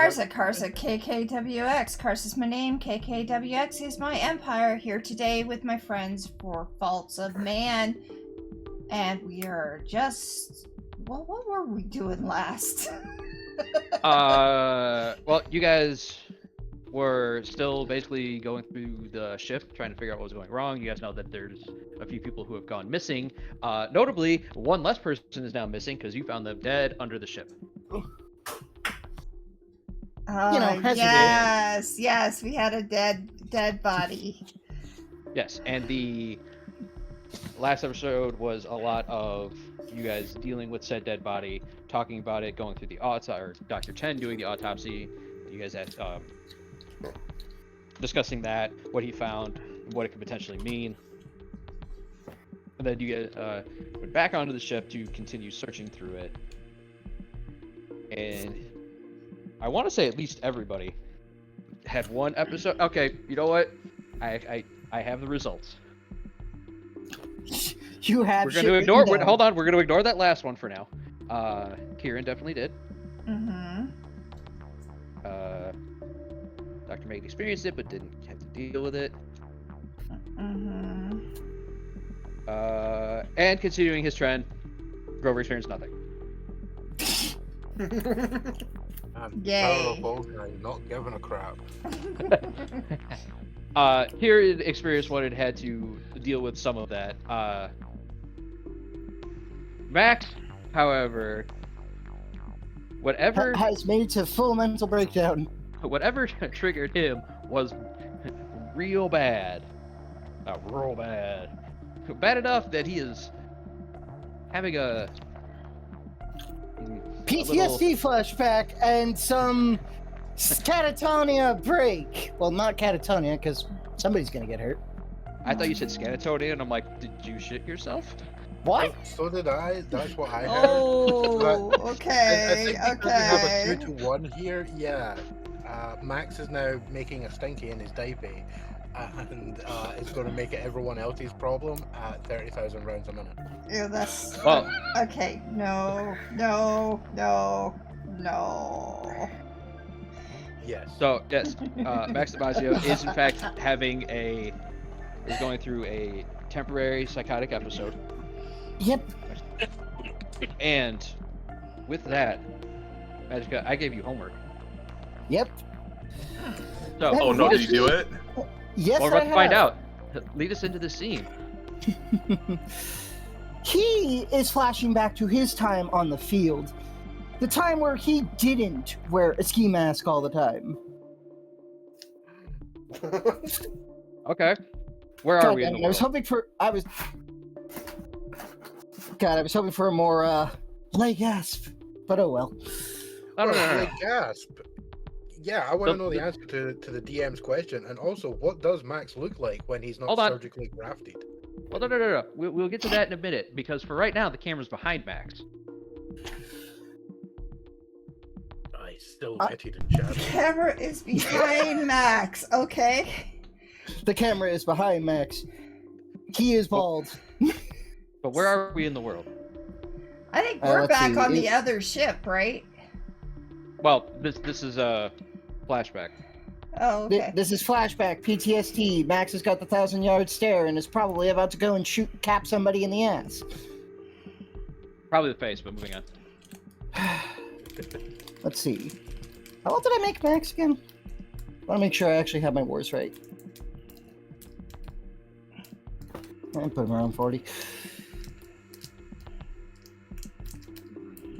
KKWX. Karsa's my name, KKWX is my empire. Here today with my friends for Faults of Man. And we are just... Well, what were we doing last? Well, you guys were still basically going through the ship, trying to figure out what was going wrong. You guys know that there's a few people who have gone missing. Notably, one less person is now missing because you found them dead under the ship. Yes, we had a dead body. Yes, and the last episode was a lot of you guys dealing with said dead body, talking about it, going through the autopsy, or Dr. Chen doing the autopsy. You guys had discussing that, what he found, what it could potentially mean. And then you guys went back onto the ship to continue searching through it. And I want to say at least everybody had one episode. Okay, you know what? I have the results. You have. We're going to ignore. Hold on. We're going to ignore that last one for now. Keiran definitely did. Mm-hmm. Dr. Megan experienced it, but didn't have to deal with it. Mm-hmm. And continuing his trend, Grover experienced nothing. Yay. I'm not giving a crap. Here it experienced what it had to deal with some of that. Max, however, whatever has made it to full mental breakdown. Whatever triggered him was real bad. Real bad. Bad enough that he is having a PTSD flashback and some catatonia break. Well, not catatonia, because somebody's gonna get hurt. I thought you said scatatonia, and I'm like, did you shit yourself? What? So did I. That's what I heard. Oh, okay, I think because we have a 2-1 here, yeah. Max is now making a stinky in his diaper, and it's going to make it everyone else's problem at 30,000 rounds a minute. Yeah, that's... Well, okay, no. Yes. So, yes, Max DiMaggio is in fact is going through a temporary psychotic episode. Yep. And with that, Magica, I gave you homework. Yep. So, Oh no, did you do it? Yes, we're about to find out. Lead us into the scene. He is flashing back to his time on the field. The time where he didn't wear a ski mask all the time. Okay. Where are we in the I world? was hoping for I was hoping for a more light gasp, but oh well. No. Like gasp. Yeah, I want to know the answer to the DM's question, and also, what does Max look like when he's not surgically grafted? Well, no. We'll get to that in a minute, because for right now, the camera's behind Max. I still vetted in chat. The camera is behind Max, okay? The camera is behind Max. He is bald. But where are we in the world? I think we're let's back see. on the other ship, right? Well, this is a flashback. Oh, okay. This is flashback, PTSD. Max has got the 1,000-yard stare and is probably about to go and cap somebody in the ass. Probably the face, but moving on. Let's see. How old did I make Max again? I want to make sure I actually have my wars right. I put him around 40.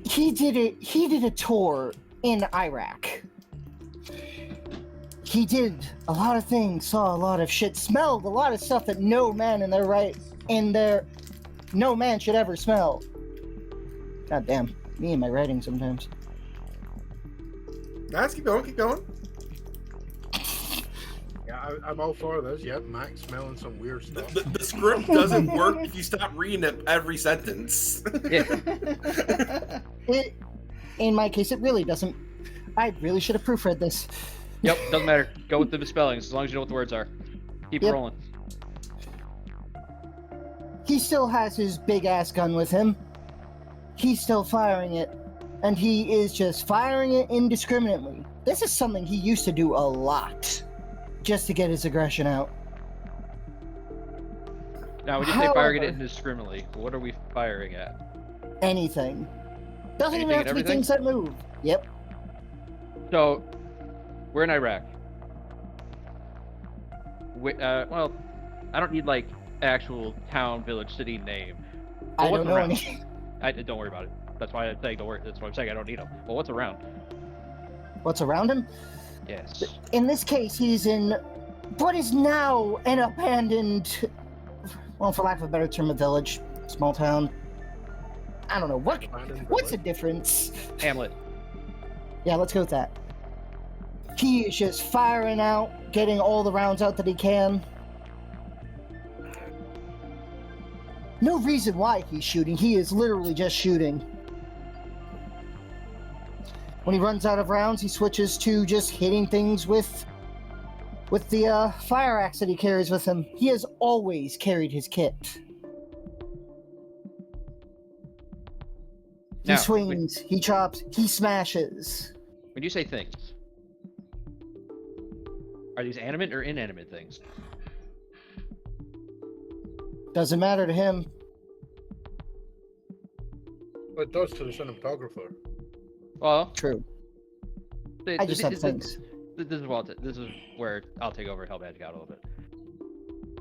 He did a tour in Iraq. He did a lot of things, saw a lot of shit, smelled a lot of stuff that no man no man should ever smell. God damn, me and my writing sometimes. Guys, keep going. Yeah, I'm all for this. Yep, Max smelling some weird stuff. The script doesn't work if you stop reading it every sentence. Yeah. In my case, it really doesn't. I really should have proofread this. Yep, doesn't matter. Go with the misspellings, as long as you know what the words are. Keep it rolling. He still has his big-ass gun with him. He's still firing it. And he is just firing it indiscriminately. this is something he used to do a lot, just to get his aggression out. Now, when you say firing it However- indiscriminately, what are we firing at? Anything. Doesn't even Anything have and to be everything? things that move. Yep. So, we're in Iraq. Well, I don't need like actual town, village, city name. But I what's don't know around? any. Don't worry about it. That's why I'm saying don't worry. That's why I'm saying I don't need them. Well, what's around? What's around him? Yes. In this case, he's in what is now an abandoned, well, for lack of a better term, a village, small town. I don't know. What's the difference? Hamlet. Yeah, let's go with that. He is just firing out, getting all the rounds out that he can. No reason why he's shooting. He is literally just shooting. When he runs out of rounds, he switches to just hitting things with the fire axe that he carries with him. He has always carried his kit. He Now, swings, he chops, he smashes. When you say things, are these animate or inanimate things? Doesn't matter to him. But it does to the cinematographer. Well, True. I just have things. This is where I'll take over and help Magic out a little bit.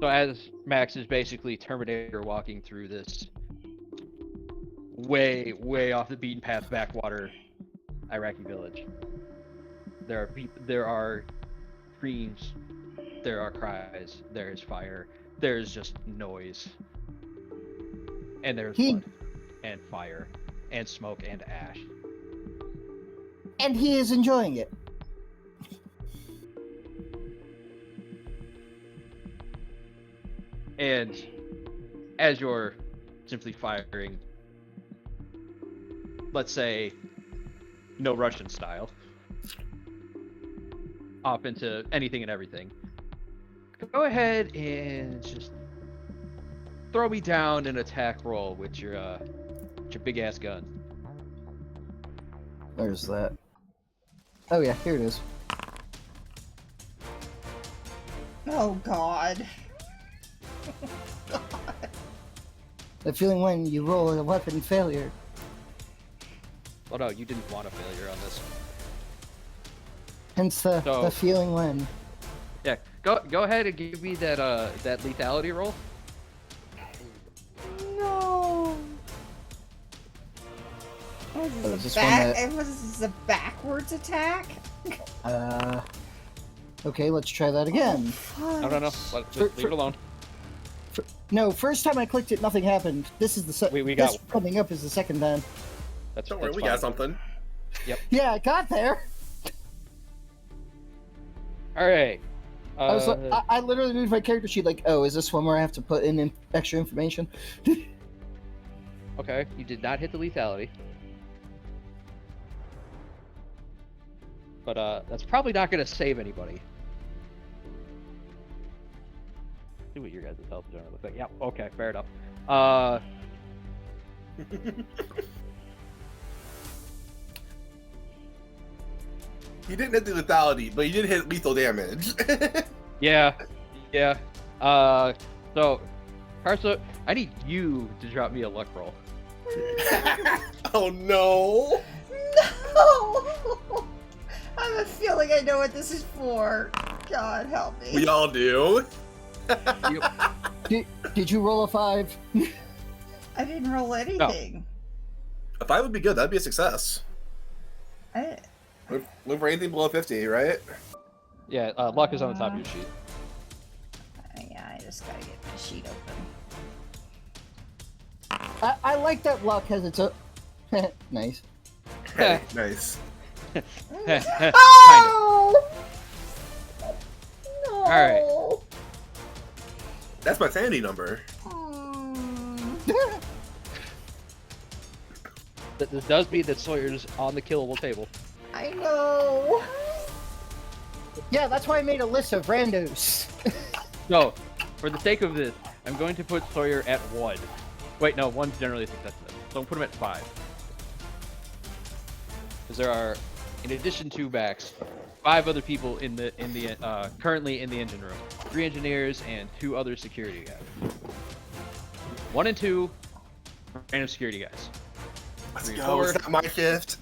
So as Max is basically Terminator walking through this way off the beaten path backwater Iraqi village, there are screams, there are cries, there is fire, there's just noise, and there's blood and fire and smoke and ash. And he is enjoying it. And as you're simply firing, let's say, no Russian style, off into anything and everything, go ahead and just throw me down an attack roll with your big ass gun. Where's that? Oh yeah, here it is. Oh God. The feeling when you roll a weapon failure. Oh no, you didn't want a failure on this. Hence the feeling when. Yeah, go ahead and give me that lethality roll. No. is this one that- Was this a backwards attack? Okay, let's try that again. No. Just leave it alone. No, first time I clicked it, nothing happened. This is the second. We got this coming up is the second time. Don't worry, that's we fine. got something. Yeah, I got there. All right. I was like, I literally moved my character sheet like, oh, is this one where I have to put in extra information? Okay, you did not hit the lethality. But that's probably not going to save anybody. See what your guys' health is going to look like. Yeah, okay, fair enough. He didn't hit the lethality, but he did hit lethal damage. Yeah. So, Karsa, I need you to drop me a luck roll. Oh no! No! I have a feeling I know what this is for. God help me. We all do. Did you roll a 5? I didn't roll anything. A 5 would be good. That'd be a success. Look for anything below 50, right? Yeah, luck is on the top of your sheet. Yeah, I just gotta get my sheet open. I like that luck has its own. Nice. Hey, nice. Oh! No! Alright. That's my sanity number. This does mean that Sawyer's on the killable table. I know. Yeah, that's why I made a list of randos. So, for the sake of this, I'm going to put Sawyer at 1. Wait, no, 1's generally a success. So I'll put him at 5. Because there are, in addition to Max, 5 other people currently in the engine room. 3 engineers and 2 other security guys. 1 and 2 random security guys. Let's 3 and go. 4, Is that my shift?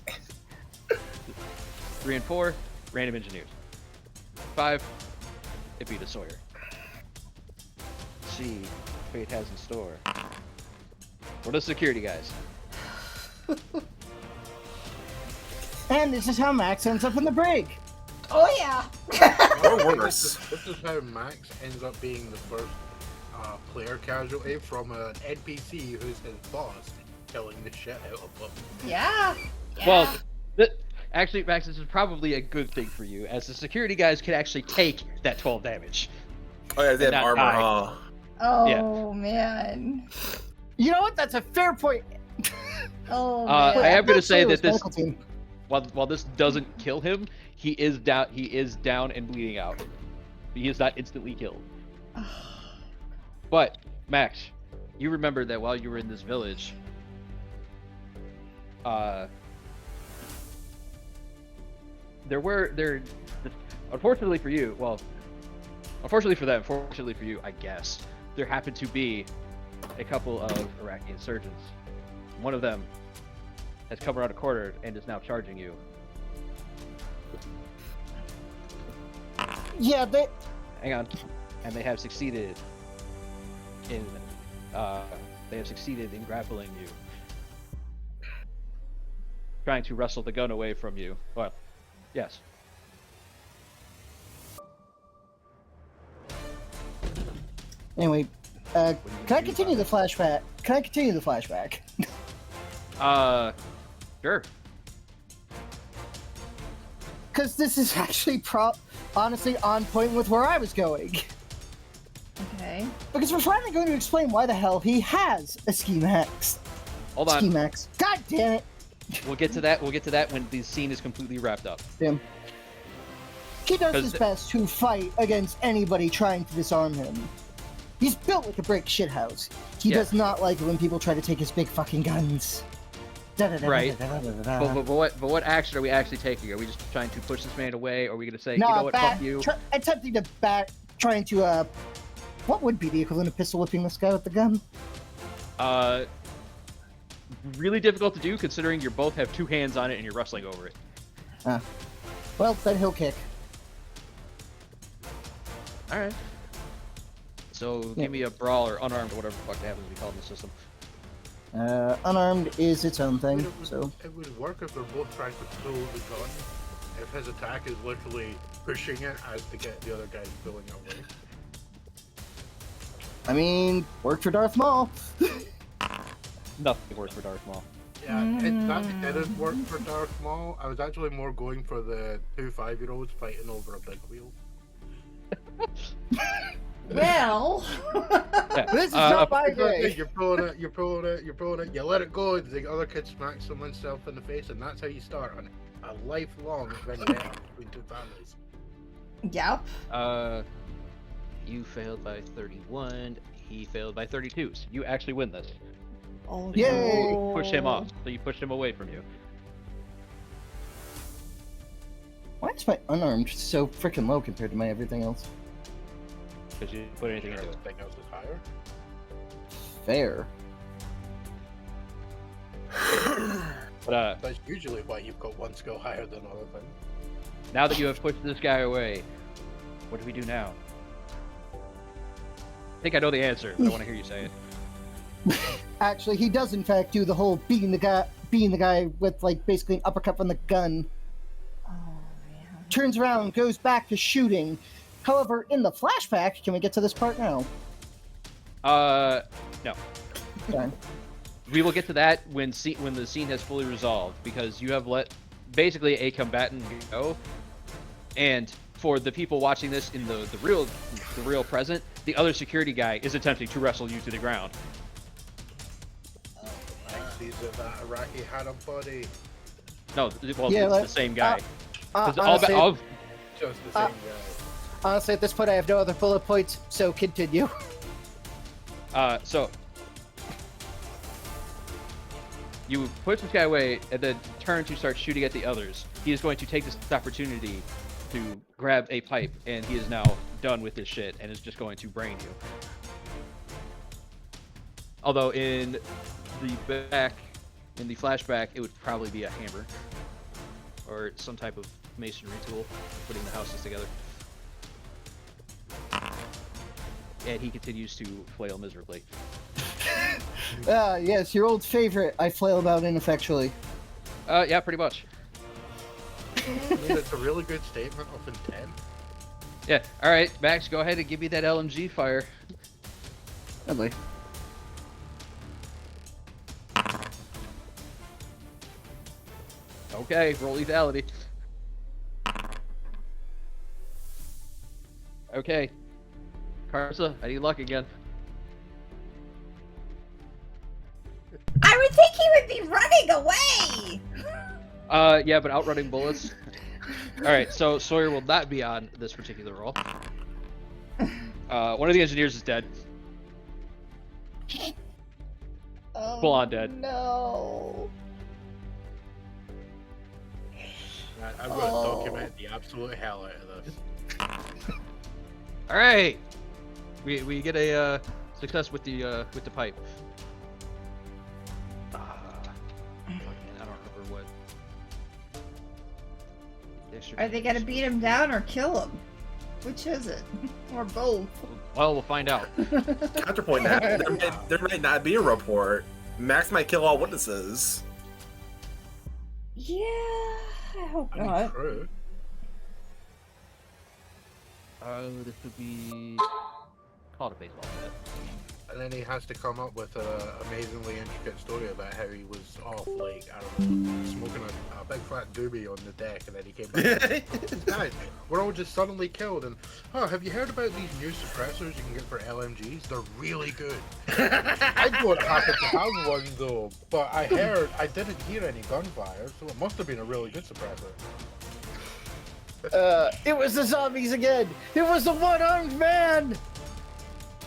3 and 4 random engineers. 5, it'd be the Sawyer. Let's see what fate has in store. What are the security guys? And this is how Max ends up in the brig. Oh yeah. Or worse. This is how Max ends up being the first player casualty from an NPC who's his boss, killing the shit out of him. Yeah. Well, actually, Max, this is probably a good thing for you, as the security guys can actually take that 12 damage. Oh yeah, they have Not armor, die. huh? Oh man. You know what? That's a fair point. Oh I man. am gonna say That's that this, medical team. while this doesn't kill him, he is down and bleeding out. He is not instantly killed. But Max, you remember that while you were in this village, unfortunately for you, well, unfortunately for them, fortunately for you, I guess, there happened to be a couple of Iraqi insurgents. One of them has come around a corner and is now charging you. Yeah, Hang on. And they have succeeded in grappling you. Trying to wrestle the gun away from you. Well, yes. Anyway, can I continue the flashback? Sure. Because this is actually honestly on point with where I was going. Okay. Because we're finally going to explain why the hell he has a ski max. Hold on. Ski max. God damn it. We'll get to that when the scene is completely wrapped up. Damn. He does his best to fight against anybody trying to disarm him. He's built like a brick shithouse. He does not like it when people try to take his big fucking guns. Right. But what action are we actually taking? Are we just trying to push this man away? Or are we going to say, you know what, fuck you? Attempting to trying to, what would be the equivalent of pistol whipping this guy with the gun? Really difficult to do considering you both have 2 hands on it and you're wrestling over it. Well, then he'll kick. Alright. So give me a brawl or unarmed or whatever the fuck happens to be called in the system. Unarmed is its own thing, so... It would work if they're both trying to pull the gun. If his attack is literally pushing it as to get the other guys pulling away. I mean, worked for Darth Maul. Nothing works for Darth Maul. Yeah, that didn't work for Darth Maul. I was actually more going for the 2 5-year-olds fighting over a big wheel. Well. This is not my day. You're pulling it, you let it go, the other kid smacks himself in the face, and that's how you start on a lifelong vendetta between 2 families. Yep. You failed by 31, he failed by 32, so you actually win this. Oh, Yay! no. Push him off, so you pushed him away from you. Why is my unarmed so freaking low compared to my everything else? Because you didn't put anything into it. Everything else is higher. Fair. But That's usually why you've got one skill higher than other things. now that you have pushed this guy away, what do we do now? I think I know the answer, but I want to hear you say it. Actually, he does in fact do the whole beating the guy with like basically an uppercut from the gun. Oh, man. Turns around, goes back to shooting. However, in the flashback, can we get to this part now? No. Okay. We will get to that when the scene has fully resolved, because you have let basically a combatant go, and for the people watching this in the real present, the other security guy is attempting to wrestle you to the ground. Sees that Iraqi had a body. No, well, Yeah, it's the same guy. 'Cause honestly, Just the same guy. honestly, at this point, I have no other bullet points, so continue. So you push this guy away and then turn to start shooting at the others. He is going to take this opportunity to grab a pipe, and he is now done with this shit and is just going to brain you. Although in the flashback, it would probably be a hammer or some type of masonry tool for putting the houses together. And he continues to flail miserably. Yes, your old favorite. I flail about ineffectually. Yeah, pretty much. I mean, it's a really good statement of intent. Yeah. All right, Max, go ahead and give me that LMG fire. Lovely. Okay, roll lethality. Okay. Karsa, I need luck again. I would think he would be running away! Yeah, but outrunning bullets. Alright, so Sawyer will not be on this particular roll. One of the engineers is dead. Oh, Full on dead. No. I'm going to document the absolute hell out of this. Alright! We get a success with the pipe. I don't remember what. Are they gonna beat him down or kill him? Which is it? Or both? Well, we'll find out. Counterpoint that there might not be a report. Max might kill all witnesses. Yeah, I hope I mean, not. true. This would be called a baseball bat. And then he has to come up with an amazingly intricate story about how he was off, like, I don't know, smoking a big fat doobie on the deck, and then he came back. Guys, we're all just suddenly killed, and, oh, have you heard about these new suppressors you can get for LMGs? They're really good. I don't happen to have one, though, but I didn't hear any gunfire, so it must have been a really good suppressor. It was the zombies again! It was the one-armed man!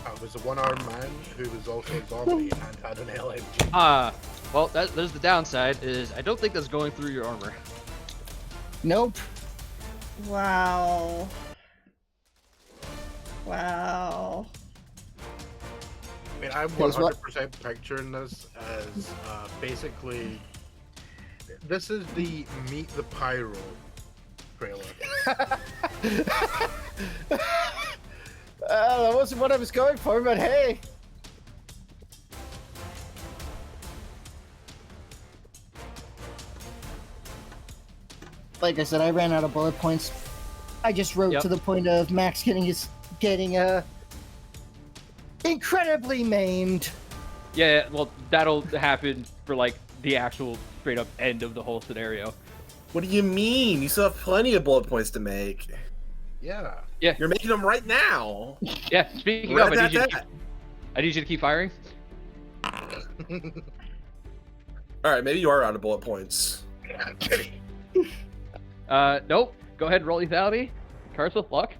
It was a one-armed man who was also a zombie and had an LMG. Well, there's the downside, is I don't think that's going through your armor. Nope. Wow. Wow. I mean, I'm 100% picturing this as basically, this is the Meet the Pyro trailer. That wasn't what I was going for, but hey. Like I said, I ran out of bullet points. I just wrote to the point of Max getting incredibly maimed. Yeah, well, that'll happen for like the actual straight up end of the whole scenario. What do you mean? You still have plenty of bullet points to make. Yeah. Yeah. You're making them right now. Yeah, speaking Right of, I need you to keep firing. Alright, maybe you are out of bullet points. Nope. Go ahead and roll lethality. Karsa, luck.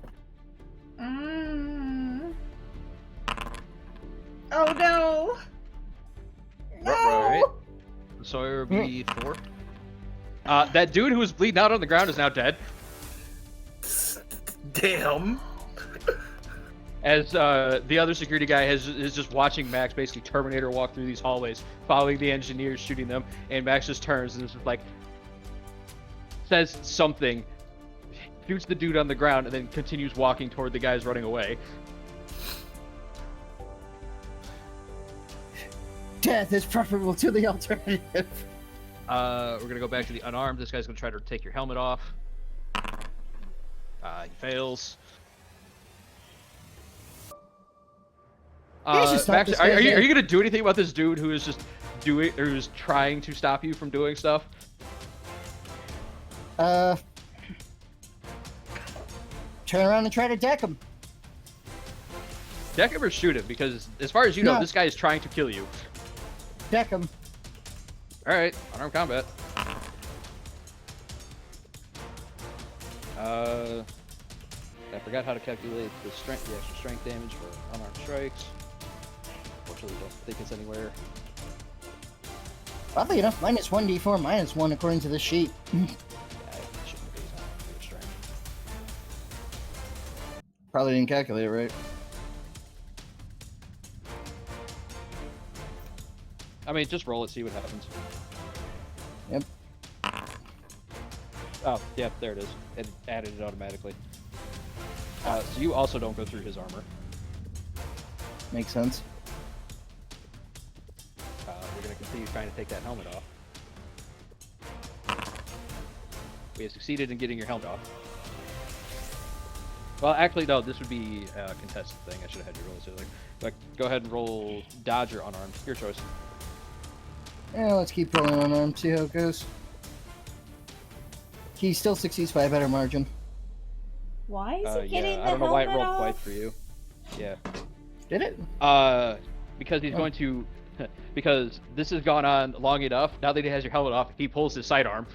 Oh no! No! Alright. Sawyer will be 4. That dude who was bleeding out on the ground is now dead. Damn. As the other security guy is just watching Max basically Terminator walk through these hallways, following the engineers, shooting them, and Max just turns and is just like, says something, shoots the dude on the ground, and then continues walking toward the guys running away. Death is preferable to the alternative. We're gonna go back to the unarmed. This guy's gonna try to take your helmet off. He fails. Max, are you gonna do anything about this dude who is just doing, or who's trying to stop you from doing stuff? Turn around and try to deck him. Deck him or shoot him, because as far as you know, No. this guy is trying to kill you. Deck him. Alright, unarmed combat. I forgot how to calculate the extra strength damage for unarmed strikes. Fortunately, don't think it's anywhere. Oddly enough, mine is 1d4, -1 according to the sheet. Yeah, I shouldn't base on your strength. Probably didn't calculate it right. I mean, just roll it, see what happens. Yep. Oh, yeah, there it is. It added it automatically. So you also don't go through his armor. Makes sense. We're going to continue trying to take that helmet off. We have succeeded in getting your helmet off. Well, actually, no, this would be a contested thing. I should have had you roll this. Like, go ahead and roll dodge or unarmed. Your choice. Yeah, let's keep rolling on him, see how it goes. He still succeeds by a better margin. Why is he getting the I don't know why it helmet rolled off? twice for you. Yeah. Did it? Because he's going to... because this has gone on long enough, now that he has your helmet off, he pulls his sidearm.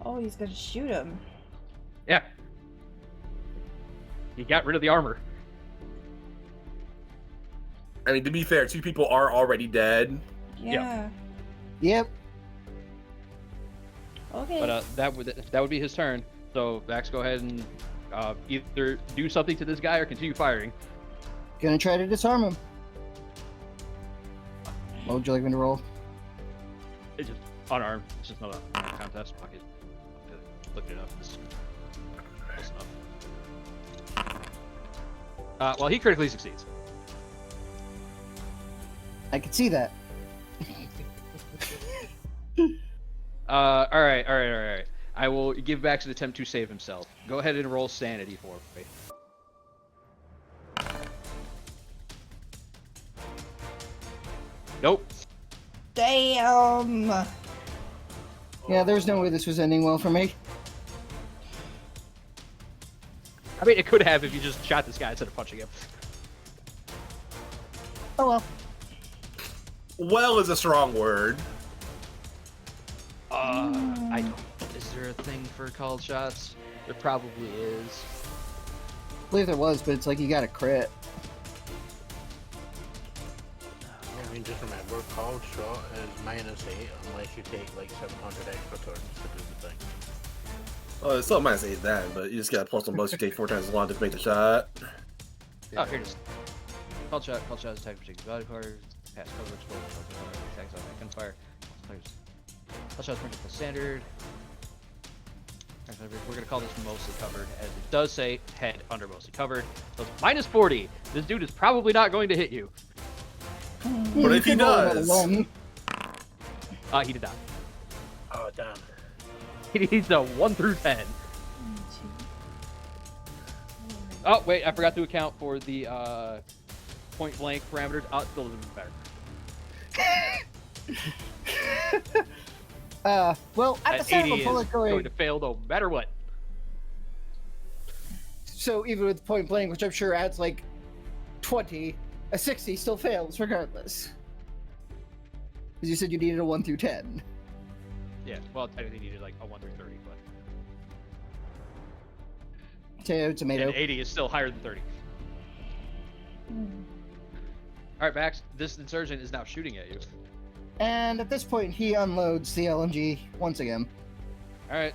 Oh, he's gonna shoot him. Yeah. He got rid of the armor. I mean, to be fair, 2 people are already dead. Yeah. Yep. Okay. But that would be his turn. So Vax, go ahead and either do something to this guy or continue firing. Gonna try to disarm him. What would you like me to roll? It's just unarmed. It's just not a contest. Fuck it. Looked it up. This is close enough. Well, he critically succeeds. I can see that. All right. I will give Vax an attempt to save himself. Go ahead and roll sanity for me. Nope. Damn. Yeah, there's no way this was ending well for me. I mean, it could have if you just shot this guy instead of punching him. Oh well. Well is a strong word. I don't. Is there a thing for called shots? There probably is. I believe there was, but it's like you got a crit. I mean, just remember, cold shot is -8 unless you take like 700 extra turns to do the thing. Oh, it's still -8 then, but you just gotta plus on most. You take 4 times as long to make the shot. Oh, here it is. Called shot is attack particular body part. Pass cover, explode, attacks on gunfire. Called shot is principal standard. We're gonna call this mostly covered, as it does say head under mostly covered. So it's -40. This dude is probably not going to hit you. But if he does, He did not. Oh, damn. He needs a 1 through 10. Oh wait, I forgot to account for the point blank parameters. Oh, it still doesn't matter. Well, at the That sound 80 of a is bullet going to fail no matter what. So even with point blank, which I'm sure adds like 20, a 60 still fails regardless. Because you said you needed a 1 through 10. Yeah, well, technically needed like a 1 through 30, but Tomato. and 80 is still higher than 30. All right, Max, this insurgent is now shooting at you. And at this point, he unloads the LMG once again. All right,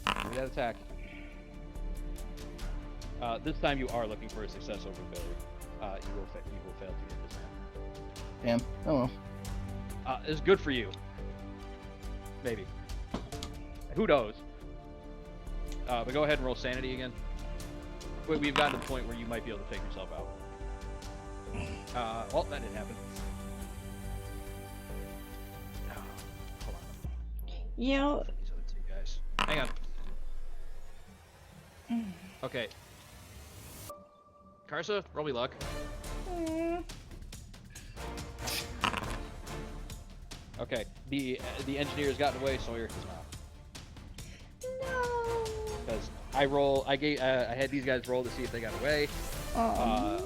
give me that attack. This time you are looking for a success over failure. You will fail to hit this man. Damn. Oh well. It's good for you. Maybe. Who knows? But go ahead and roll sanity again. Wait, we've gotten to the point where you might be able to take yourself out. Well, that didn't happen. Hold on. You know, These other 2 guys. Hang on. Okay. Karsa, roll me luck. Okay, the engineer's gotten away, Sawyer has not. no. Because I had these guys roll to see if they got away.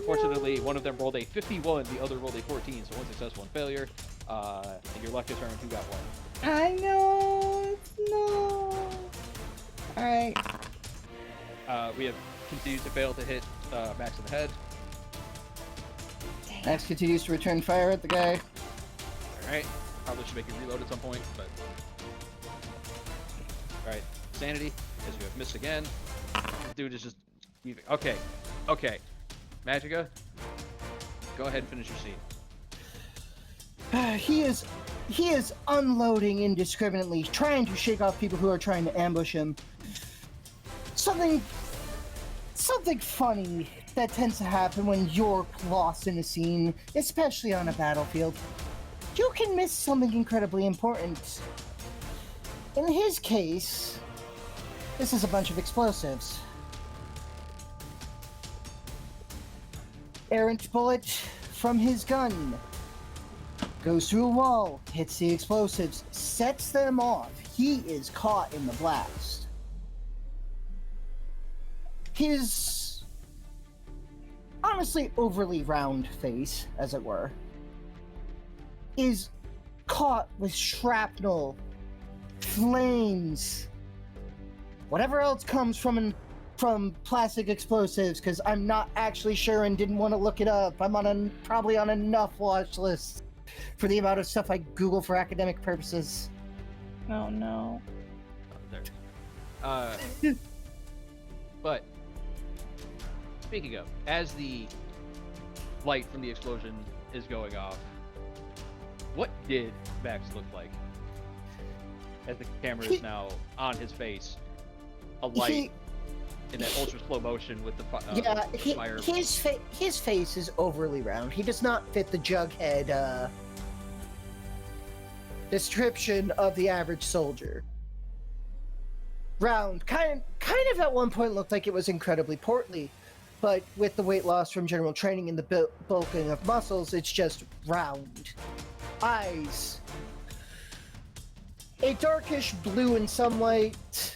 Fortunately, one of them rolled a 51, the other rolled a 14, so 1 success, 1 failure. And your luck determined who got what. I know. No. All right. We have continued to fail to hit Max in the head. Max continues to return fire at the guy. Alright. Probably should make it reload at some point, but... Alright. sanity, as you have missed again. This dude is just leaving. Okay, okay. Magica, go ahead and finish your scene. He is unloading indiscriminately, trying to shake off people who are trying to ambush him. Something funny that tends to happen when you're lost in a scene, especially on a battlefield. You can miss something incredibly important. In his case, this is a bunch of explosives. Errant bullet from his gun goes through a wall, hits the explosives, sets them off. He is caught in the blast. His honestly overly round face, as it were, is caught with shrapnel, flames, whatever else comes from plastic explosives, because I'm not actually sure and didn't want to look it up. I'm probably on enough watch lists for the amount of stuff I Google for academic purposes. Oh no. There. But speaking of, as the light from the explosion is going off, what did Max look like? As the camera is now on his face, a light in that ultra slow motion with the fire. His face is overly round. He does not fit the Jughead description of the average soldier. Round, kind of at one point looked like it was incredibly portly, but with the weight loss from general training and the bulking of muscles, it's just round. Eyes, a darkish blue in some light,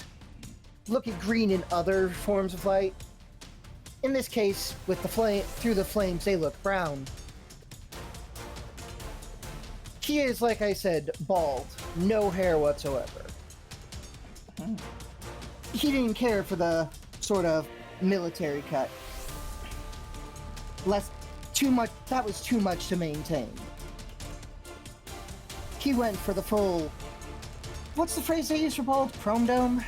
looking green in other forms of light. In this case, with the through the flames, they look brown. He is, like I said, bald, no hair whatsoever. He didn't care for the sort of military cut. That was too much to maintain. He went for the full, what's the phrase they use for bald? Chrome dome?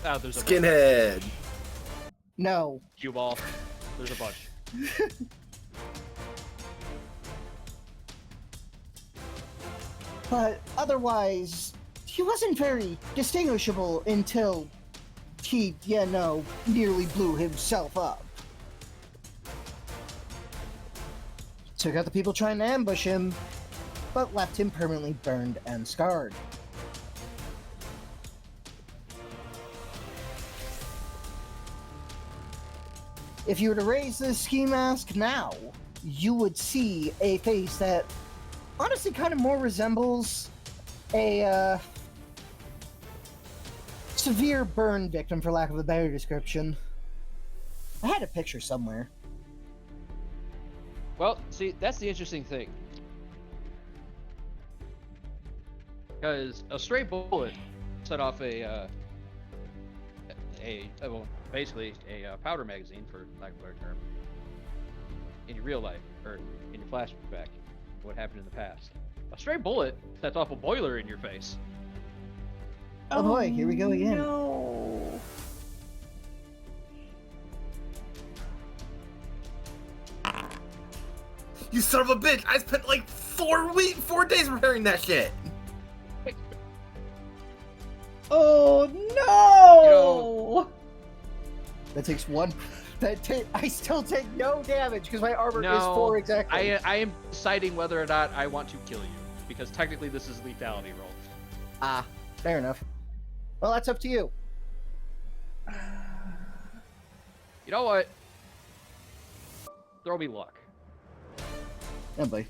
Oh, there's a Skinhead. No. Cue ball. There's a bunch. But otherwise, he wasn't very distinguishable until he, nearly blew himself up. Took out the people trying to ambush him, but left him permanently burned and scarred. If you were to raise this ski mask now, you would see a face that honestly kind of more resembles a severe burn victim, for lack of a better description. I had a picture somewhere. Well, see, that's the interesting thing. Because a stray bullet set off basically a powder magazine, for lack of a better term, in your real life, or in your flashback, what happened in the past. A stray bullet sets off a boiler in your face. Oh boy, here we go again. No. You son of a bitch! I spent like 4 days repairing that shit. Oh no! That takes one. I still take no damage because my armor No, is 4 exactly. I am deciding whether or not I want to kill you, because technically this is a lethality roll. Ah, fair enough. Well, that's up to you. You know what? Throw me luck. Oh boy.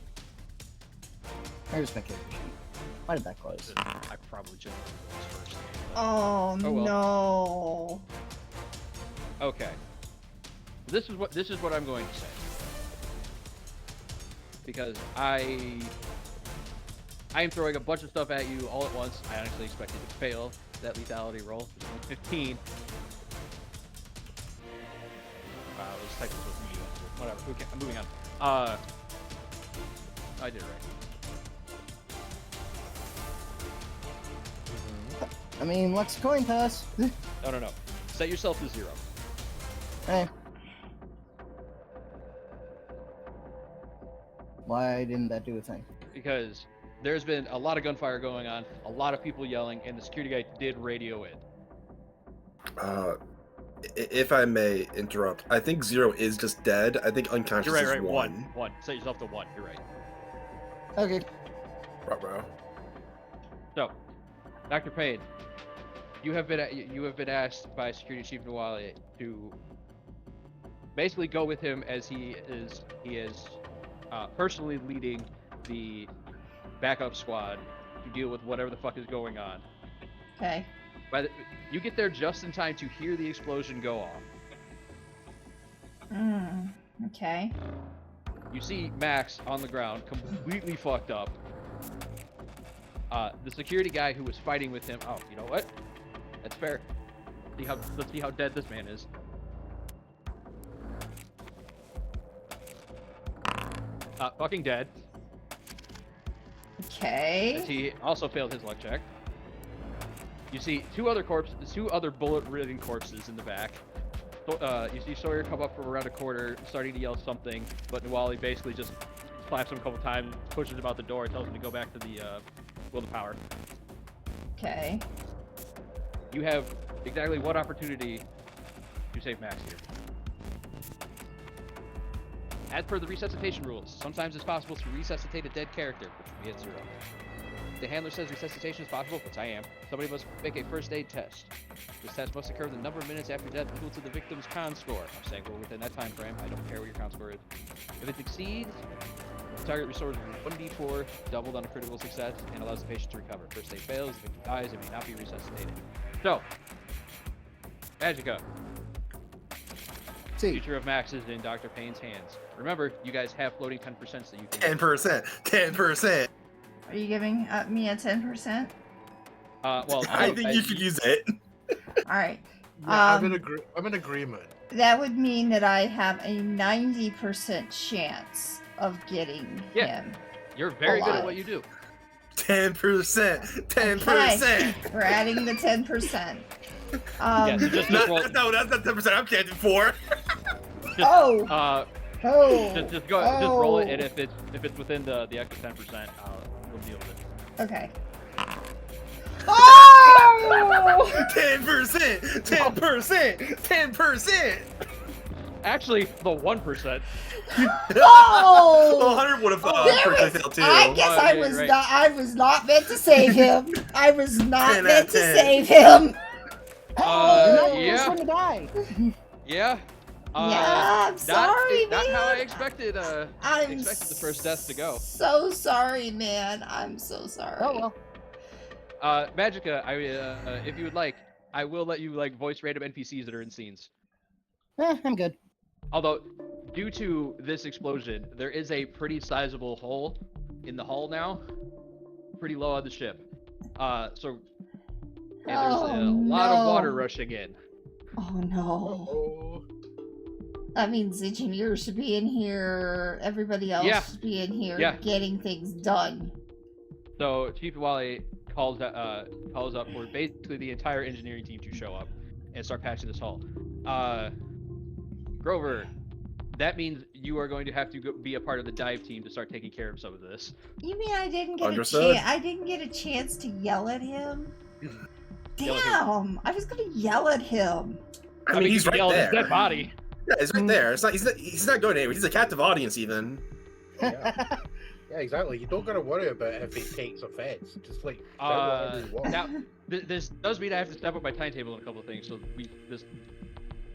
I respect it. Why did that close? I probably should have done this first. But... Oh, well. no. Okay. This is what I'm going to say. Because I am throwing a bunch of stuff at you all at once. I honestly expected to fail that lethality roll. 15. Wow, this type was supposed to be whatever. Okay, I'm moving on. I did it right. I mean, let's coin toss. No. Set yourself to 0. Hey. Why didn't that do a thing? Because there's been a lot of gunfire going on, a lot of people yelling, and the security guy did radio in. If I may interrupt, I think 0 is just dead. I think unconscious You're right, is 1. 1. Set yourself to 1. You're right. Okay. Bro. So, Dr. Payne, you have been asked by Security Chief Nwale to basically go with him as he is personally leading the backup squad to deal with whatever the fuck is going on. Okay. You get there just in time to hear the explosion go off. Okay. You see Max on the ground, completely fucked up. The security guy who was fighting with him. Oh, you know what? That's fair. Let's see how dead this man is. Fucking dead. Okay. As he also failed his luck check. You see two other bullet-ridden corpses in the back. You see Sawyer come up from around a corner, starting to yell something, but Nwale basically just slaps him a couple times, pushes him out the door, and tells him to go back to the will to power. Okay. You have exactly one opportunity to save Max here. As per the resuscitation rules, sometimes it's possible to resuscitate a dead character, which would be at 0. The handler says resuscitation is possible, which I am. Somebody must make a first aid test. This test must occur the number of minutes after death equal to the victim's con score. I'm saying well within that time frame. I don't care what your con score is. If it exceeds, the target restores 1d4, doubled on a critical success, and allows the patient to recover. First aid fails, the victim dies, it may not be resuscitated. So, Magica. See. Future of Max is in Dr. Payne's hands. Remember, you guys have floating 10% that you can 10%. 10%. Are you giving me a 10%? Well, I think you should use it. All right. Yeah, I'm in agreement. That would mean that I have a 90% chance of getting him. You're very good at alive. what you do. 10%. 10%. Okay. We're adding the 10%. Yeah, so just roll. No, that's not 10%. I'm counting 4. Oh. Just roll it, and if it's within the extra 10%, we'll deal with it. Okay. Oh! 10%. 10%. 10%. Actually, the 1%. Oh! 100 would have failed too. I guess I was right. not. I was not meant to save him. I was not 10 meant out to of 10. save him. You're not the Yeah. first one to die. Yeah. Yeah, I'm sorry, Not how I man. expected. I'm expected the first death to go. So sorry, man. I'm so sorry. Oh well. Magica, if you would like, I will let you voice random NPCs that are in scenes. I'm good. Although, due to this explosion, there is a pretty sizable hole in the hull now, pretty low on the ship. And there's a lot of water rushing in. Oh no. Oh, That means engineers should be in here. Everybody else should be in here getting things done. So Chief Wally calls up for basically the entire engineering team to show up and start patching this hull. Grover, that means you are going to have to be a part of the dive team to start taking care of some of this. You mean I didn't get Understood. I didn't get a chance to yell at him? Yell at Damn! I was gonna yell at him. I mean, he's you right yell at his there. dead body. Yeah, he's right there. He's not going anywhere. He's a captive audience even. yeah. Yeah, exactly. You don't gotta worry about if he takes offense. Just like whatever you want. Now, this does mean I have to step up my timetable on a couple of things, so this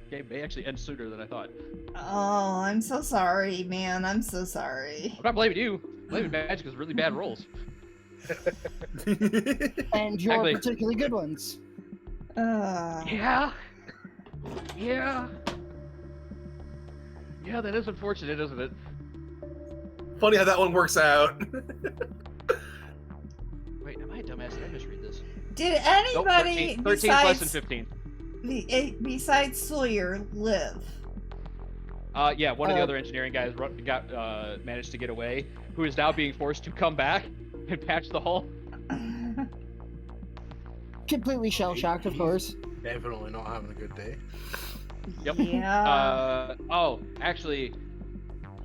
game may actually end sooner than I thought. Oh, I'm so sorry, man. I'm so sorry. I'm not blaming you. I'm blaming Magica's really bad rolls. And your Exactly. particularly good ones. Yeah, that is unfortunate, isn't it? Funny how that one works out. Wait, am I a dumbass? Did I misread this? Did Nope, anybody 13 is less than besides 15. besides Sawyer live? Yeah, one of the other engineering guys managed to get away, who is now being forced to come back and patch the hull. Completely shell-shocked, of course. Definitely not having a good day. Yep. Yeah. Oh, actually,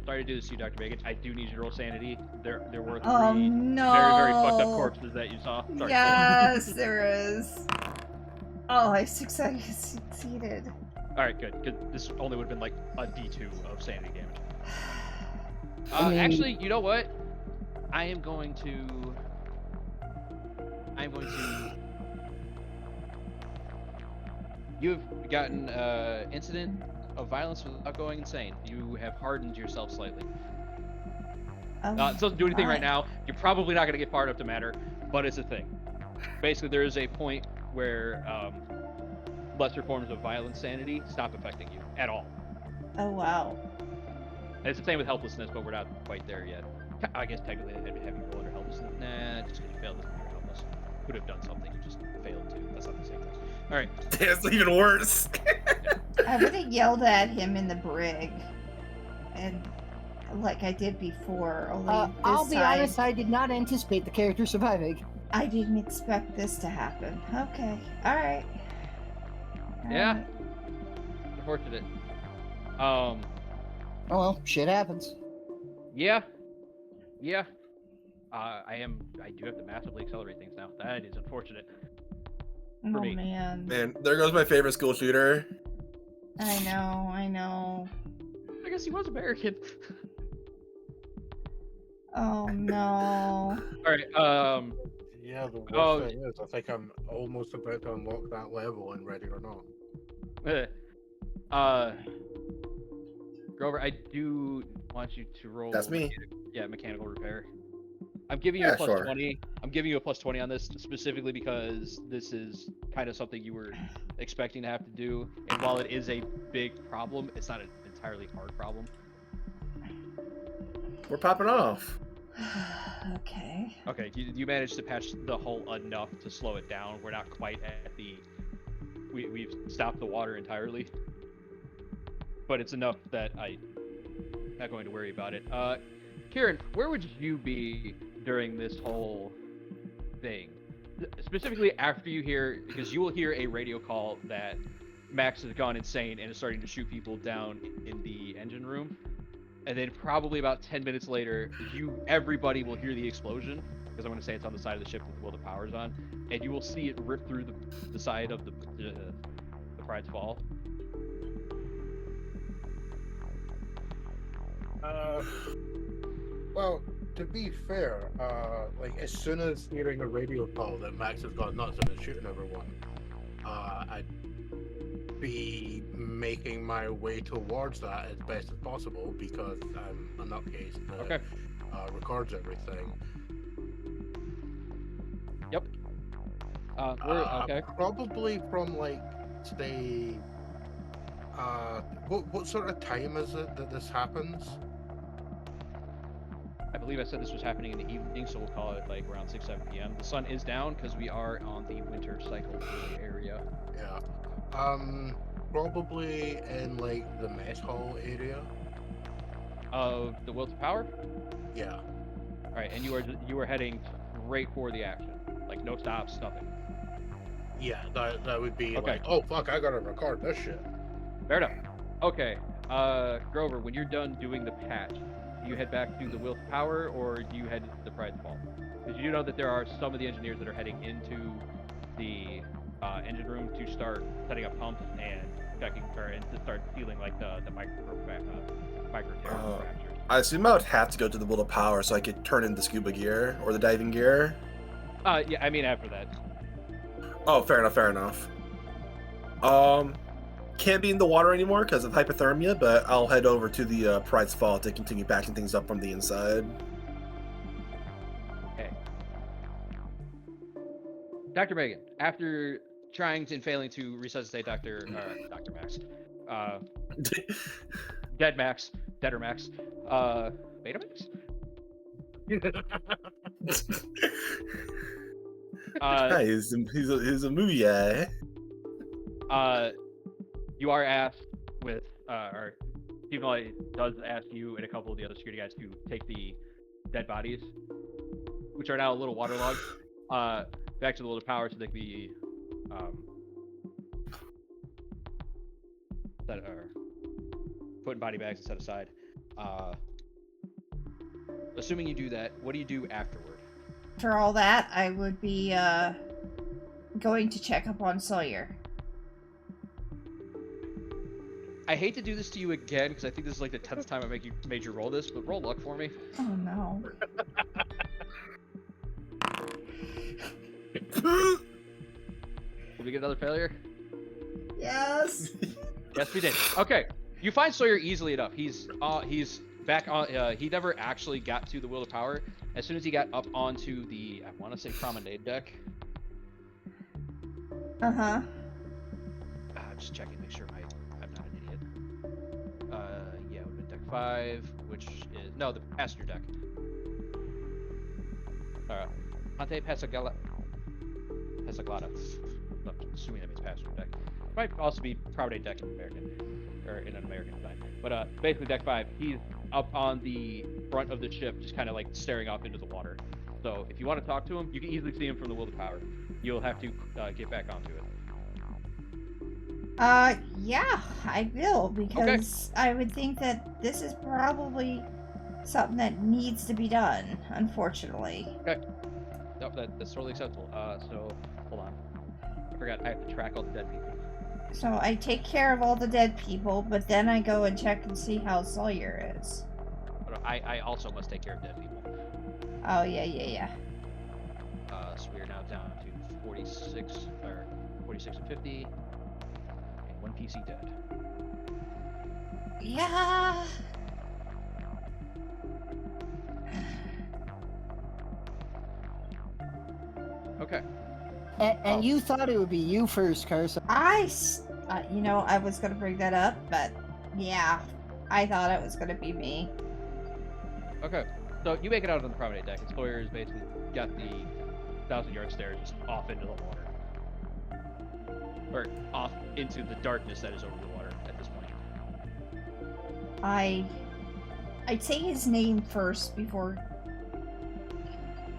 sorry to do this to you, Dr. Megan. I do need you to roll sanity. There were Oh three no. very fucked up corpses that you saw. Sorry. Yes, there is. Oh, I succeeded. All right, good. Because this only would have been like a D2 of sanity damage. I mean- Actually, you know what? I am going to. You have gotten incident of violence without going insane. You have hardened yourself slightly. Oh, It doesn't do anything right my. now. You're probably not going to get far enough to matter, but it's a thing. Basically, there is a point where lesser forms of violent sanity stop affecting you at all. Oh wow. And it's the same with helplessness, but we're not quite there yet. I guess technically I'd have you roll under helplessness. Nah, just because you failed doesn't mean you're helpless. Could have done something, you just failed to. That's not the same thing. All right. That's even worse. I would have yelled at him in the brig, and like I did before. Only this I'll be time, honest, I did not anticipate the character surviving. I didn't expect this to happen. Okay. All right. Yeah. Unfortunate. Oh well, shit happens. Yeah. I do have to massively accelerate things now. That is unfortunate. Oh me. man. Man, there goes my favorite school shooter. I know. I guess he was American. Oh no. All right. Yeah, the worst thing is, I think I'm almost about to unlock that level in Ready or Not. Grover, I do want you to roll. That's me. Mechanical repair. I'm giving you a plus 20. I'm giving you a plus 20 on this specifically because this is kind of something you were expecting to have to do. And while it is a big problem, it's not an entirely hard problem. We're popping off. Okay. Okay, you managed to patch the hull enough to slow it down. We're not quite at the... We've stopped the water entirely. But it's enough that I'm not going to worry about it. Keiran, where would you be during this whole thing? Specifically after you hear... Because you will hear a radio call that Max has gone insane and is starting to shoot people down in the engine room. And then probably about 10 minutes later, everybody will hear the explosion, because I'm going to say it's on the side of the ship while the power's on, and you will see it rip through the side of the Pride's Fall. Well, to be fair, like as soon as hearing a radio call that Max has gone nuts and is shooting everyone, I'd be making my way towards that as best as possible because I'm a nutcase that records everything. Yep. Okay. Probably from like say, what sort of time is it that this happens? I believe I said this was happening in the evening, so we'll call it like around 6-7 p.m. The sun is down because we are on the winter cycle area. Yeah. Probably in like the mess hall area. Of the Will to Power? Yeah. All right, and you are heading straight for the action, like no stops, nothing. Yeah, that would be Okay. like, oh fuck, I gotta record this shit. Fair enough. Okay, Grover, when you're done doing the patch, do you head back to the Will to Power, or do you head to the Pride's Fall? Because you know that there are some of the engineers that are heading into the engine room to start setting up pumps and checking, and to start feeling like the micro fractures. I assume I would have to go to the Will of Power so I could turn into scuba gear or the diving gear. Yeah, I mean after that. Oh, fair enough. Can't be in the water anymore because of hypothermia, but I'll head over to the Pride's Fall to continue backing things up from the inside. Okay. Dr. Megan, after trying and failing to resuscitate Dr. Max, Deader Max, Betamax? He's a movie guy. You are asked with, or Stephen does ask you and a couple of the other security guys to take the dead bodies, which are now a little waterlogged, back to the Will of Power so they can be that are put in body bags and set aside. Assuming you do that, what do you do afterward? After all that, I would be going to check up on Sawyer. I hate to do this to you again because I think this is like the 10th time I made you roll this, but roll luck for me. Oh no. Did we get another failure? Yes. Yes, we did. Okay, you find Sawyer easily enough. He's back on. He never actually got to the Wheel of Power. As soon as he got up onto the, I want to say promenade deck. Uh-huh. Just checking, make sure I'm not an idiot. Yeah, it would have been deck 5, which is no, the passenger deck. Ponte Pasaglata. I'm assuming that means passenger deck. Might also be promenade deck in American, or in an American time. But basically, deck 5, he's up on the front of the ship, just kind of like staring off into the water. So if you want to talk to him, you can easily see him from the Wheel of Power. You'll have to get back onto it. Yeah, I will, because I would think that this is probably something that needs to be done, unfortunately. Okay. Nope, that's totally acceptable. So, hold on. I forgot I have to track all the dead people. So I take care of all the dead people, but then I go and check and see how Sawyer is. But I also must take care of dead people. Oh, yeah. So we're now down to 46 and 50. And 1 PC dead. Yeah. Okay. And you thought it would be you first, Karsa. I was gonna bring that up, but yeah, I thought it was gonna be me. Okay. So you make it out on the promenade deck, and Sawyer's basically got the 1,000-yard stairs just off into the water. Or off into the darkness that is over the water at this point. I'd say his name first before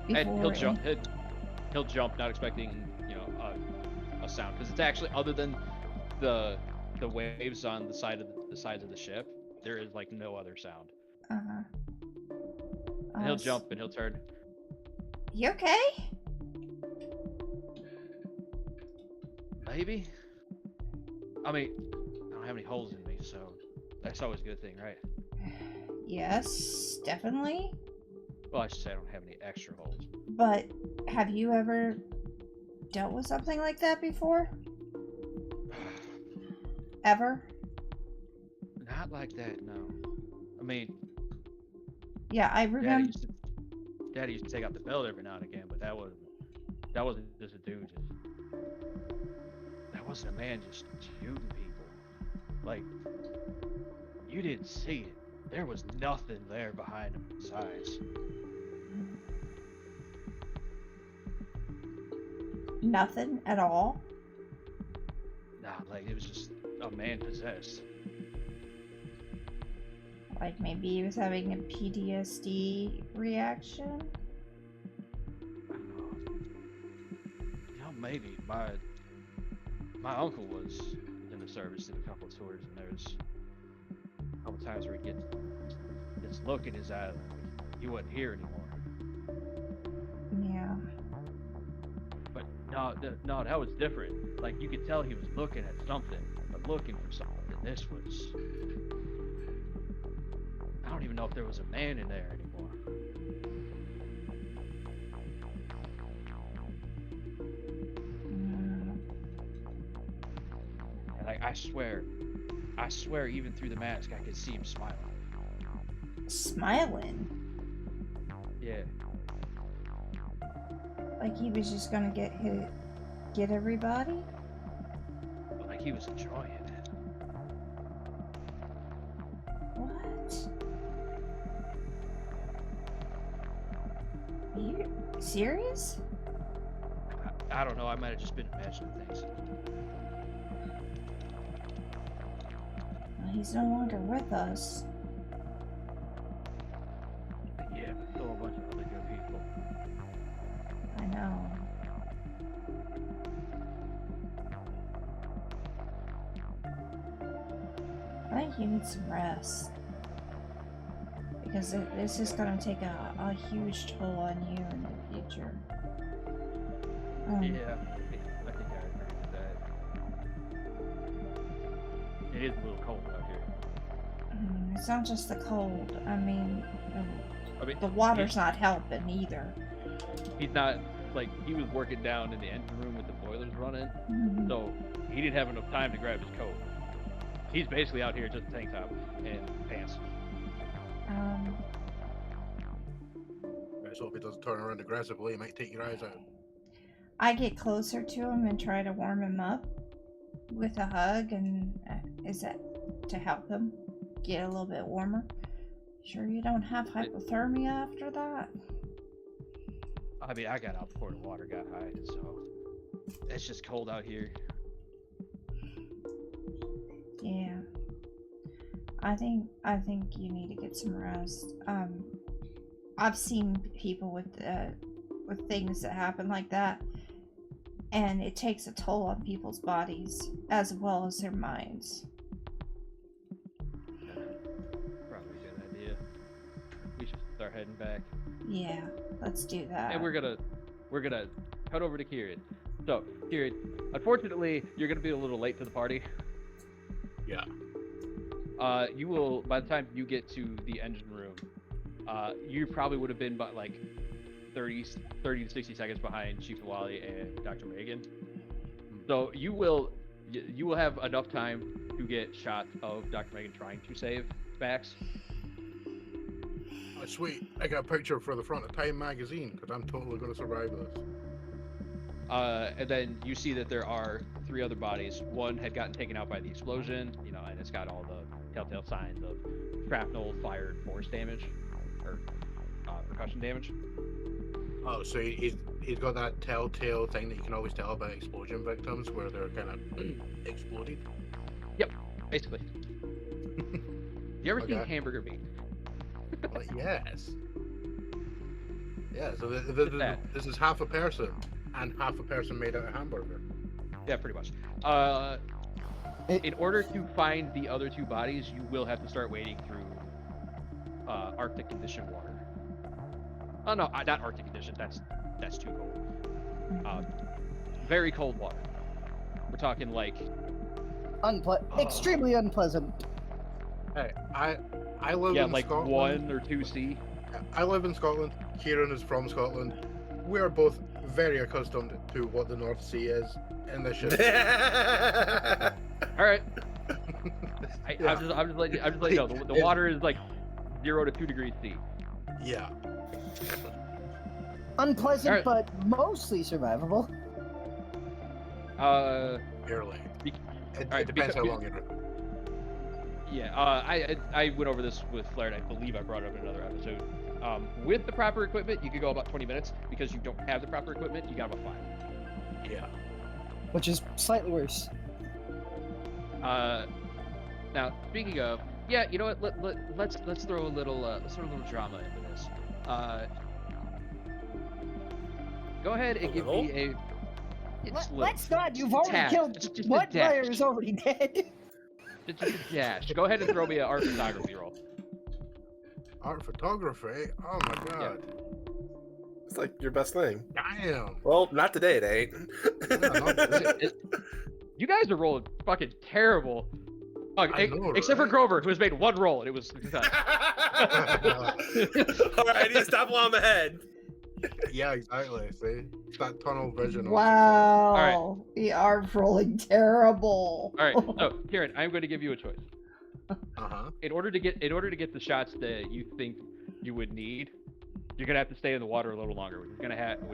And he'll jump. He'll jump, not expecting a sound, because it's actually, other than the waves on the sides of the ship, there is like no other sound. And he'll jump and he'll turn. You okay? Maybe. I mean, I don't have any holes in me, so that's always a good thing, right? Yes, definitely. Well, I should say I don't have any extra holes. But have you ever dealt with something like that before? Ever? Not like that, no. I mean, Yeah, I remember. Daddy used to take out the belt every now and again, but that wasn't just a dude. That wasn't a man just shooting people. Like, you didn't see it. There was nothing there behind his eyes. Nothing at all? Nah, like, it was just a man possessed. Like maybe he was having a PTSD reaction? I don't know. Maybe. My uncle was in the service in a couple of tours, and there's a couple times where he'd get this look in his eye like he wasn't here anymore. Yeah. But no, that was different. Like, you could tell he was looking at something, but looking for something. This was... I don't even know if there was a man in there anymore. And I swear, even through the mask, I could see him smiling. Smiling? Yeah. Like he was just gonna get everybody? Like he was enjoying it. What? Are you serious? I don't know, I might have just been imagining things. Well, he's no longer with us. Yeah, but still a bunch of other good people. I know. you need some rest. Because this is going to take a huge toll on you in the future. Yeah, I think I agree with that. It is a little cold out here. It's not just the cold. I mean, the he's- water's not helping either. He's not, like, he was working down in the engine room with the boilers running, Mhm. so he didn't have enough time to grab his coat. He's basically out here just a tank top and pants. Let's hope he doesn't turn around aggressively. He might take your eyes out. I get closer to him and try to warm him up with a hug, and is that to help him get a little bit warmer? Sure you don't have hypothermia after that? I mean, I got out before the water got high, so it's just cold out here. Yeah. I think you need to get some rest. I've seen people with things that happen like that, and it takes a toll on people's bodies as well as their minds. Probably a good idea. We should start heading back. Yeah, let's do that. And we're gonna head over to Keiran. So, Keiran, unfortunately, you're gonna be a little late to the party. Yeah. You will, by the time you get to the engine room, you probably would have been about like 30 to 60 seconds behind Chief Wally and Dr. Megan. So you will have enough time to get shots of Dr. Megan trying to save Max. Oh, sweet. I got a picture for the front of Time magazine, because I'm totally going to survive this. And then you see that there are 3 other bodies. One had gotten taken out by the explosion, and it's got all the telltale signs of shrapnel, fire, force damage, or percussion damage. Oh, so he's got that telltale thing that you can always tell about explosion victims, where they're kind of exploded? Yep, basically. You ever seen Okay. hamburger meat? Well, yes. Yeah, so that. this is half a person, and half a person made out of hamburger. Yeah, pretty much. In order to find the other 2 bodies, you will have to start wading through Arctic condition water. Oh no, not Arctic condition. That's too cold. Very cold water. We're talking like Extremely unpleasant. Hey, I live in like Scotland. 1 or 2 C. I live in Scotland. Keiran is from Scotland. We are both very accustomed to what the North Sea is in this ship. All right. Yeah. I'm just letting you know the water is like 0 to 2 degrees C. Yeah. Unpleasant, Alright. but mostly survivable. Barely. Be- It alright, depends how because- long you're in. Yeah, I went over this with Flair, and I believe I brought it up in another episode. With the proper equipment, you could go about 20 minutes. Because you don't have the proper equipment, you got about 5. Yeah. Which is slightly worse. Now, speaking of, yeah, you know what? Let's throw a little drama into this. Go ahead and give me a. It's little. Let's not. You've already Tad. killed. Just a One dash. player is already dead. Just a dash. Go ahead and throw me an art photography roll. Art photography? Oh my god. It's like your best thing. Damn. Well, not today, it ain't. You guys are rolling fucking terrible. I know, Except for right? Grover, who has made 1 roll, and it was. All right, I need to stop while I'm ahead. Yeah, exactly. See? It's that tunnel vision. of Wow. We are rolling terrible. All right, so Keiran, I'm going to give you a choice. success. Uh-huh. In order to get the shots that you think you would need, you're gonna have to stay in the water a little longer, which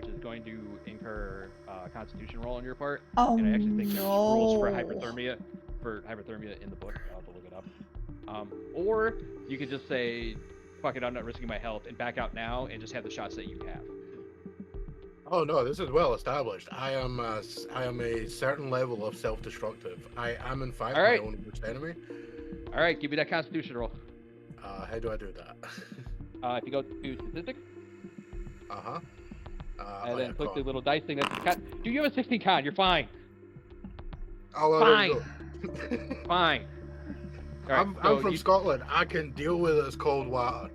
is going to incur a Constitution roll on your part. Oh And I actually think there's no. rules for hyperthermia in the book. I'll have to look it up. Or you could just say, "Fuck it, I'm not risking my health," and back out now and just have the shots that you have. Oh no, this is well established. I am a certain level of self-destructive. I am in fact All right. my own worst enemy. All right, give me that Constitution roll. How do I do that? If you go to statistics Uh-huh. and then click the little dice thing that's con. Dude, you have a 16 con. You're fine. Oh, Fine. Fine. All right, I'm from Scotland. I can deal with this cold water.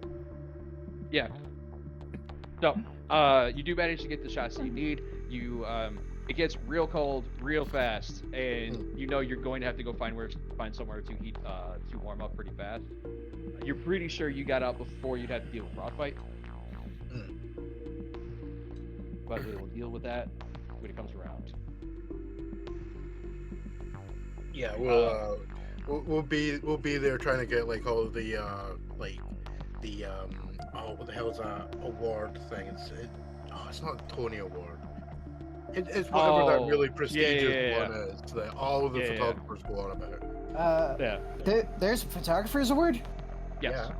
Yeah. So, you do manage to get the shots that you need. You, it gets real cold, real fast, and you know you're going to have to go find somewhere to heat, to warm up pretty fast. You're pretty sure you got out before you'd have to deal with frostbite. But we will deal with that when it comes around. Yeah, we'll be there trying to get like all the what the hell is that award thing? It's not a Tony Award. It's whatever that really prestigious one is that all of the photographers go on about. There's a photographer's award? Yes.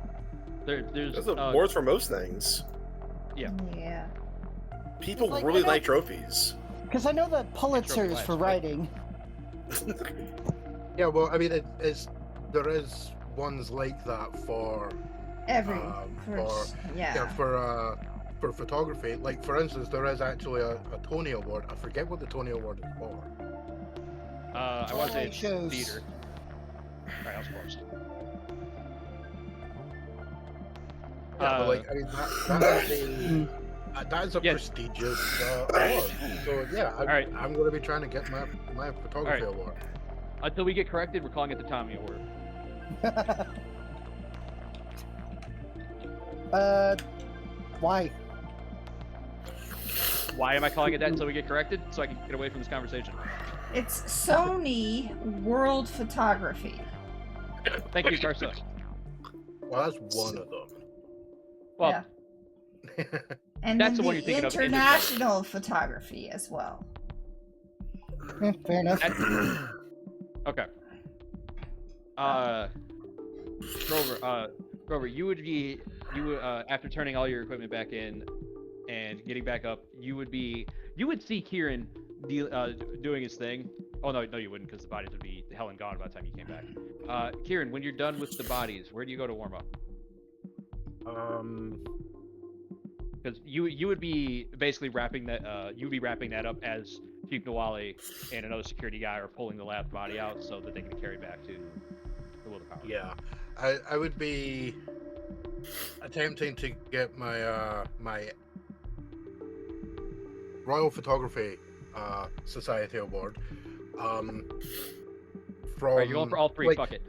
Yeah. There's awards for most things. Yeah. Yeah. People Like, really like trophies. Because I know that Pulitzer's for writing. Yeah, well, I mean, there is ones like that for for photography. Like, for instance, there is actually a Tony Award. I forget what the Tony Award is for. I want to say it's shows. theater. Alright, I was close. Yeah, but like, I mean, that is a prestigious award. So yeah, I'm going to be trying to get my photography award. Until we get corrected, we're calling it the Tommy Award. Why? Why am I calling it that until we get corrected? So I can get away from this conversation. It's Sony World Photography. Thank you, Karsa. Well, that's one of them. Well, yeah. And that's then the one you're thinking of. International Photography as well. Fair enough. Okay. Grover, you would after turning all your equipment back in and getting back up, you would see Keiran doing his thing. Oh no, you wouldn't, because the bodies would be hell and gone by the time you came back. Keiran, when you're done with the bodies, where do you go to warm up? Because you would be basically wrapping that up as Chief Nawali and another security guy are pulling the last body out so that they can carry back to the Will of Power. Yeah, I would be attempting to get my my Royal Photography Society Award from. Right, you're going for all three. Like, fuck it.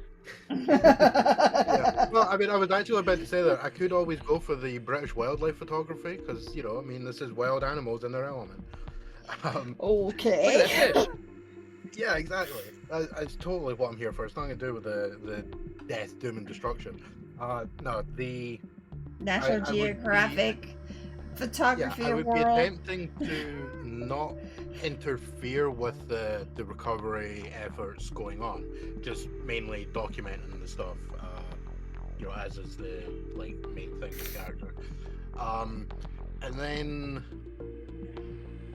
Yeah. Well, I mean, I was actually about to say that I could always go for the British wildlife photography because, I mean, this is wild animals in their element. Okay. Yeah, exactly. That's totally what I'm here for. It's nothing to do with the death, doom, and destruction. No, the National Geographic Photography I would World. be attempting to not interfere with the recovery efforts going on, just mainly documenting the stuff, as is the main thing with the character. And then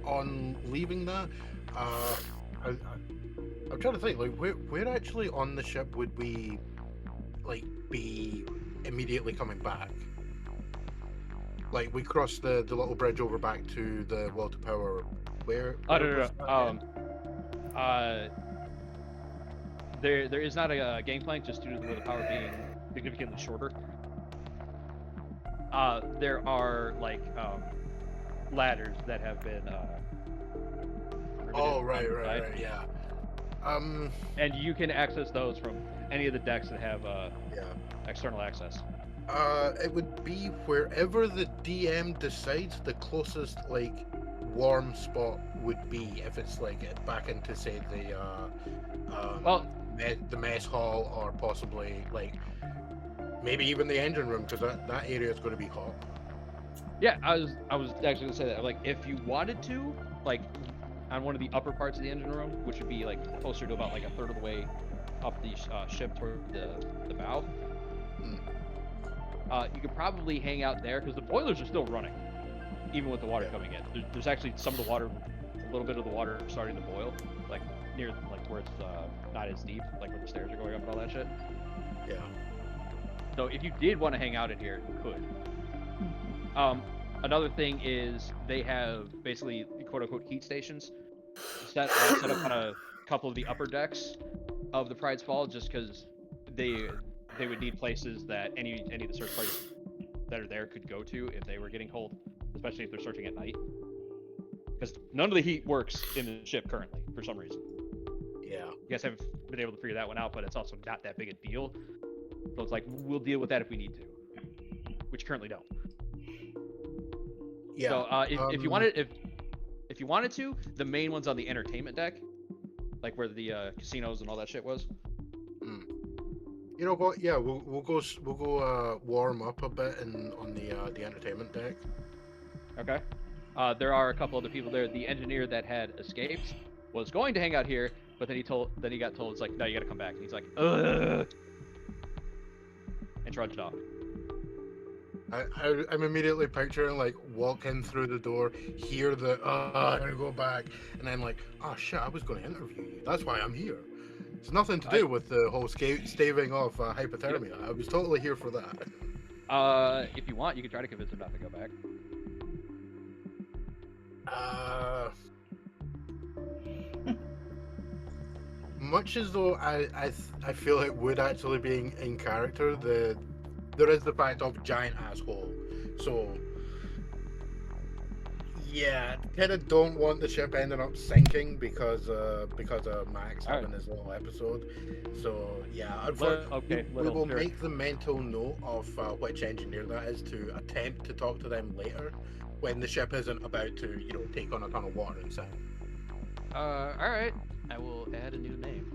on leaving that, I'm trying to think, where actually on the ship would we be immediately coming back? Like, we crossed the little bridge over back to the Will to Power. Where no. There is not a game plank, just due to the Will to Power being significantly shorter. There are ladders that have been. Right, yeah. And you can access those from any of the decks that have external access. It would be wherever the DM decides the closest warm spot would be, if it's back into, say, the mess hall, or possibly maybe even the engine room, because that area is going to be hot. Yeah, I was actually gonna say that. If you wanted to, on one of the upper parts of the engine room, which would be closer to about a third of the way up the ship toward the bow. You could probably hang out there because the boilers are still running, even with the water coming in. There's actually some of the water, a little bit of the water starting to boil, near where it's not as deep, where the stairs are going up and all that shit. Yeah. So if you did want to hang out in here, you could. Another thing is they have basically quote unquote heat stations set up on a couple of the upper decks of the Pride's Fall, just because they would need places that any of the search parties that are there could go to if they were getting cold, especially if they're searching at night. Because none of the heat works in the ship currently for some reason. Yeah. You guys haven't been able to figure that one out, but it's also not that big a deal. So it's like we'll deal with that if we need to, which currently don't. Yeah. So if you wanted to, the main one's on the entertainment deck, like where the casinos and all that shit was. You know what? Yeah, we'll go warm up a bit on the entertainment deck. Okay. There are a couple other people there. The engineer that had escaped was going to hang out here, but then he got told it's like, no, you got to come back. And he's like, ugh, and trudged off. I'm immediately picturing like walking through the door, hear the I'm gonna go back, and then like, oh shit, I was going to interview you. That's why I'm here. It's nothing to do with the whole staving off hypothermia. Yep. I was totally here for that. If you want, you can try to convince him not to go back. Much as though I feel it would actually be in character, there is the fact of giant asshole. So yeah, kind of don't want the ship ending up sinking because of Max having his little episode. So yeah, we will make the mental note of which engineer that is to attempt to talk to them later when the ship isn't about to, take on a ton of water and sand. All right. I will add a new name.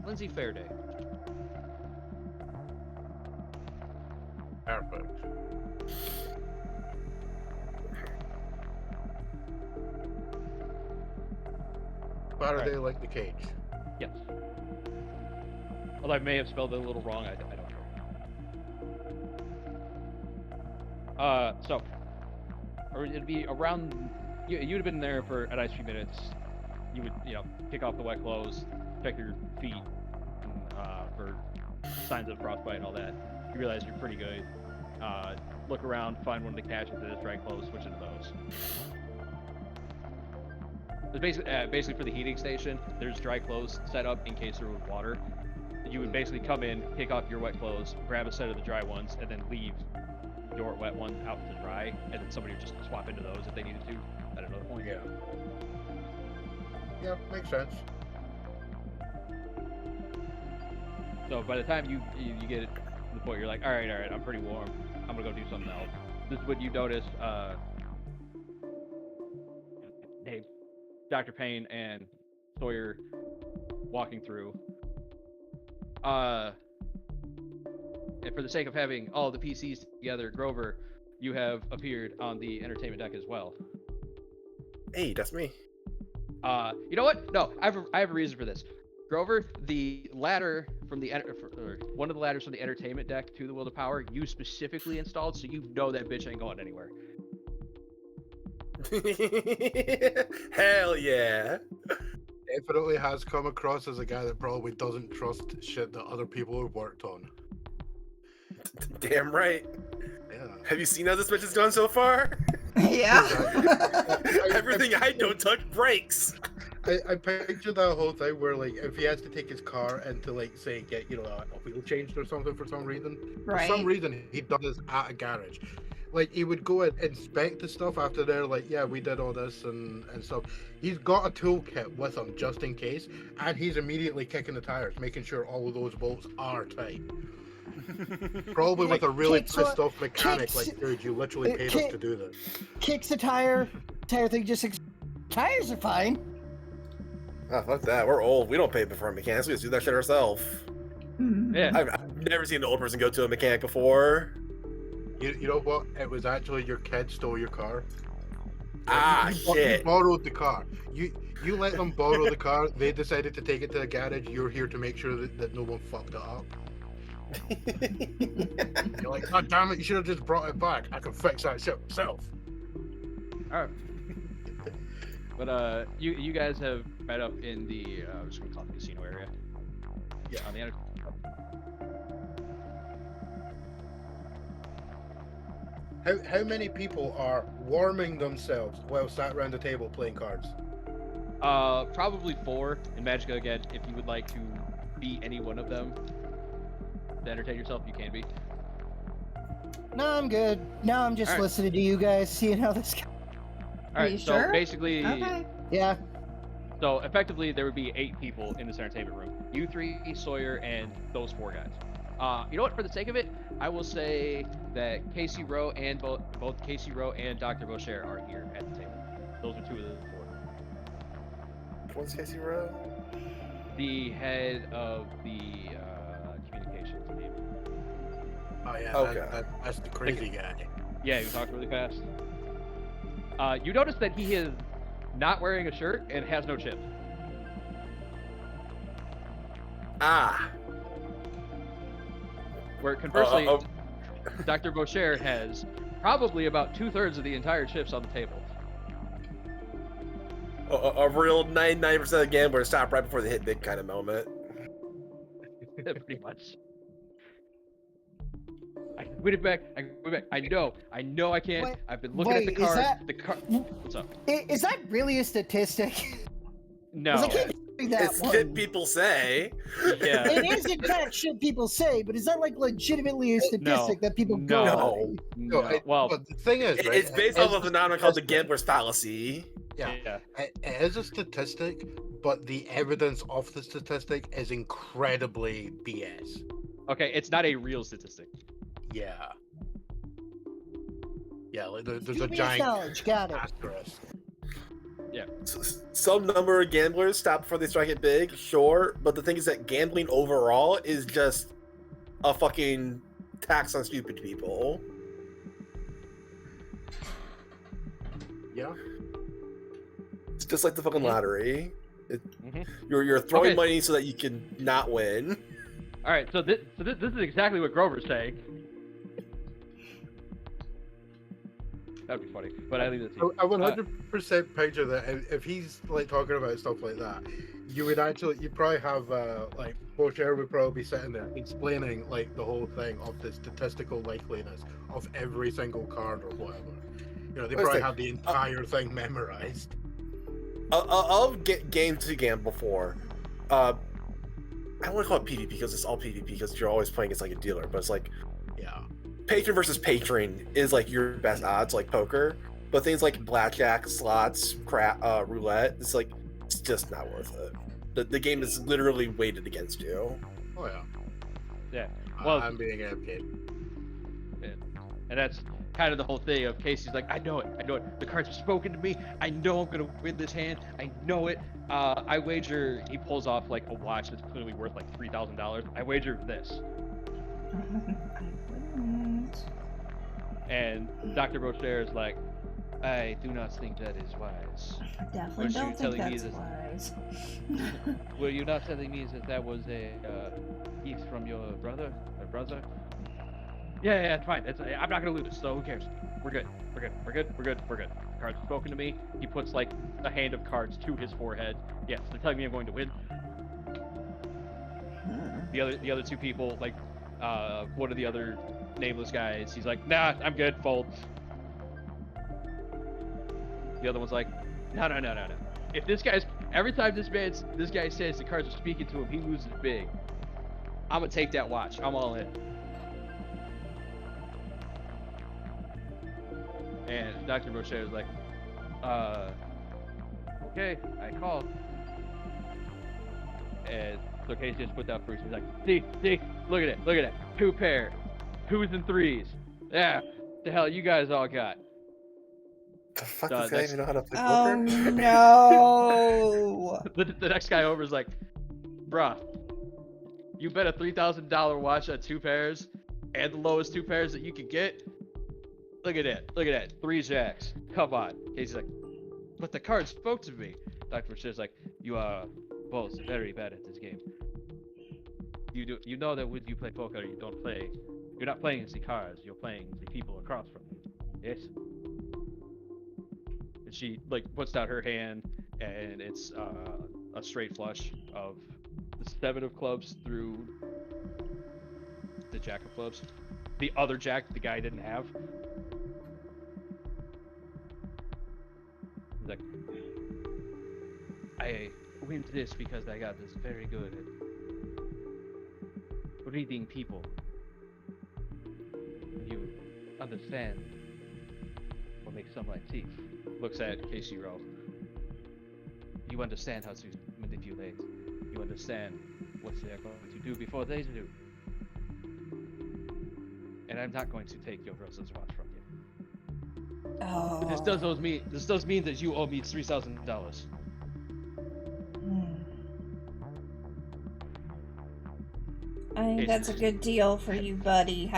Lindsay Fairday. Perfect. Faraday like the cage. Yes. Although I may have spelled it a little wrong, I don't know. So, or it'd be around. You'd have been there for a nice few minutes. You would, kick off the wet clothes, check your feet for signs of frostbite and all that. You realize you're pretty good. Look around, find one of the caches that is dry clothes, switch into those. There's basically for the heating station, there's dry clothes set up in case there was water. You would basically come in, pick off your wet clothes, grab a set of the dry ones, and then leave your wet ones out to dry, and then somebody would just swap into those if they needed to at another point. Yeah. Yeah, makes sense. So by the time you get it to the point, you're like, all right, I'm pretty warm. I'm gonna go do something else. This is what you notice. Dr. Payne and Sawyer walking through. And for the sake of having all the PCs together, Grover, you have appeared on the entertainment deck as well. Hey, that's me. You know what? No, I have a reason for this. Grover, the ladder from the one of the ladders from the entertainment deck to the Will to Power, you specifically installed, so you know that bitch ain't going anywhere. Hell yeah. Definitely has come across as a guy that probably doesn't trust shit that other people have worked on. Damn right. Yeah. Have you seen how this bitch has gone so far? Yeah. Everything I don't touch breaks. I picture that whole thing where, like, if he has to take his car and to, like, say, get, a wheel changed or something for some reason. Right. For some reason, he does this at a garage. Like, he would go and inspect the stuff after they're like, yeah, we did all this and stuff. He's got a toolkit with him just in case, and he's immediately kicking the tires, making sure all of those bolts are tight. Probably with a really pissed off mechanic, like, dude, you literally paid us to do this. Kicks the tire thing just... Tires are fine. Oh, fuck that. We're old. We don't pay for mechanics. We just do that shit ourselves. Yeah. I've never seen an old person go to a mechanic before. You know what? It was actually your kid stole your car. Shit. You borrowed the car. You let them borrow the car. They decided to take it to the garage. You're here to make sure that no one fucked it up. You're like, God damn it! You should have just brought it back. I can fix that shit myself. All right. But you guys have met up in the I'm just gonna call it the casino area. Yeah, on the end. How many people are warming themselves while sat around the table playing cards? Probably 4 in Magica again. If you would like to be any one of them to entertain yourself, you can be. No, I'm good. No, I'm just Alright. listening to you guys, seeing how this goes. All right, you so sure? basically, Okay. Yeah. so effectively there would be 8 people in this entertainment room. You 3, Sawyer, and those 4 guys. You know what? For the sake of it, I will say that Casey Rowe and both Casey Rowe and Dr. Boucher are here at the table. Those are 2 of the 4. What's Casey Rowe? The head of the communications team. Oh yeah, Okay. that's the crazy guy. Yeah, he talks really fast. You notice that he is not wearing a shirt and has no chips. Ah. Where conversely, Dr. Boucher has probably about 2/3 of the entire chips on the table. A real 99% of gamblers stop right before they hit big kind of moment. Pretty much. I win it back. I win it back. I know I can't. Wait, I've been looking at the wait, is cards. that- What's up? Is that really a statistic? No. 'Cause I keep hearing that It's one. shit people say. Yeah. It is in fact shit people say, but is that like legitimately a statistic that people go on? No. Well, but the thing is, right, It's based off of a phenomenon called the gambler's fallacy. Yeah, it is a statistic, but the evidence of the statistic is incredibly BS. Okay, it's not a real statistic. Yeah. Yeah, like there's a Dubious giant knowledge, got it. asterisk. Some number of gamblers stop before they strike it big, sure, but the thing is that gambling overall is just a fucking tax on stupid people. Yeah. It's just like the fucking lottery. Mhm. You're throwing Okay. money so that you can not win. All right, so this is exactly what Grover's saying. That'd be funny, but I leave it to you. I 100% picture that if he's like talking about stuff like that, you'd probably have like Boucher would probably be sitting there explaining like the whole thing of the statistical likeliness of every single card or whatever. You know, they probably have the entire thing memorized. Of game to gamble for, I don't want to call it PvP because it's all PvP because you're always playing against like a dealer, but it's like Yeah. patron versus patron is like your best odds, like poker. But things like blackjack, slots, roulette, it's just not worth it. The game is literally weighted against you. Oh yeah. Yeah. Well, I'm being AFK. and that's kind of the whole thing of Casey's like, I know it. The cards have spoken to me. I know I'm gonna win this hand. I know it. I wager. He pulls off like a watch that's clearly worth like $3,000. I wager this. I wouldn't. And Dr. Boucher is like, I do not think that is wise. Definitely Was you don't think telling me that's wise. Were you not telling me that was a gift from your brother or brother? Yeah, it's fine. I'm not gonna lose, so who cares? We're good. The cards have spoken to me. He puts like a hand of cards to his forehead. Yes, they're telling me I'm going to win. The other 2 people, like one of the other nameless guys, he's like, nah, I'm good, fold. The other one's like, no. If this guy's every time this guy says the cards are speaking to him, he loses big. I'm gonna take that watch. I'm all in. And Dr. Boucher was like, okay, I call. And so Casey just put that first. He's like, see, look at it. 2 pair, 2s and 3s. Yeah, the hell you guys all got. The fuck does that even know how to play Oh poker? no! The next guy over is like, bruh, you bet a $3,000 watch on 2 pairs and the lowest 2 pairs that you could get. Look at that. 3 jacks. Come on. Casey's like, but the card spoke to me. Dr. Boucher's like, you are both very bad at this game. You know that when you play poker, you're not playing against the cards, you're playing the people across from you. Yes? And she like puts down her hand, and it's a straight flush of the 7 of clubs through the jack of clubs. The other jack the guy didn't have. He's like, I went this because I got this very good at reading people. You understand what makes someone tick. Looks at Casey Rowe. You understand how to manipulate. You understand what they're going to do before they do. And I'm not going to take your brother's watch from you. Oh. But this does mean that you owe me $3,000. I think that's a good deal for you, buddy.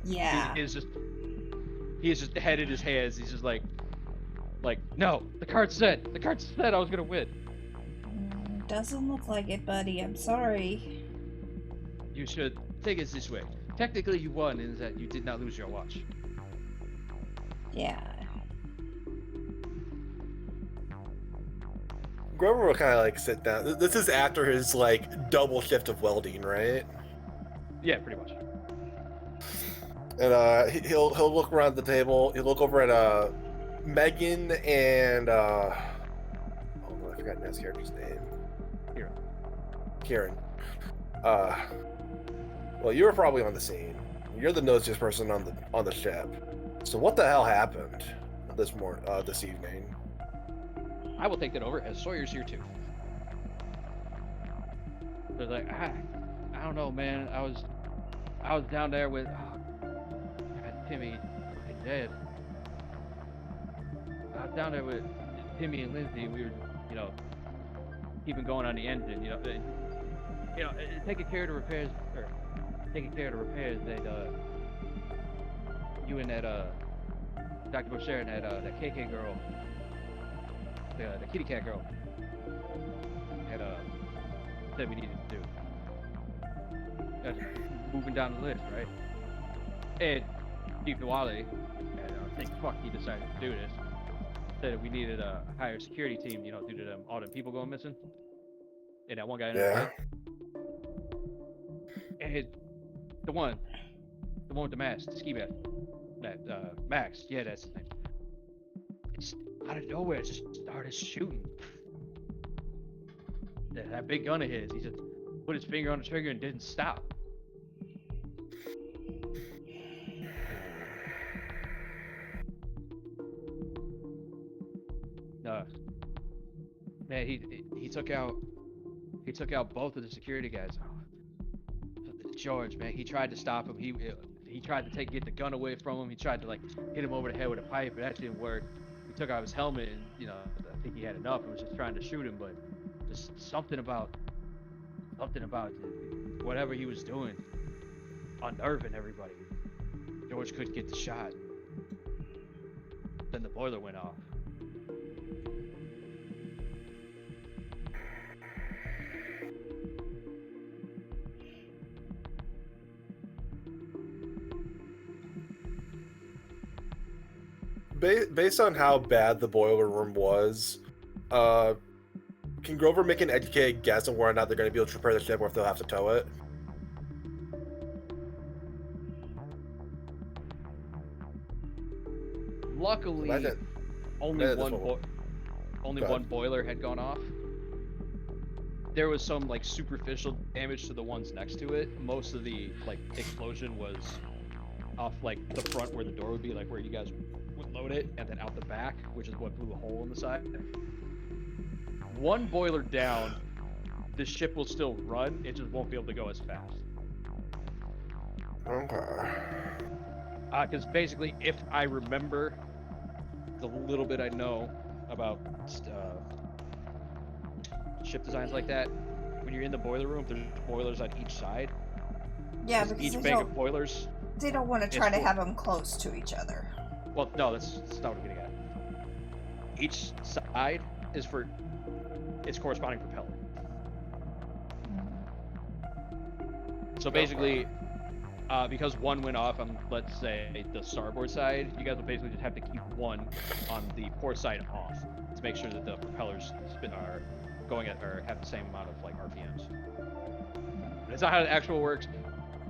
Yeah. He has just headed his hands. He's just like, no, the card said I was gonna win. Doesn't look like it, buddy. I'm sorry. You should take it this way. Technically, you won in that you did not lose your watch. Yeah. Grover will kind of like sit down. This is after his like double shift of welding, right? Yeah, pretty much. And he'll look around the table. He'll look over at Megan and oh no, I forgot Ned's character's name. Keiran. Well, you were probably on the scene. You're the nosiest person on the ship. So what the hell happened this evening? I will take that over as Sawyer's here too. They're like, I don't know, man. I was down there with Timmy fucking dead. I was down there with Timmy and Lindsay, and we were, keeping going on the engine, taking care of the repairs, that you and that Dr. Boucher and that KK girl, the kitty cat girl, had said we needed to do. That's moving down the list, right? And Chief Diwali, and I think he decided to do this. Said that we needed a higher security team, due to all them people going missing. And that one guy in the and the one with the mask, the ski mask, that Max, yeah, that's his name. It's out of nowhere, just started shooting. That big gun of his, he just put his finger on the trigger and didn't stop. Man, he took out both of the security guys. George, man, he tried to stop him. He tried to get the gun away from him. He tried to hit him over the head with a pipe, but that didn't work. He took out his helmet, and I think he had enough and was just trying to shoot him. But just something about whatever he was doing, unnerving everybody. George couldn't get the shot. Then the boiler went off. Based on how bad the boiler room was, can Grover make an educated guess on whether or not they're going to be able to repair the ship or if they'll have to tow it? Luckily, only one boiler had gone off. There was some superficial damage to the ones next to it. Most of the explosion was off the front where the door would be, where you guys would load it, and then out the back, which is what blew a hole in the side. One boiler down, the ship will still run, it just won't be able to go as fast. Okay. Because basically, if I remember the little bit I know about ship designs like that, when you're in the boiler room, there's boilers on each side. Yeah, because each bank of boilers. They don't want to try to have them close to each other. Well, no, that's not what I'm getting at. Each side is for its corresponding propeller. So basically, because one went off on, let's say, the starboard side, you guys will basically just have to keep one on the port side off to make sure that the propellers are going at or have the same amount of RPMs. But it's not how it actually works.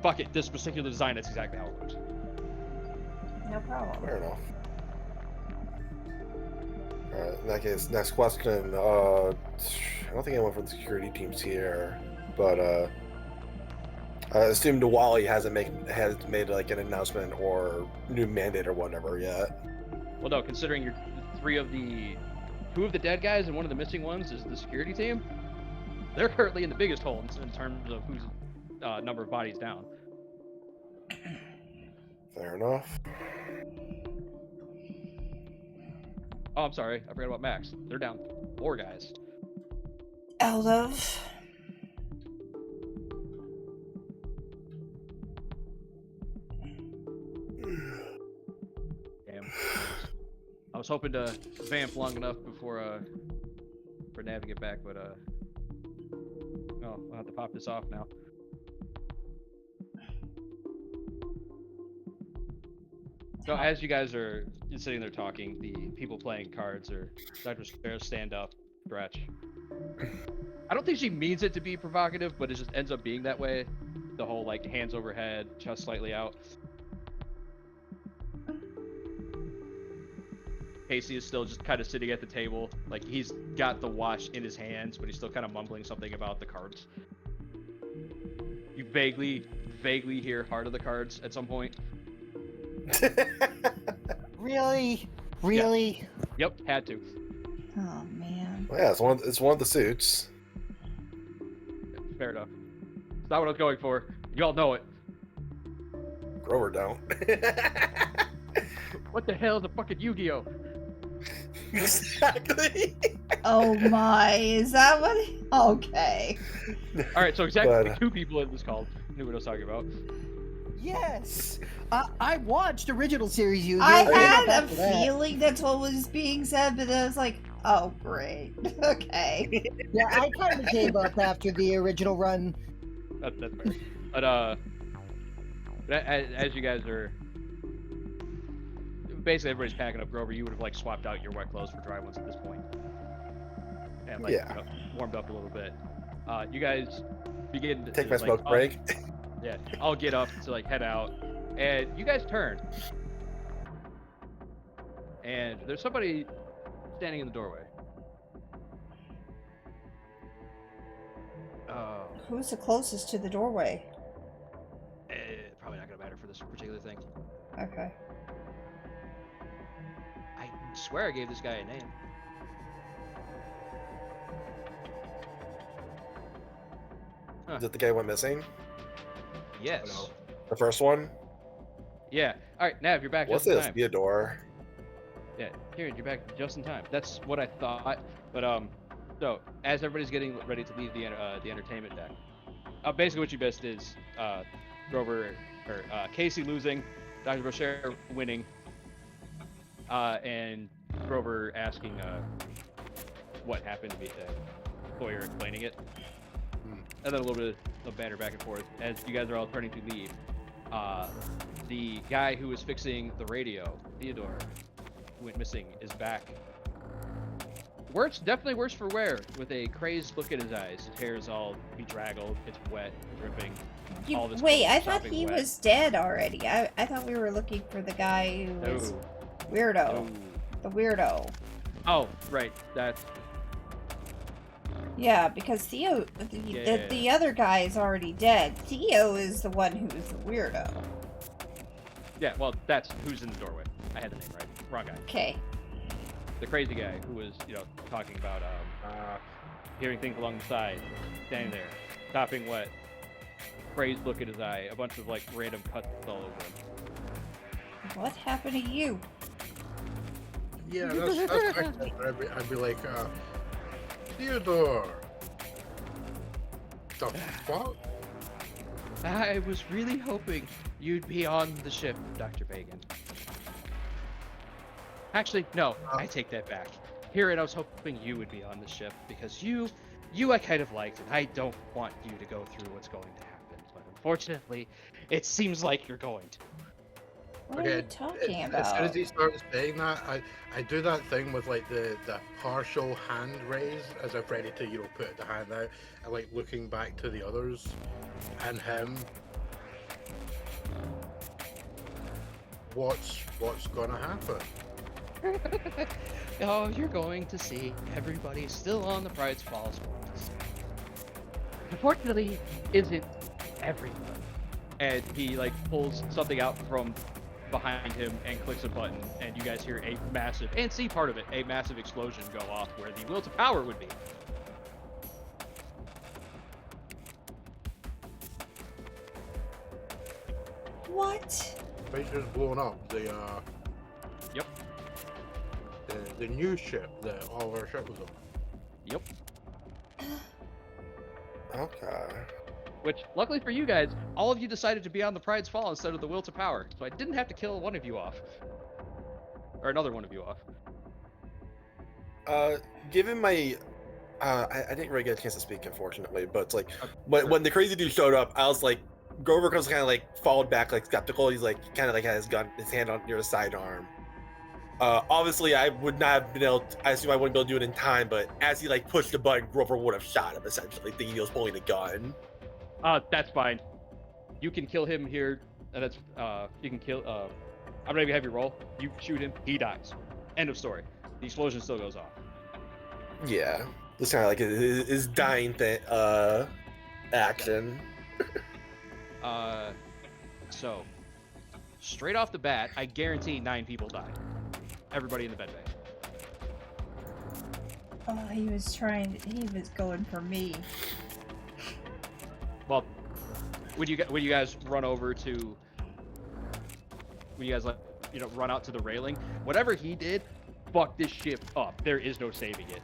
Fuck it, this particular design, that's exactly how it works. No problem. Fair enough. In that case, next question. I don't think anyone from the security team's here, but I assume Diwali hasn't made like an announcement or new mandate or whatever yet. Well, no, considering you're two of the dead guys and one of the missing ones is the security team, they're currently in the biggest hole in terms of who's number of bodies down. Fair enough. Oh, I'm sorry, I forgot about Max. They're down 4 guys. Out of. Damn. I was hoping to vamp long enough before for Nav to get back, but oh, I'll have to pop this off now. So as you guys are sitting there talking, the people playing cards are Dr. Sparrow stand up, stretch. I don't think she means it to be provocative, but it just ends up being that way. The whole like hands overhead, chest slightly out. Casey is still just kind of sitting at the table, like he's got the watch in his hands, but he's still kind of mumbling something about the cards. You vaguely hear Heart of the Cards at some point. Really? Really? Yep, had to. Oh man. Well, yeah, it's one of the suits. Fair enough. It's not what I was going for. You all know it. Grover don't. What the hell is a fucking Yu-Gi-Oh? Exactly. Oh my, is that what? Okay. All right, so exactly But, 2 people in this call knew what I was talking about. Yes. I watched original series Yu-Gi-Oh! I and had a after that- feeling that's what was being said, but I was like, oh great. Okay. Yeah, I kind of gave up after the original run. That's fair. But as you guys are basically everybody's packing up, Grover, you would have like swapped out your wet clothes for dry ones at this point, and like Yeah. you know, warmed up a little bit. You guys begin to Take my like, smoke break. Yeah, I'll get up to like head out, and you guys turn, and there's somebody standing in the doorway. Who's the closest to the doorway? Probably not gonna matter for this particular thing. Okay. I swear I gave this guy a name. Is it the guy who went missing? Yes. The first one? Yeah. All right, Nav, you're back What's just in this? time. Theodore. Yeah, Kieran, you're back just in time. That's what I thought. But so as everybody's getting ready to leave the entertainment deck, basically what you missed is Grover or Casey losing, Dr. Boucher winning, and Grover asking what happened to be the lawyer explaining it, and then a little bit of banter back and forth as you guys are all turning to leave. The guy who was fixing the radio, Theodore, who went missing, is back. Definitely worse for wear, with a crazed look in his eyes. His hair is all bedraggled, it's wet, dripping. All this Wait, I clothes thought sopping he wet. was dead already. I thought we were looking for the guy who was weirdo. No. The weirdo. Oh, right. That's Yeah, because Theo, the other guy is already dead. Theo is the one who is the weirdo. yeah. Well, that's who's in the doorway. I had the name right. Wrong guy. Okay. The crazy guy who was, talking about hearing things along the side, standing there, stopping wet, crazed look at his eye, a bunch of like random cuts all over him. What happened to you? Yeah, that's actually I'd be like, Theodore. The fuck? I was really hoping you'd be on the ship, Dr. Pagan. Actually, no, I take that back. Kieran, I was hoping you would be on the ship because you I kind of liked, and I don't want you to go through what's going to happen. But unfortunately, it seems like you're going to. What are you talking As soon about? as he started saying that, I do that thing with like the partial hand raise as if ready to put the hand out and like looking back to the others and him. What's gonna happen? Oh, you're going to see everybody still on the Pride's Falls. Unfortunately, isn't everyone. And he like pulls something out from behind him and clicks a button, and you guys hear a massive, and see part of it, a massive explosion go off where the will to power would be. What? Space just blown up. The Yep. the new ship that all of our ship was on. Yep. Okay. Which, luckily for you guys, all of you decided to be on the Pride's Fall instead of the will to power, so I didn't have to kill one of you off. Or another one of you off. Given my, I didn't really get a chance to speak, unfortunately, but it's like, Sure. when the crazy dude showed up, I was like, Grover was kind of like followed back, like skeptical. He's like, kind of like had his gun, his hand on near his sidearm. Obviously, I would not have been able to, I assume I wouldn't be able to do it in time, but as he like pushed the button, Grover would have shot him, essentially, thinking he was pulling a gun. That's fine. You can kill him here, and that's, you can kill, I'm gonna have you roll. You shoot him, he dies. End of story. The explosion still goes off. Yeah. It's kind of like his dying action. So, straight off the bat, I guarantee 9 people died. Everybody in the bed bay. Oh, he was going for me. Well, would you guys run over to? Would you guys like, run out to the railing? Whatever he did, fuck this ship up. There is no saving it.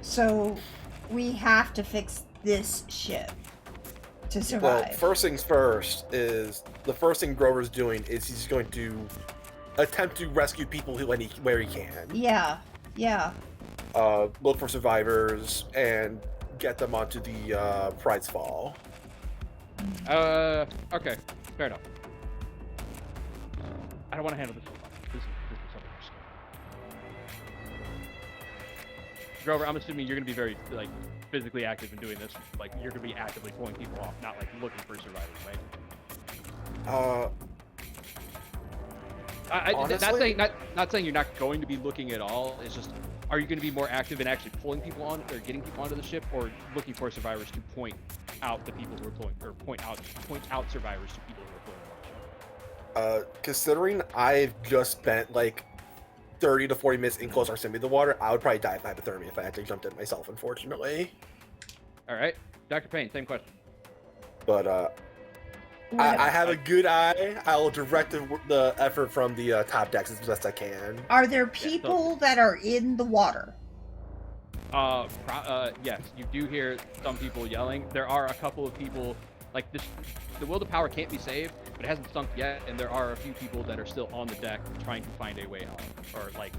So, we have to fix this ship to survive. Well, first things first is the first thing Grover's doing is he's going to attempt to rescue people where he can. Yeah. Look for survivors and get them onto the Pride's Fall. Okay, fair enough. I don't want to handle this. This is something else. Grover, I'm assuming you're gonna be very like physically active in doing this. Like you're gonna be actively pulling people off, not like looking for survivors, right? Honestly, not saying you're not going to be looking at all. It's just, are you going to be more active in actually pulling people on or getting people onto the ship, or looking for survivors to point out the people who are pulling, or point out survivors to people who are pulling? Considering I've just spent like 30 to 40 minutes in close proximity to the water, I would probably die of hypothermia if I actually jumped in myself, unfortunately. All right, Dr. Payne, same question. But I have a good eye. I will direct the effort from the top decks as best I can. Are there people that are in the water? Yes, you do hear some people yelling. There are a couple of people, like this, the will to power can't be saved, but it hasn't sunk yet, and there are a few people that are still on the deck trying to find a way out, or like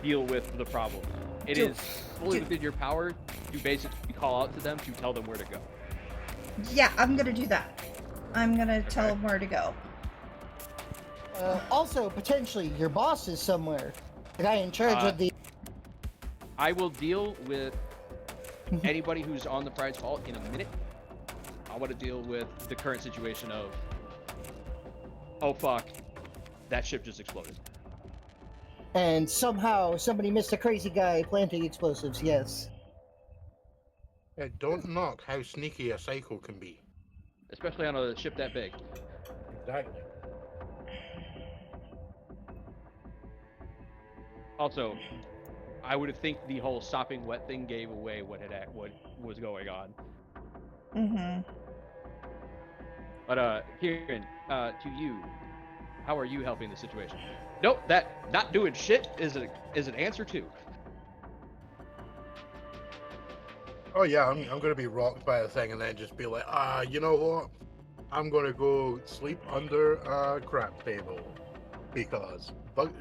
deal with the problem. It is fully within your power to basically call out to them to tell them where to go. Yeah, I'm gonna do that. I'm gonna tell them where to go. Also, potentially, your boss is somewhere. The guy in charge of the... I will deal with anybody who's on the Pride's Fall in a minute. I want to deal with the current situation of, oh fuck, that ship just exploded. And somehow, somebody missed a crazy guy planting explosives, yes. Yeah, don't knock how sneaky a psycho can be. Especially on a ship that big. Exactly. Also, I would think the whole sopping wet thing gave away what was going on. Mm-hmm. But Keiran, to you, how are you helping the situation? Nope, that not doing shit is an answer too. Oh yeah, I'm gonna be rocked by a thing and then just be like, you know what? I'm gonna go sleep under a crap table because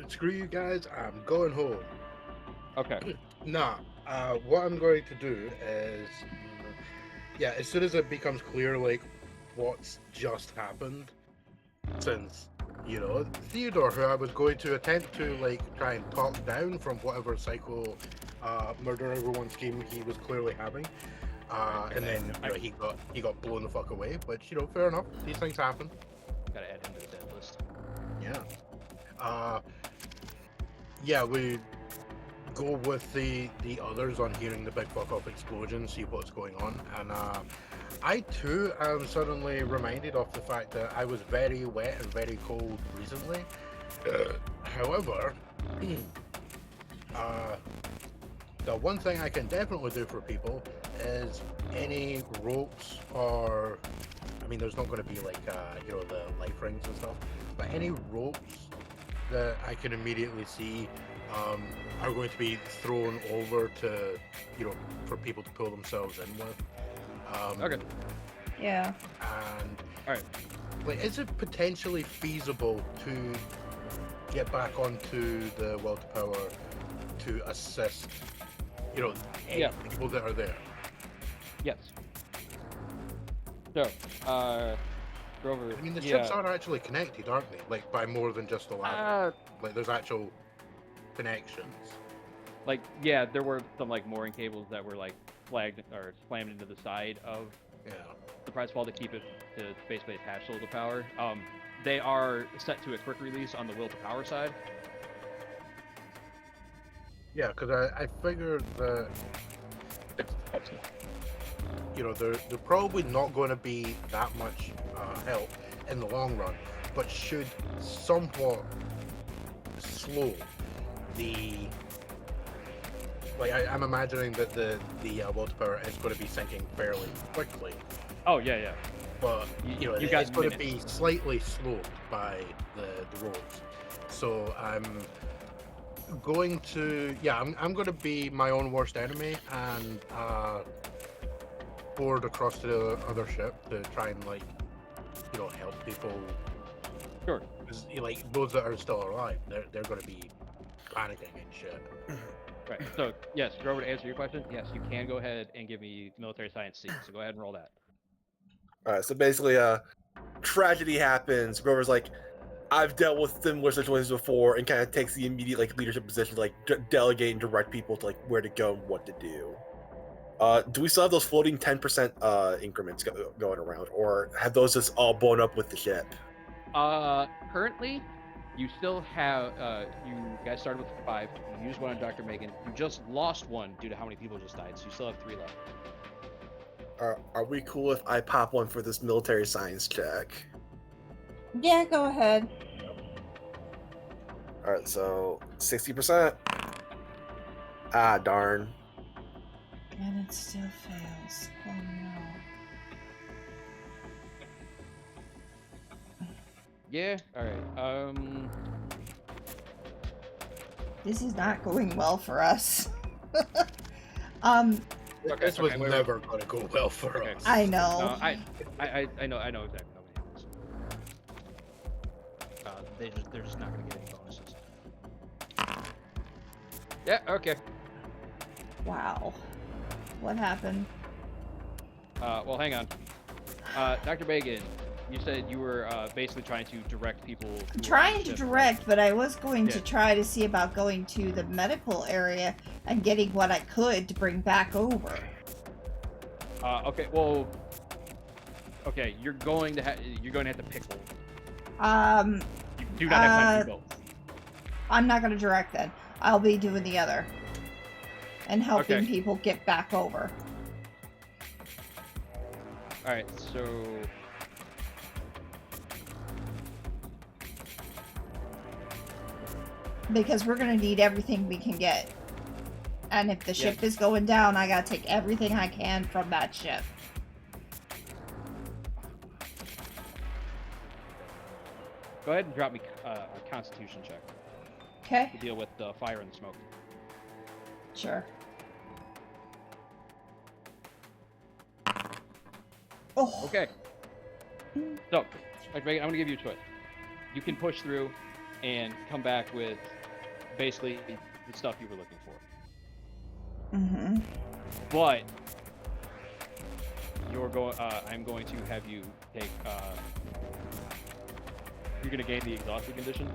screw you guys, I'm going home. Okay. Nah, what I'm going to do is, yeah, as soon as it becomes clear like what's just happened, since Theodore, who I was going to attempt to like try and talk down from whatever psycho murder everyone scheme he was clearly having, and then he got blown the fuck away. But fair enough. These things happen. Gotta add him to the dead list. Yeah. Yeah, we go with the others on hearing the big fuck off explosion, see what's going on, and I too am suddenly reminded of the fact that I was very wet and very cold recently. However, the one thing I can definitely do for people is any ropes or, I mean, there's not going to be like, you know, the life rings and stuff, but any ropes that I can immediately see are going to be thrown over to, you know, for people to pull themselves in with. Okay. Yeah. And, Alright. like, is it potentially feasible to get back onto the Will to Power to assist, you know, any people that are there? Yes. So, Grover. I mean, the ships are actually connected, aren't they? Like, by more than just the ladder. Like, there's actual connections. Like, yeah, there were some, like, mooring cables that were, like, flagged or slammed into the side of the prize fall to keep it to basically attach to the power. They are set to a quick release on the Will to Power side. Yeah, because I figured that, you know, they're probably not going to be that much help in the long run, but should somewhat slow the, like, I'm imagining that the Will to Power is going to be sinking fairly quickly. Oh, yeah. But, you know, it's going to be slightly slowed by the roads. So I'm going to, I'm going to be my own worst enemy and board across to the other ship to try and, like, you know, help people. Sure. Because, like, those that are still alive, they're going to be panicking and shit. Right. So, yes, Grover, to answer your question, yes, you can go ahead and give me military science C. So go ahead and roll that. All right, so basically, tragedy happens. Grover's like, I've dealt with similar situations before, and kind of takes the immediate, like, leadership position to, like, delegate and direct people to, like, where to go and what to do. Do we still have those floating 10% increments going around, or have those just all blown up with the ship? Currently, you still have, you guys started with 5. You used one on Dr. Megan. You just lost one due to how many people just died, so you still have 3 left. Are we cool if I pop one for this military science check? Yeah, go ahead. All right, so 60%. Ah, darn. And it still fails. Oh no. Yeah, alright. This is not going well for us. This was never going to go well for us. I know. I know exactly how many it is. They're just not going to get any bonuses. Yeah, okay. Wow. What happened? Well, hang on. Dr. Megan, you said you were basically trying to direct people. I'm trying to direct, but I was going to try to see about going to the medical area and getting what I could to bring back over. Okay, well, okay, you're going to have to pick one. You do not have time to do both. I'm not going to direct then. I'll be doing the other and helping people get back over. All right, so. Because we're going to need everything we can get. And if the ship is going down, I got to take everything I can from that ship. Go ahead and drop me a Constitution check. Okay. To deal with the fire and the smoke. Sure. Oh. Okay. So, Megan, I'm going to give you a choice. You can push through and come back with basically the stuff you were looking for. Mm-hmm. But I'm going to have you take. You're going to gain the exhausted condition.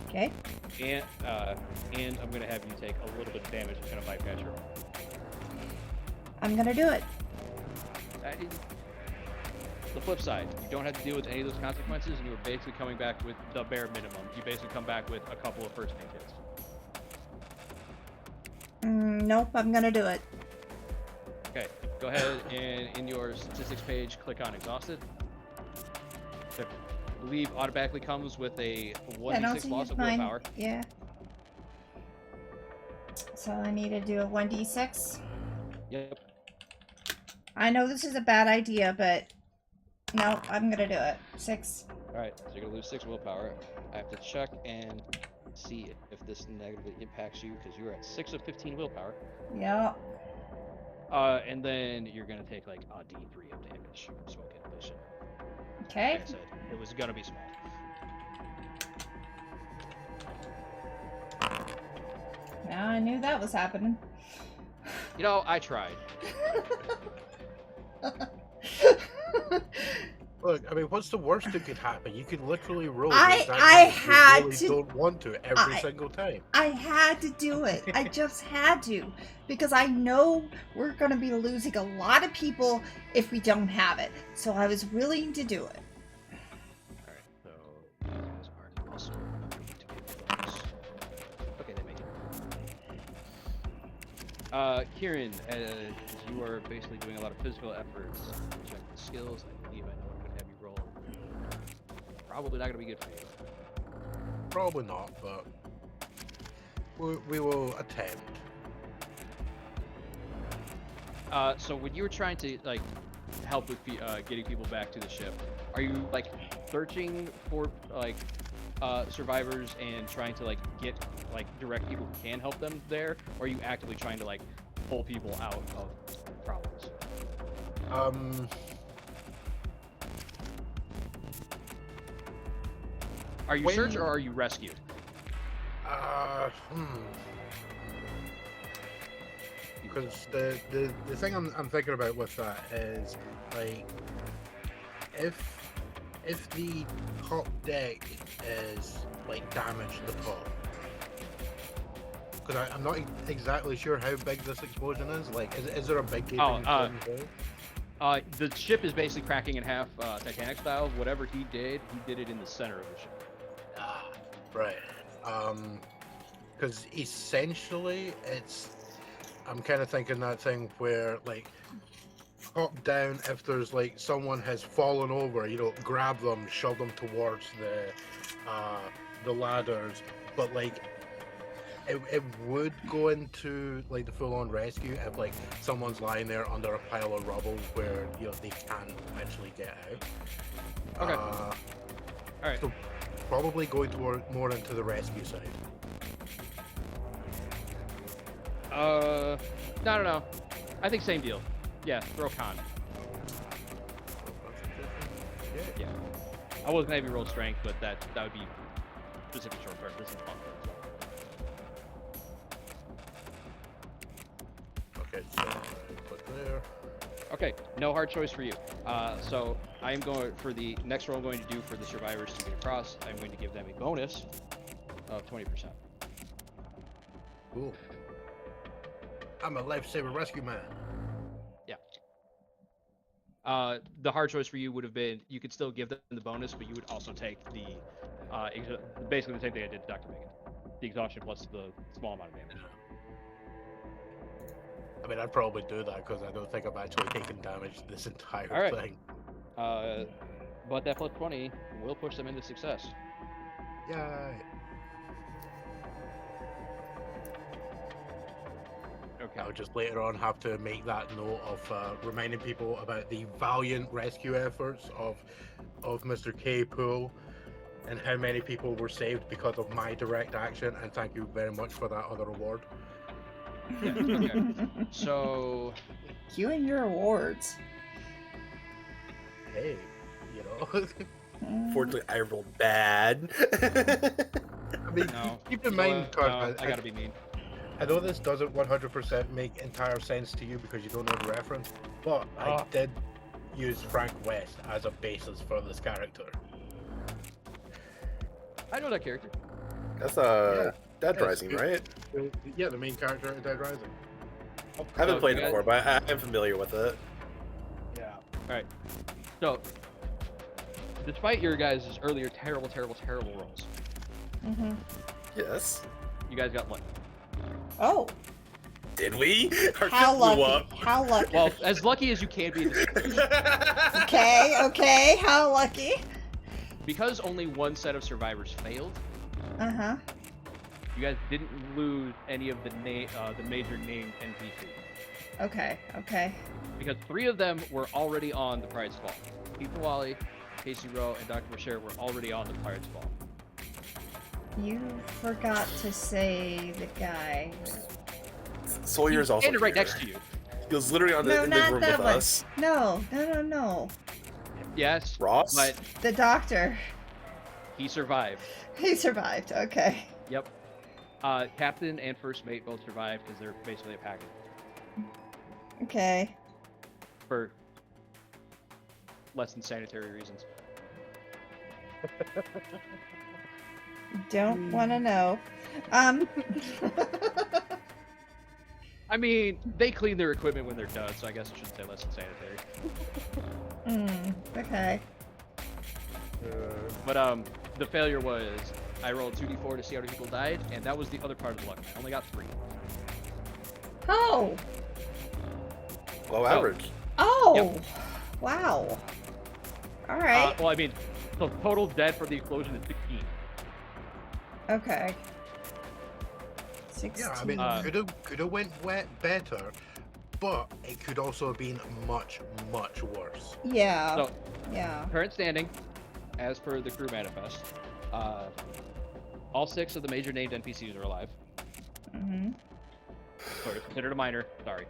Okay. And I'm going to have you take a little bit of damage to kind of bypass your. I'm going to do it. the flip side. You don't have to deal with any of those consequences, and you're basically coming back with the bare minimum. You basically come back with a couple of first aid kits. Nope, I'm gonna do it. Okay, go ahead and in your statistics page, click on exhausted. I believe automatically comes with a 1d6 loss of willpower. Yeah. So I need to do a 1d6. Yep. I know this is a bad idea, but no, I'm gonna do it. 6. Alright, so you're gonna lose 6 willpower. I have to check and see if this negatively impacts you, because you're at 6 of 15 willpower. Yeah. And then you're gonna take like a d3 of damage from smoke inhalation. Okay. Like I said, it was gonna be small. Now I knew that was happening. You know, I tried. Look, I mean, what's the worst that could happen? You could literally roll. I exactly had you really to- don't want to every single time. I had to do it. I just had to. Because I know we're going to be losing a lot of people if we don't have it. So I was willing to do it. Alright, so these are also going to get bonus. Okay, they make it. Kieran, as you are basically doing a lot of physical efforts, check the skills. I believe I know I'm going to have you roll. Probably not going to be good for you. Probably not, but we will attempt. So when you were trying to like help with getting people back to the ship, are you like searching for like survivors and trying to like get like direct people who can help them there, or are you actively trying to like pull people out of problems? Are you search or are you rescued? Because the thing I'm thinking about with that is like if the top deck is like damaged the top, because I'm not exactly sure how big this explosion is. Like, is there a big gaping explosion there? The ship is basically cracking in half, Titanic style. Whatever he did it in the center of the ship. Ah, right. Because essentially I'm kind of thinking that thing where like top down, if there's like someone has fallen over, you know, grab them, shove them towards the ladders, but like it would go into like the full-on rescue if like someone's lying there under a pile of rubble where, you know, they can't actually get out. Okay. All right. So probably going more into the rescue side. No. I think same deal. Yeah, throw con. Yeah. I wasn't gonna have you roll strength, but that would be specific short part. This is fun. Okay, so I put there. Okay, no hard choice for you. So I am going for the next roll I'm going to do for the survivors to get across. I'm going to give them a bonus of 20%. Cool. I'm a lifesaver rescue man. Yeah. The hard choice for you would have been you could still give them the bonus, but you would also take the basically the same thing I did to Dr. Megan. The exhaustion plus the small amount of damage. I mean, I'd probably do that because I don't think I'm actually taking damage this entire All right. thing. But that plus 20 will push them into success. Yay. Okay. I'll just later on have to make that note of reminding people about the valiant rescue efforts of Mr. Keiran Poole and how many people were saved because of my direct action, and thank you very much for that other award. Yeah, okay. So You and your awards. Hey, you know. Fortunately, I rolled bad. I mean, no. keep in You know mind, what? Todd, I gotta be mean. I know this doesn't 100% make entire sense to you because you don't know the reference, but I did use Frank West as a basis for this character. I know that character. That's Yeah. Dead Yes, Rising, it- right? Yeah, the main character in Dead Rising. I haven't Oh, played you it before, but I'm familiar with it. Yeah. All right. So despite your guys' earlier terrible rolls, Mm-hmm. Yes. you guys got lucky. Oh, Did we? Our how ship blew lucky? up. How lucky? Well, as lucky as you can be in this situation. Okay, how lucky? Because only one set of survivors failed, Uh-huh. you guys didn't lose any of the major named NPCs. Okay. Because 3 of them were already on the Pirate's Fall. Peter Wally, Casey Rowe, and Dr. Bashir were already on the Pirate's Fall. You forgot to say the guy. Sawyer's also standing right here. next to you. He was literally on No, in the not room that with one. us. No. Yes, Ross? but The doctor. he survived. He survived. Okay. Yep. Captain and first mate both survived because they're basically a package. Okay. For less than sanitary reasons. Don't want to know. I mean, they clean their equipment when they're done, so I guess I shouldn't say less than sanitary. Okay. But the failure was I rolled 2d4 to see how many people died, and that was the other part of the luck. I only got 3. Oh. Low average. Oh. Yep. Wow. All right. Well, I mean, so total dead for the explosion is 16. Okay. 16. Yeah, I mean, could have went better, but it could also have been much worse. Yeah. So, Yeah. current standing, as per the crew manifest, all 6 of the major named NPCs are alive. Mm-hmm. Sorry, considered a minor. Sorry.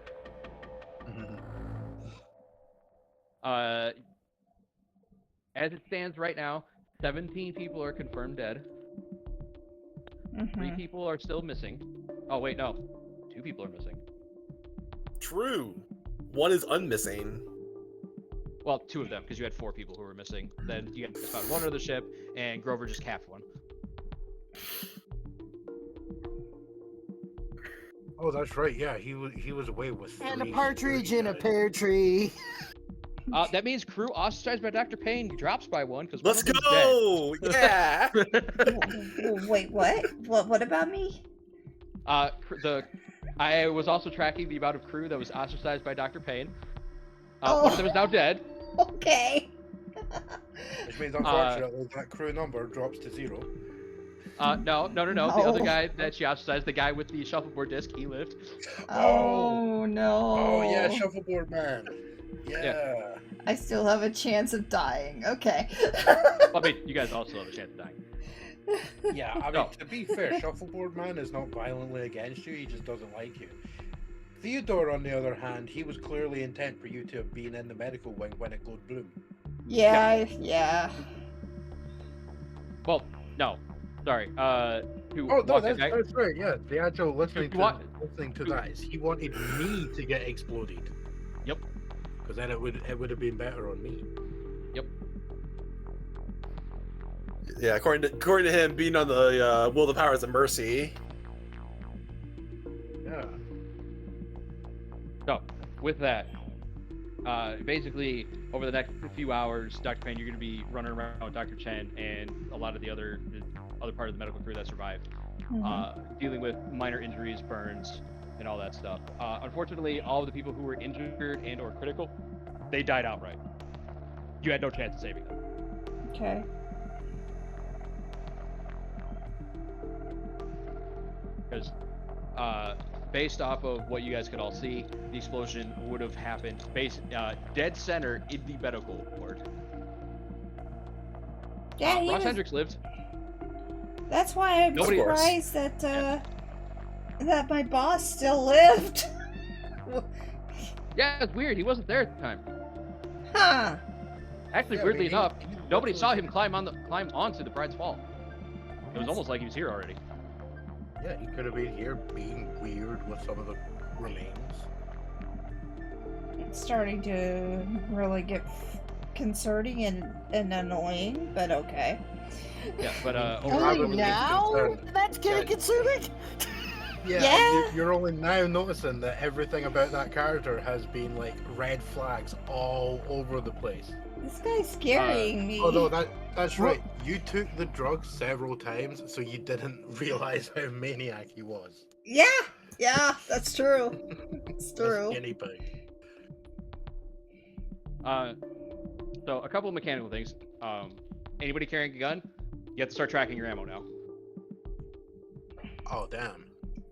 As it stands right now, 17 people are confirmed dead. 3 people are still missing. Oh wait, no, 2 people are missing. True. One is unmissing. Well, 2 of them, because you had 4 people who were missing. Then you guys found 1 on the ship, and Grover just capped 1. Oh, that's right. Yeah, he was away with 3 And a partridge in a guys. pear tree. That means crew ostracized by Dr. Payne drops by 1 because Let's go! Yeah! Wait, what? What about me? I was also tracking the amount of crew that was ostracized by Dr. Payne. Oh. One of them is now dead. Okay. Which means, unfortunately, that crew number drops to 0. No. The No. other guy that she ostracized, the guy with the shuffleboard disc, he lived. Oh no. Oh yeah, shuffleboard man. Yeah. I still have a chance of dying. Okay. I mean, you guys also have a chance of dying. Yeah, I mean, No. to be fair, shuffleboard man is not violently against you. He just doesn't like you. Theodore, on the other hand, he was clearly intent for you to have been in the medical wing when it glowed blue. Yeah. Well, no. Sorry. Who Oh no, walked that's, in- that's right. Yeah, the actual listening You want- to that is he wanted me to get exploded. Yep. Because then it would have been better on me. Yep. Yeah, according to him, being on the will of the powers of mercy. Yeah. So, with that, basically, over the next few hours, Dr. Payne, you're going to be running around with Dr. Chen and a lot of the other part of the medical crew that survived, dealing with minor injuries, burns, and all that stuff. Unfortunately, all of the people who were injured and or critical, they died outright. You had no chance of saving them. Okay. Because based off of what you guys could all see, the explosion would have happened dead center in the medical ward. Yeah, he Ross was, Hendricks lived. that's why I'm Nobody- surprised that that my boss still lived. Yeah, it's weird. He wasn't there at the time. Huh. Actually, Yeah, I weirdly mean, enough, he nobody saw literally- him climb onto the Bride's Fall. It was almost like he was here already. Yeah, he could have been here being weird with some of the remains. It's starting to really get concerning and annoying, but okay. Yeah, but I Only would be now? concerned. That's getting Yeah. concerning. Yeah. You're only now noticing that everything about that character has been like red flags all over the place. This guy's scaring me. Oh no, that's right. You took the drug several times, so you didn't realize how maniac he was. Yeah, that's true. It's This true. guinea pig. So a couple of mechanical things. Anybody carrying a gun? You have to start tracking your ammo now. Oh damn.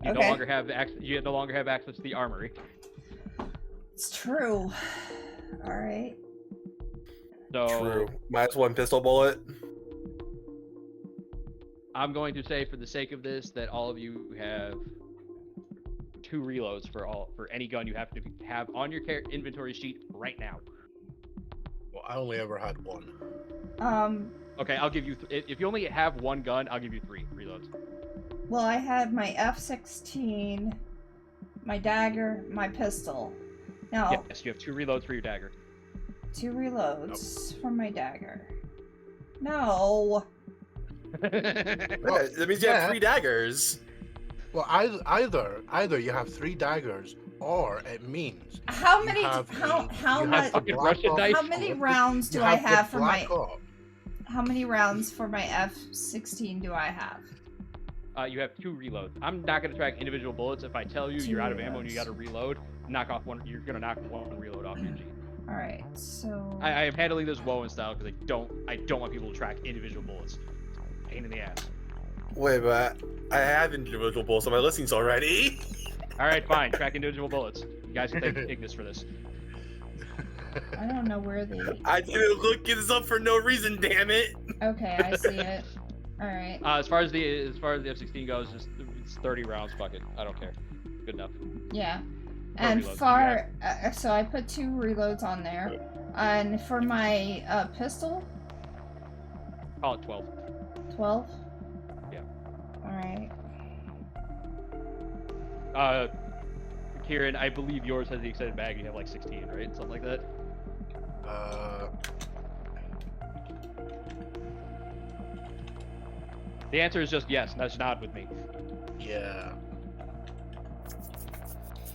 You Okay. no longer have you no longer have access to the armory. It's true. All right. So True. Minus one pistol bullet. I'm going to say, for the sake of this, that all of you have 2 reloads for any gun you have to have on your inventory sheet right now. Well, I only ever had one. Okay, I'll give you. If you only have 1 gun, I'll give you 3 reloads. Well, I had my F-16, my dagger, my pistol. Now, Yes, you have 2 reloads for your dagger. 2 reloads for my dagger. No. That means you have 3 daggers. Well, either you have 3 daggers, or it means How you many? have How the- how you much? have the Fucking Black Russian Ops- knife. How many rounds do you I the have for my? Black Ops. How many rounds for my F-16 do I have? You have 2 reloads. I'm not going to track individual bullets. If I tell you 2 you're out of ammo and you reloads. got to reload, knock off one. You're going to knock 1 reload off your sheet. All right. So. I am handling this Wowen style because I don't want people to track individual bullets. Pain in the ass. Wait, but I have individual bullets on my listings already. All right, fine. Track individual bullets. You guys can thank Ignis for this. I don't know where the. I didn't look this up for no reason, damn it. Okay, I see it. All right. As far as the F-16 goes, just it's 30 rounds. Fuck it. I don't care. Good enough. Yeah. Or And reloads, so I put 2 reloads on there. And for my pistol, Call it 12. 12. Yeah. All right. Kieran, I believe yours has the extended mag. You have like 16, right? Something like that. The answer is just yes. That's not with me. Yeah.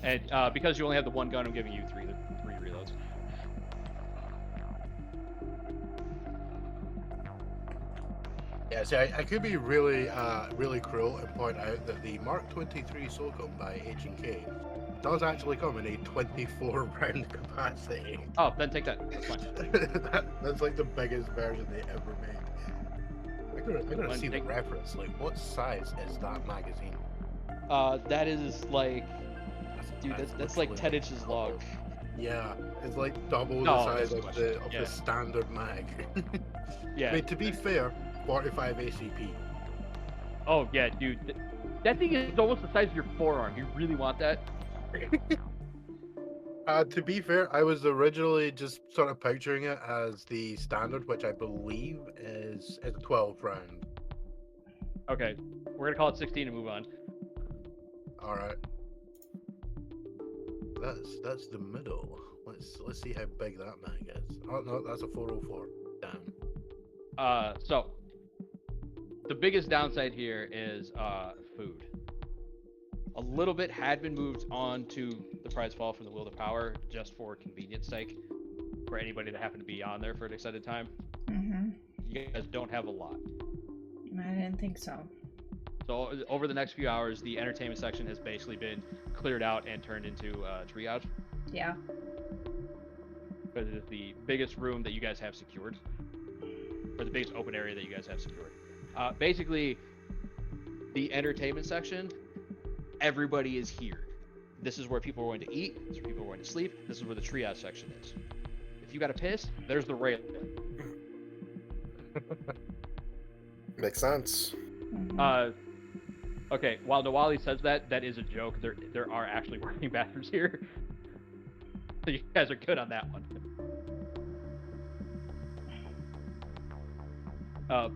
And because you only have the 1 gun, I'm giving you 3 reloads. Yeah, see, I could be really, really cruel and point out that the Mark 23 SOCOM by H&K does actually come in a 24 round capacity. Oh, then take that. That's fine. That's like the biggest version they ever made. I gotta see the reference. Like, what size is that magazine? That is like, dude, that's like 10 inches long. Yeah, it's like double No, the size that's of too the much. Yeah. standard mag. Yeah. I mean, to be fair, 45 ACP. Oh yeah, dude. That thing is almost the size of your forearm. You really want that? To be fair, I was originally just sort of picturing it as the standard, which I believe is a 12 round. Okay, we're gonna call it 16 and move on. All right. That's the middle. Let's see how big that mag is. Oh no, that's a 404. Damn. So the biggest downside here is food. A little bit had been moved on to the prize fall from the Will to Power just for convenience sake, for anybody that happened to be on there for an extended time. Mm-hmm. You guys don't have a lot. I didn't think so. So over the next few hours, the entertainment section has basically been cleared out and turned into triage. Yeah. Because it is the biggest room that you guys have secured, or the biggest open area that you guys have secured. Basically, the entertainment section, everybody is here. This is where people are going to eat. This is where people are going to sleep. This is where the triage section is. If you got a piss, there's the rail. Makes sense. Mhm. Okay, while Nawali says that, that is a joke. There are actually working bathrooms here. So you guys are good on that one.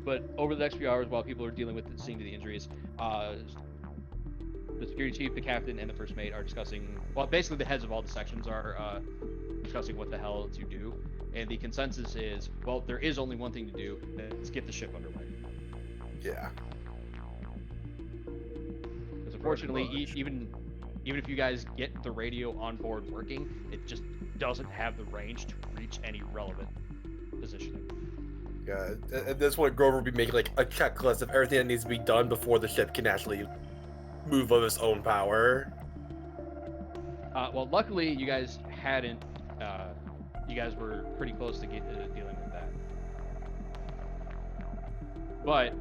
But over the next few hours, while people are dealing with seeing to the injuries, the security chief, the captain, and the first mate are discussing. Well, basically the heads of all the sections are discussing what the hell to do, and the consensus is, well, there is only one thing to do. Let's get the ship underway. Yeah. Because unfortunately, even if you guys get the radio on board working, it just doesn't have the range to reach any relevant positioning. Yeah, at this point, Grover will be making like a checklist of everything that needs to be done before the ship can actually move of its own power. Well, luckily, you guys hadn't. You guys were pretty close to dealing with that. But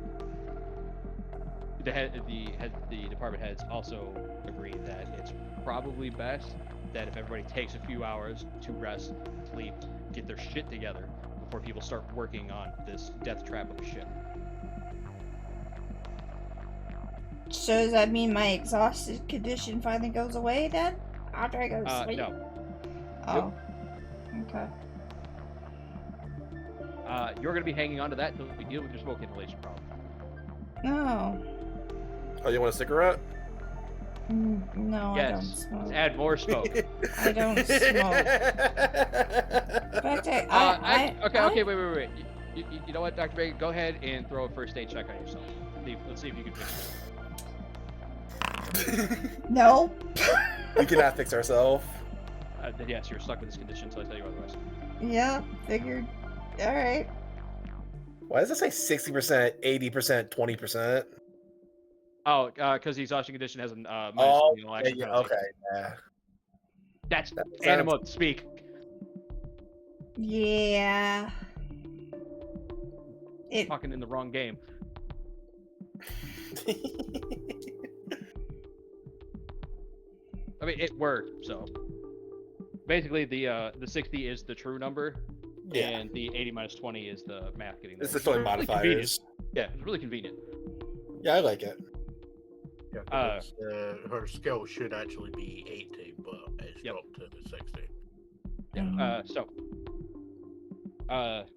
the department heads also agree that it's probably best that if everybody takes a few hours to rest, sleep, get their shit together before people start working on this death trap of a ship. So does that mean my exhausted condition finally goes away then? After I go to sleep? No. Oh. Okay. You're going to be hanging on to that until we deal with your smoke inhalation problem. No. Oh, you want a cigarette? No, I don't Yes. smoke. Let's add more smoke. I don't smoke. In fact, Okay, wait. You know what, Dr. Bacon? Go ahead and throw a first aid check on yourself. Let's see if you can fix it. No. We cannot fix ourselves. Then yes, you're stuck with this condition until I tell you otherwise. Yeah, figured. Alright. Why does it say 60%, 80%, 20%? Oh, because the exhaustion condition has a minus Oh, one action yeah, penalty. okay, yeah. That's That Anima, speak. Yeah. Talking in the wrong game. I mean, it worked, so. Basically, the 60 is the true number, Yeah. and the 80 minus 20 is the math getting there. It's just only Really modifiers. Yeah, it's really convenient. Yeah, I like it. Yeah, 'cause her skill should actually be 80, but it's dropped to 60. Yeah.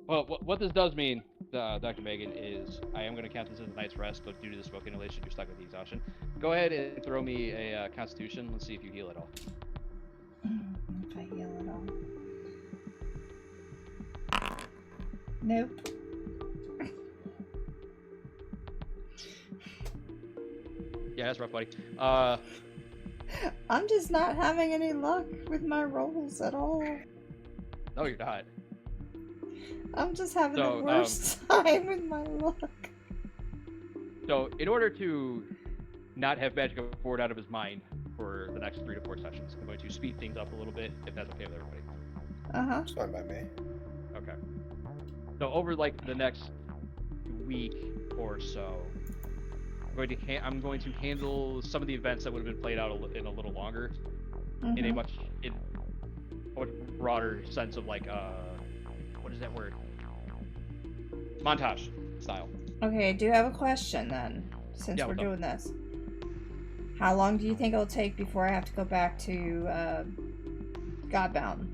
Well, what this does mean, Dr. Megan, is I am going to count this as a night's rest, but due to the smoke inhalation, you're stuck with the exhaustion. Go ahead and throw me a Constitution. Let's see if you heal at all. If I heal at all. Nope. Yeah, that's rough, buddy. I'm just not having any luck with my rolls at all. No, you're not. I'm just having So, the worst time with my luck. So, in order to not have magic bored out of his mind for the next 3 to 4 sessions, I'm going to speed things up a little bit, if that's okay with everybody. Uh-huh. It's fine by me. Okay. So over like the next week or so, I'm going to handle some of the events that would have been played out in a little longer, in a much broader sense of like what is that word? Montage style. Okay, I do have a question then, since we're doing this. How long do you think it'll take before I have to go back to Godbound?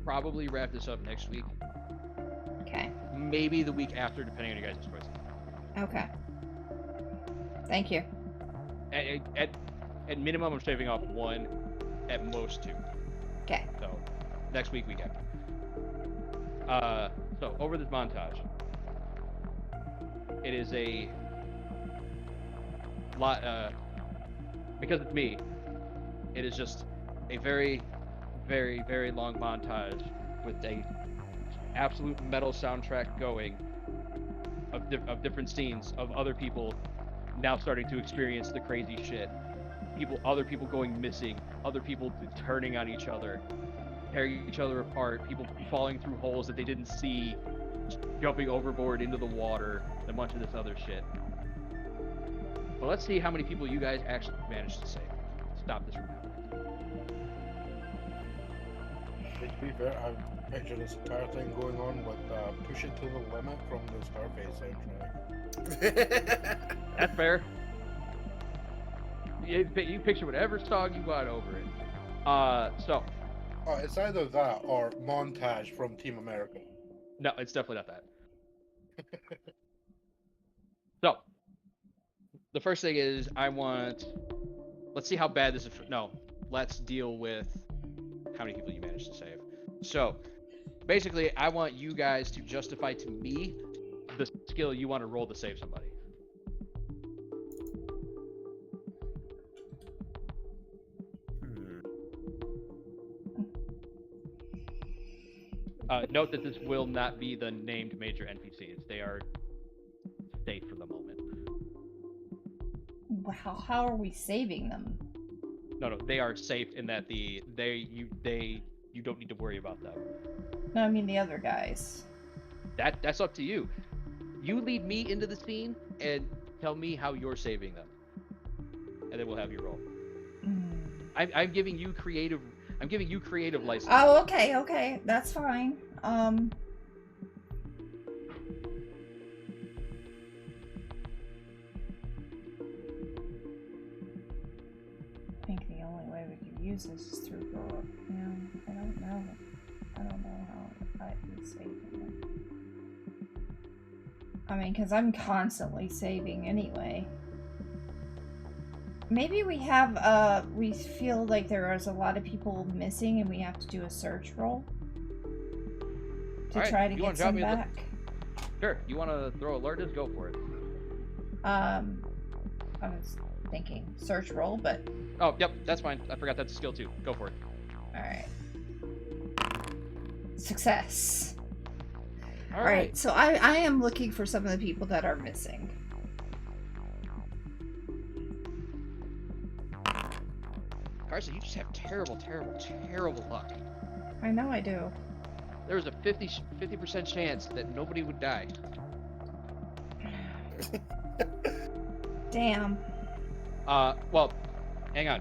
Probably wrap this up next week. Okay. Maybe the week after, depending on your guys' choice. Okay. Thank you. At minimum, I'm shaving off 1, at most 2. Okay. So, next week after. So over this montage, it is a lot. Because it's me, it is just a very, very, very long montage with a absolute metal soundtrack going of different scenes of other people now starting to experience the crazy shit. Other people going missing, other people turning on each other, tearing each other apart, people falling through holes that they didn't see, jumping overboard into the water, and a bunch of this other shit. But let's see how many people you guys actually managed to save. Stop this from happening. To be fair, I picture this entire thing going on with Push It to the Limit from the Scarface soundtrack. That's fair. You picture whatever song you want over it. So. It's either that or Montage from Team America. No, it's definitely not that. So, the first thing is let's see how bad this is. No, let's deal with how many people you managed to save. So, basically, I want you guys to justify to me the skill you want to roll to save somebody. Note that this will not be the named major NPCs. They are safe for the moment. How are we saving them? No, they are safe in that you don't need to worry about them. No, I mean the other guys. That's up to you. You lead me into the scene and tell me how you're saving them, and then we'll have you roll. I'm giving you creative. I'm giving you creative license. Oh, okay, that's fine. I think the only way we can use this is through roll. Yeah, I don't know. I don't know how I would save it. I mean, because I'm constantly saving anyway. Maybe we have, we feel like there is a lot of people missing and we have to do a search roll to try to get some back. Sure. You want to throw alertness? Go for it. I was thinking search roll, but... Oh, yep, that's fine. I forgot that's a skill too. Go for it. Alright. Success. Alright. So I am looking for some of the people that are missing. Karsa, you just have terrible luck. I know I do. There was a 50% chance that nobody would die. Damn. Well, hang on.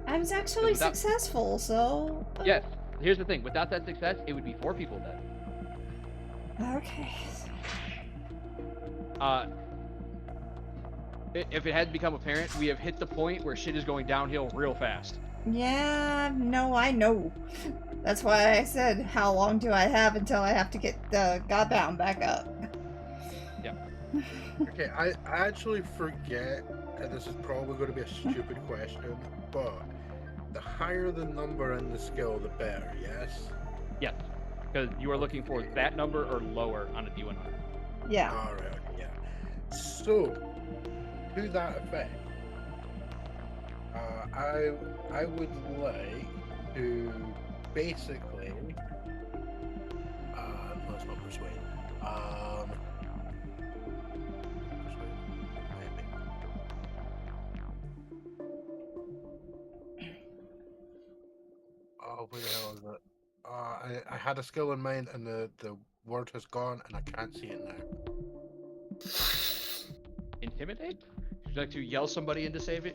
I was actually successful, so... Yes. Here's the thing. Without that success, it would be 4 people dead. Okay. If it had become apparent, we have hit the point where shit is going downhill real fast. Yeah, no, I know. That's why I said, how long do I have until I have to get the Godbound back up? Yeah. Okay, I actually forget, and this is probably going to be a stupid question, but the higher the number in the skill, the better, yes? Yes. Because you are looking for that number or lower on a D100. Yeah. Alright, okay, yeah. So, to that effect, I would like to basically, let's not persuade. Oh, where the hell is it? I had a skill in mind, and the word has gone, and I can't see it now. Intimidate? Would you like to yell somebody into safety?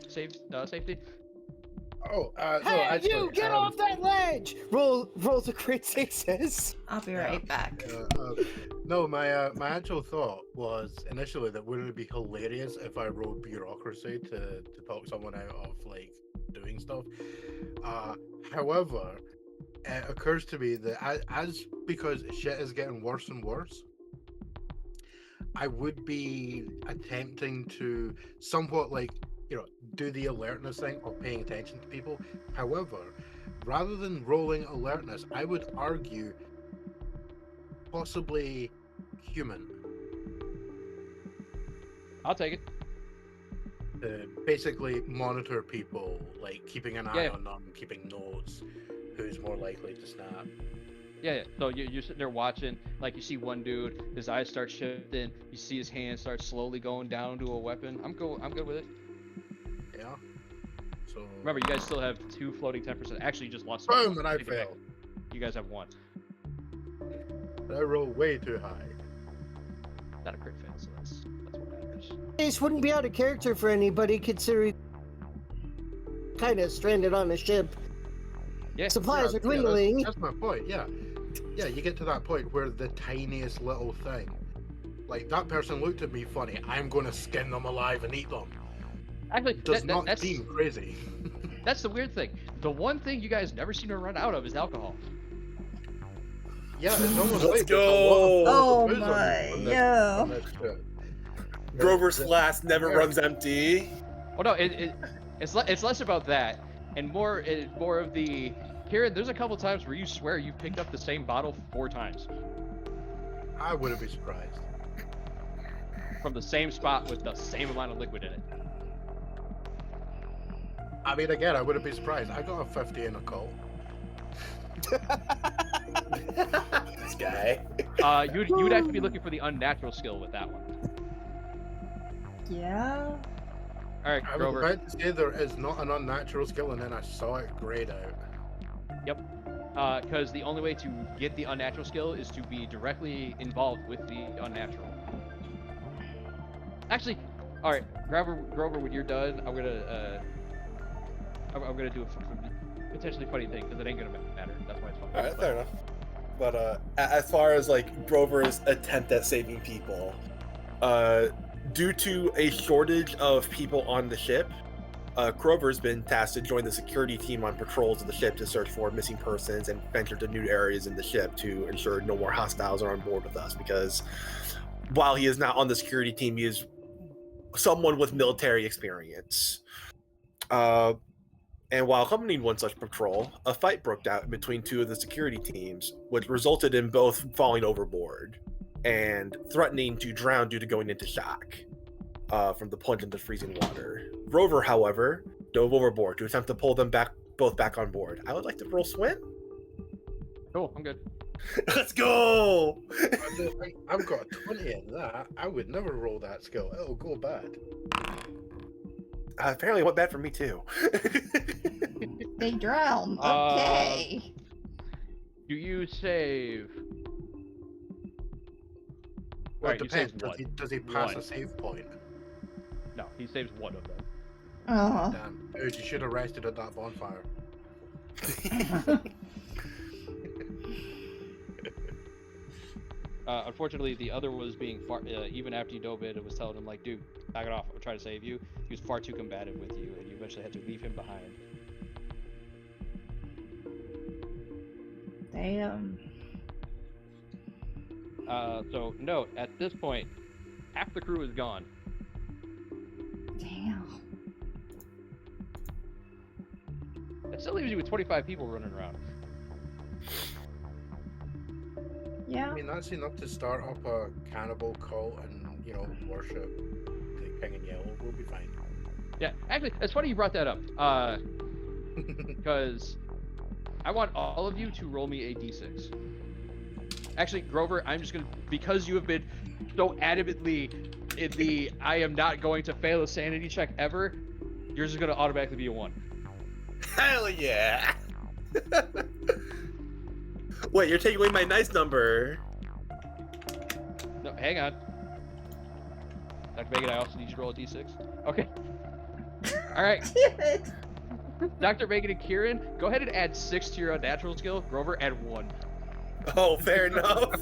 Oh, no, Hey, actually, you get off that ledge! Roll the crit success. I'll be right back. No, my actual thought was initially that wouldn't it be hilarious if I rolled bureaucracy to talk someone out of like doing stuff. However, it occurs to me that because shit is getting worse and worse, I would be attempting to somewhat like, do the alertness thing of paying attention to people. However, rather than rolling alertness, I would argue possibly human. I'll take it. To basically monitor people, like keeping an eye on them, keeping notes, who's more likely to snap. Yeah. So you're sitting there watching, like you see one dude, his eyes start shifting, you see his hand start slowly going down to a weapon. I'm good with it. Yeah. So remember, you guys still have 2 floating 10%. Actually, you just lost. Boom, and I failed. You guys have 1. I rolled way too high. Not a crit fail, so that's what matters. This wouldn't be out of character for anybody considering kind of stranded on a ship. Yeah. Supplies are dwindling. That's my point. Yeah, you get to that point where the tiniest little thing, like that person looked at me funny, I'm going to skin them alive and eat them. Actually, Does not seem crazy. That's the weird thing. The one thing you guys never seem to run out of is alcohol. Yeah, it's almost Let's like go. Oh my, yeah. Grover's flask never runs empty. Oh no, it's less about that, and more of the. Keiran, there's a couple times where you swear you've picked up the same bottle 4 times. I wouldn't be surprised. From the same spot with the same amount of liquid in it. I mean, again, I wouldn't be surprised. I got a 50 in a cult. This guy. You would actually be looking for the unnatural skill with that one. Yeah. All right, I was Grover. about to say there is not an unnatural skill, and then I saw it grayed out. Because the only way to get the unnatural skill is to be directly involved with the unnatural. Actually, all right, Grover, when you're done, I'm gonna do a potentially funny thing because it ain't gonna matter. That's why it's funny. All right, fair enough. But as far as like Grover's attempt at saving people, due to a shortage of people on the ship, Grover's been tasked to join the security team on patrols of the ship to search for missing persons and venture to new areas in the ship to ensure no more hostiles are on board with us. Because while he is not on the security team, he is someone with military experience. And while accompanying one such patrol, a fight broke out between two of the security teams, which resulted in both falling overboard and threatening to drown due to going into shock from the plunge into freezing water. Grover, however, dove overboard to attempt to pull them both back on board. I would like to roll swim. Cool, I'm good. Let's go! I've got a 20 in that. I would never roll that skill. It'll go bad. Apparently it went bad for me too. They drown. Okay. Do you save? Well, Alright, it you saved depends. one. Does he pass One. a save point? No, he saves one of them. Oh. Damn. Dude, you should have rested at that bonfire. Unfortunately, the other was being far. Even after you dove in, it was telling him like, "Dude, back it off. I'm trying to save you." He was far too combative with you, and you eventually had to leave him behind. Damn. So note at this point, half the crew is gone. Damn. That still leaves you with 25 people running around. Yeah. I mean, that's enough to start up a cannibal cult and, worship the King in Yellow. We'll be fine. Yeah, actually, it's funny you brought that up. Because I want all of you to roll me a d6. Actually, Grover, I'm just gonna, because you have been so adamantly in the I am not going to fail a sanity check ever, yours is gonna automatically be a 1. Hell yeah! Wait, you're taking away my nice number. No, hang on. Dr. Megan, I also need you to roll a d6. Okay. All right. Damn it. Dr. Megan and Kieran, go ahead and add 6 to your unnatural skill. Grover, add 1. Oh, fair enough.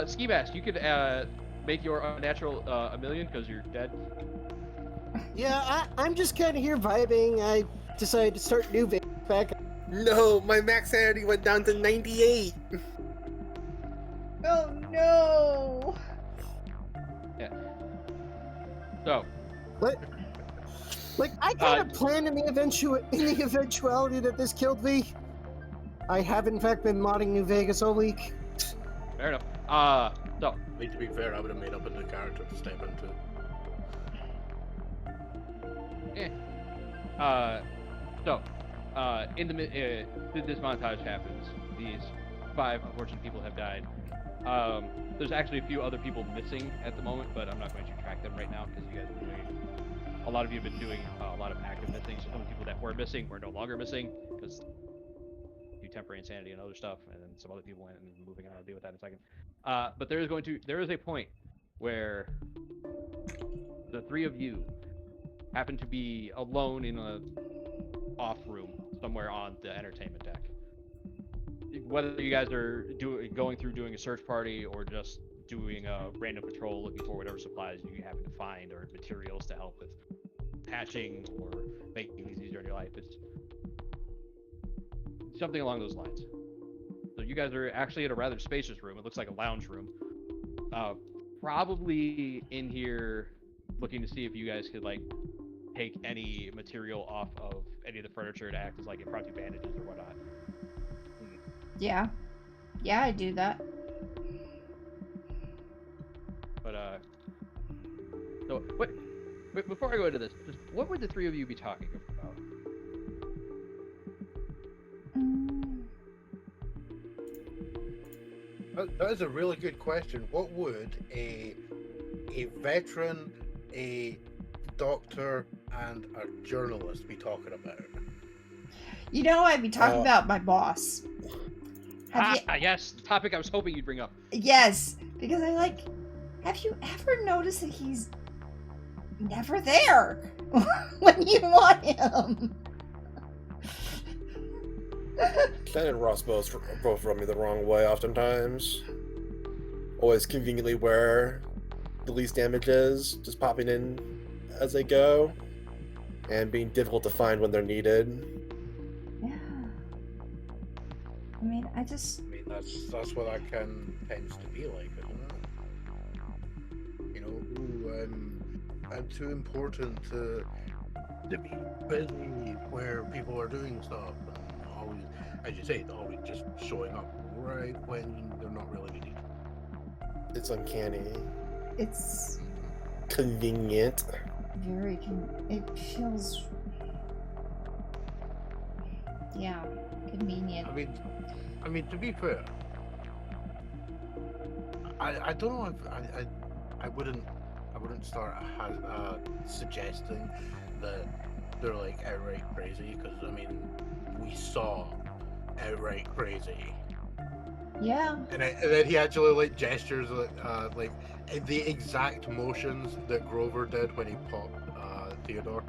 Ski Mask, you could make your unnatural a million because you're dead. Yeah, I'm just kind of here vibing. I decided to start new back. No, my max sanity went down to 98. Oh no. Yeah. So. What? Like, I kind of planned in the eventuality that this killed me. I have in fact been modding New Vegas all week. Fair enough. So. I mean, to be fair, I would have made up a new character to step into. In the this montage happens. These 5 unfortunate people have died. There's actually a few other people missing at the moment, but I'm not going to track them right now because you guys are doing. A lot of you have been doing a lot of active missing. So some of the people that were missing were no longer missing because do temporary insanity and other stuff, and then some other people went and moving on. I'll deal with that in a second. But there is a point where the 3 of you happen to be alone in a off room somewhere on the entertainment deck. Whether you guys are going through doing a search party or just doing a random patrol looking for whatever supplies you happen to find or materials to help with patching or making things easier in your life, it's something along those lines. So you guys are actually in a rather spacious room. It looks like a lounge room. Probably in here looking to see if you guys could like take any material off of any of the furniture to act as like impromptu bandages or whatnot. Yeah. Yeah, I do that. But so what? Before I go into this, just what would the 3 of you be talking about? That is a really good question. What would a veteran, a doctor, and a journalist be talking about? You know, I'd be talking about my boss. Yes, the topic I was hoping you'd bring up. Yes, because have you ever noticed that he's never there when you want him? Ken and Ross both rub me the wrong way oftentimes. Always conveniently where the least damage is, just popping in as they go, and being difficult to find when they're needed. Yeah. I mean, that's what that tends to be like, isn't it? You know, I'm too important to be busy where people are doing stuff, and always, as you say, always just showing up right when they're not really needed. It's uncanny. it's Convenient. very it feels, yeah, convenient. I mean, to be fair, I don't know if I wouldn't start suggesting that they're like outright crazy, because I mean, we saw outright crazy. Yeah. And then he actually like gestures like the exact motions that Grover did when he popped Theodore.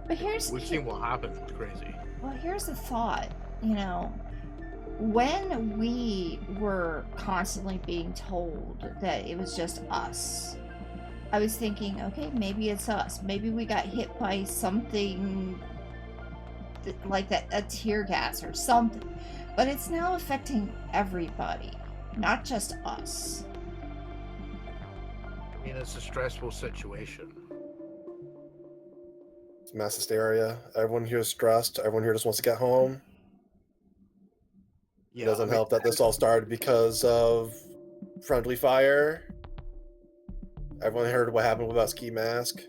But We've seen what happens. It's crazy. Well, here's the thought, you know, when we were constantly being told that it was just us, I was thinking, okay, maybe it's us. Maybe we got hit by something like that, a tear gas or something. But it's now affecting everybody, not just us. I mean, it's a stressful situation. It's mass hysteria. Everyone here is stressed. Everyone here just wants to get home. Yeah, It doesn't help that this all started because of friendly fire. Everyone heard what happened with that ski mask.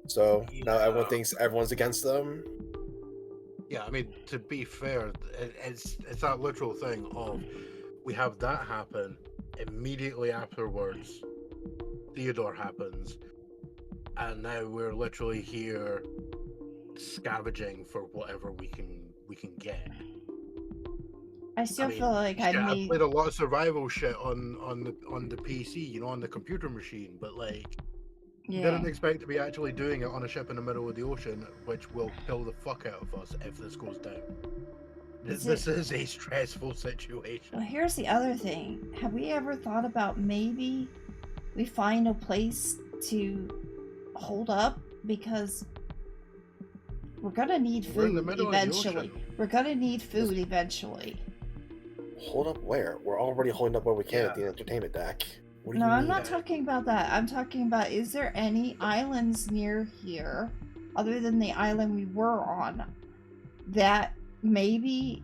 So now everyone thinks everyone's against them. Yeah, I mean, to be fair, it's that literal thing of we have that happen immediately afterwards. Theodore happens, and now we're literally here scavenging for whatever we can get. I still feel like I played a lot of survival shit on the PC, you know, on the computer machine, but like, you didn't expect to be actually doing it on a ship in the middle of the ocean, which will kill the fuck out of us if this goes down. This is a stressful situation. Well, here's the other thing. Have we ever thought about maybe we find a place to hold up? Because we're gonna need food eventually. We're gonna need food eventually. Hold up where? We're already holding up where we can at the entertainment deck. No, I'm not talking about that. I'm talking about, is there any islands near here, other than the island we were on, that maybe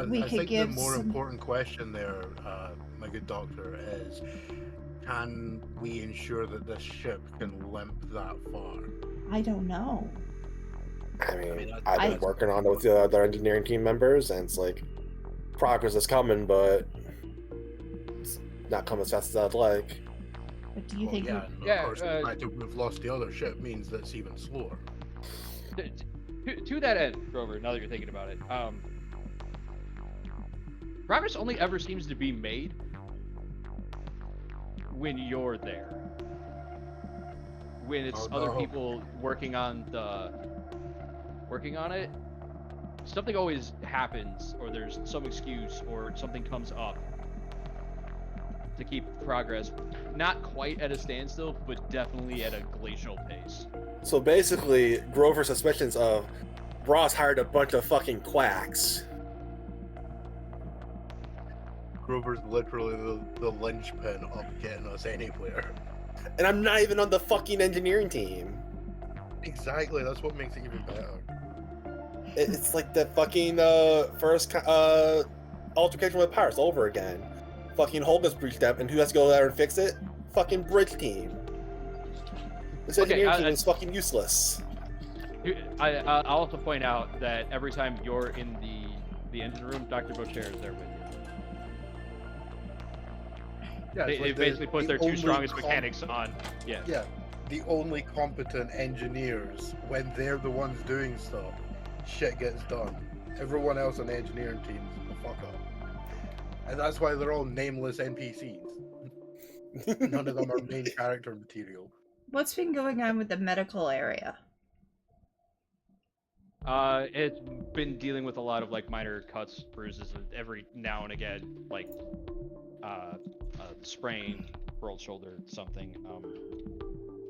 we could give the more important question there, my good doctor, is can we ensure that this ship can limp that far? I don't know. I mean, I've been working on it with the other engineering team members, and it's like, progress is coming, but it's not coming as fast as I'd like. But do you think? Of course, the fact that we've lost the other ship means that it's even slower. To that end, Grover, now that you're thinking about it, progress only ever seems to be made when you're there. When it's other people working on it, something always happens, or there's some excuse, or something comes up to keep progress not quite at a standstill, but definitely at a glacial pace. So basically, Grover's suspicions of Ross hired a bunch of fucking quacks. Grover's literally the linchpin of getting us anywhere. And I'm not even on the fucking engineering team. Exactly, that's what makes it even better. It's like the fucking first altercation with pirates over again. Fucking Hulk has breached up, and who has to go there and fix it? Fucking bridge team. This engineering team is fucking useless. I'll also point out that every time you're in the engine room, Dr. Boucher is there with you. Yeah, They, it's they like basically put their two only strongest mechanics on. Yeah. Yeah, the only competent engineers, when they're the ones doing stuff, shit gets done. Everyone else on the engineering team is a fuck up. And that's why they're all nameless NPCs. None of them are main character material. What's been going on with the medical area? It's been dealing with a lot of like minor cuts, bruises every now and again, like sprain, rolled shoulder, something.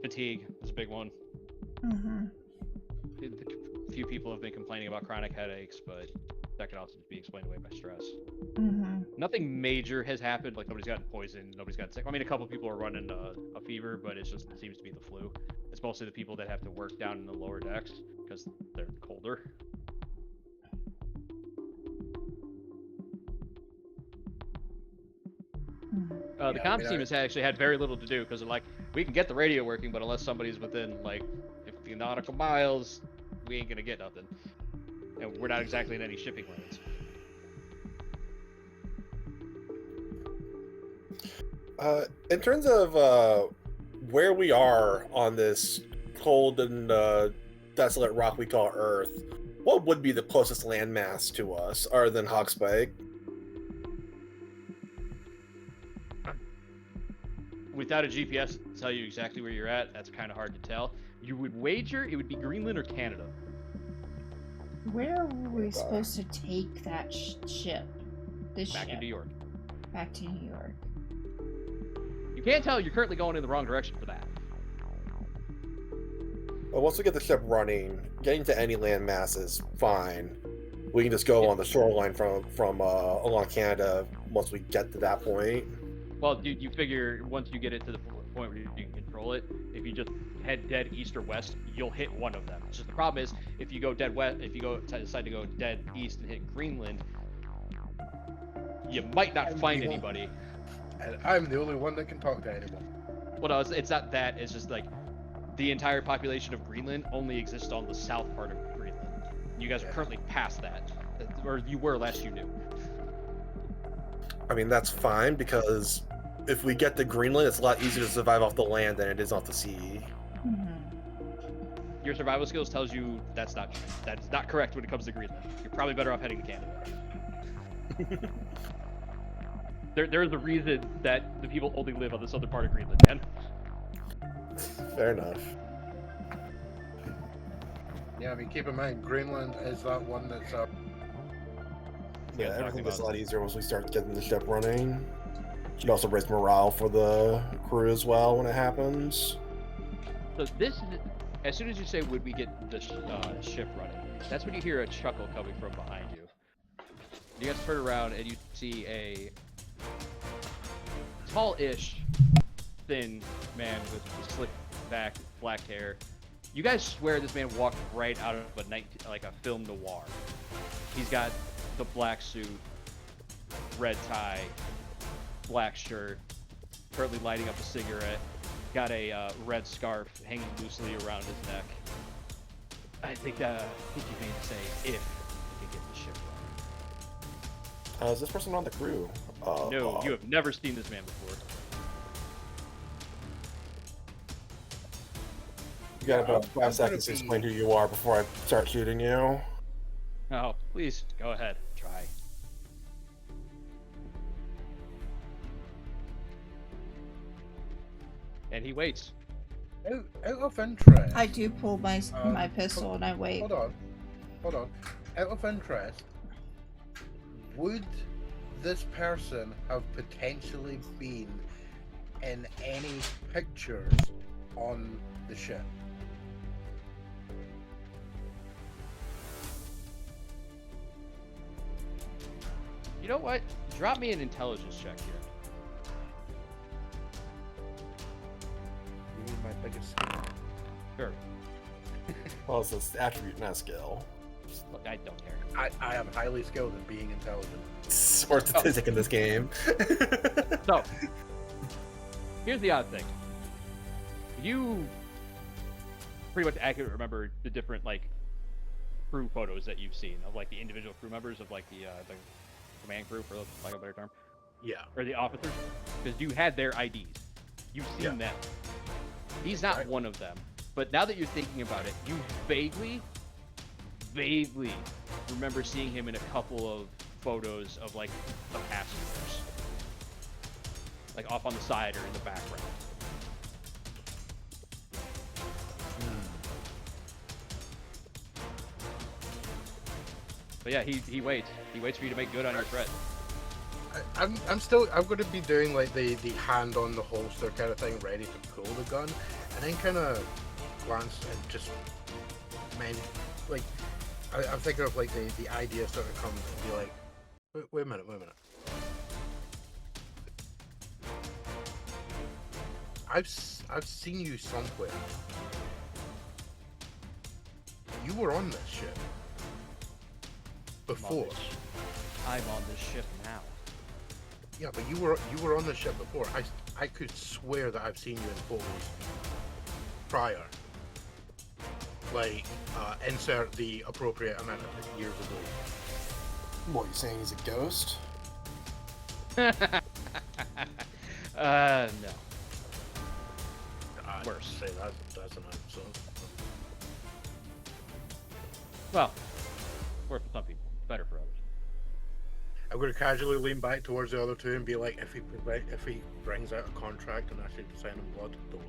Fatigue is a big one. Mm-hmm. A few people have been complaining about chronic headaches, but that can also be explained away by stress. Mm-hmm. Nothing major has happened. Like nobody's gotten poisoned, nobody's gotten sick. I mean, a couple people are running a fever, but it seems to be the flu. It's mostly the people that have to work down in the lower decks because they're colder. The comms team has actually had very little to do because like we can get the radio working, but unless somebody's within like 50 nautical miles, we ain't gonna get nothing. And we're not exactly in any shipping lanes. In terms of where we are on this cold and desolate rock we call Earth, what would be the closest landmass to us, other than Hogspike? Without a GPS to tell you exactly where you're at, that's kind of hard to tell. You would wager it would be Greenland or Canada. Where were we supposed to take that ship? Back to New York. Back to New York. You can't tell you're currently going in the wrong direction for that. Well, once we get the ship running, getting to any landmass is fine. We can just go on the shoreline from along Canada once we get to that point. Well, you figure once you get it to the point where you can control it, if you just head dead east or west, you'll hit one of them. Just the problem is, if you go dead west, if you decide to go dead east and hit Greenland, you might not find anybody. And I'm the only one that can talk to anyone. Well, no, it's not that. It's just like the entire population of Greenland only exists on the south part of Greenland. You guys are currently past that, or you were last you knew. I mean, that's fine because if we get to Greenland, it's a lot easier to survive off the land than it is off the sea. Mm-hmm. Your survival skills tells you that's not true. That's not correct when it comes to Greenland. You're probably better off heading to Canada. There's a reason that the people only live on the southern part of Greenland, man. Fair enough. Yeah, I mean, keep in mind, Greenland is that one that's up. Yeah, everything gets a lot easier once we start getting the ship running. Should also raise morale for the crew as well when it happens. So this is, as soon as you say, would we get the ship running, that's when you hear a chuckle coming from behind you. You guys turn around and you see a tall-ish, thin man with slick back, black hair. You guys swear this man walked right out of a film noir. He's got the black suit, red tie, black shirt, currently lighting up a cigarette, got a red scarf hanging loosely around his neck. I think you mean to say if we could get the ship running. Is this person on the crew? No, you have never seen this man before. You got about 5 seconds to explain who you are before I start shooting you. Oh, please, go ahead. Try. And he waits. Out of interest. I do pull my pistol and I wait. Hold on. Out of interest, would this person have potentially been in any pictures on the ship? You know what? Drop me an intelligence check here. You need my biggest skill. Sure. Well, it's an attribute, not a skill. Look, I don't care. I am highly skilled at being intelligent. Or statistic in this game. So, here's the odd thing. You pretty much accurately remember the different, crew photos that you've seen of, the individual crew members of, the command crew, for lack of a better term. Yeah. Or the officers. because you had their IDs. You've seen them. He's not one of them. But now that you're thinking about it, you vaguely remember seeing him in a couple of photos of like the passengers, like off on the side or in the background. But yeah, he waits. He waits for you to make good on your threat. I'm going to be doing like the hand on the holster kind of thing, ready to pull the gun, and then kind of glance and just, like, I'm thinking of like the idea sort of comes and be like, wait a minute. I've seen you somewhere. You were on this ship before. I'm on this ship now. Yeah, but you were on the ship before. I could swear that I've seen you in photos prior. Like, insert the appropriate amount of years ago. What, you saying he's a ghost? No. Worse. Say that's an answer. Well, worse for some people, better for others. I'm going to casually lean back towards the other two and be like, if he brings out a contract and actually sign him blood, don't.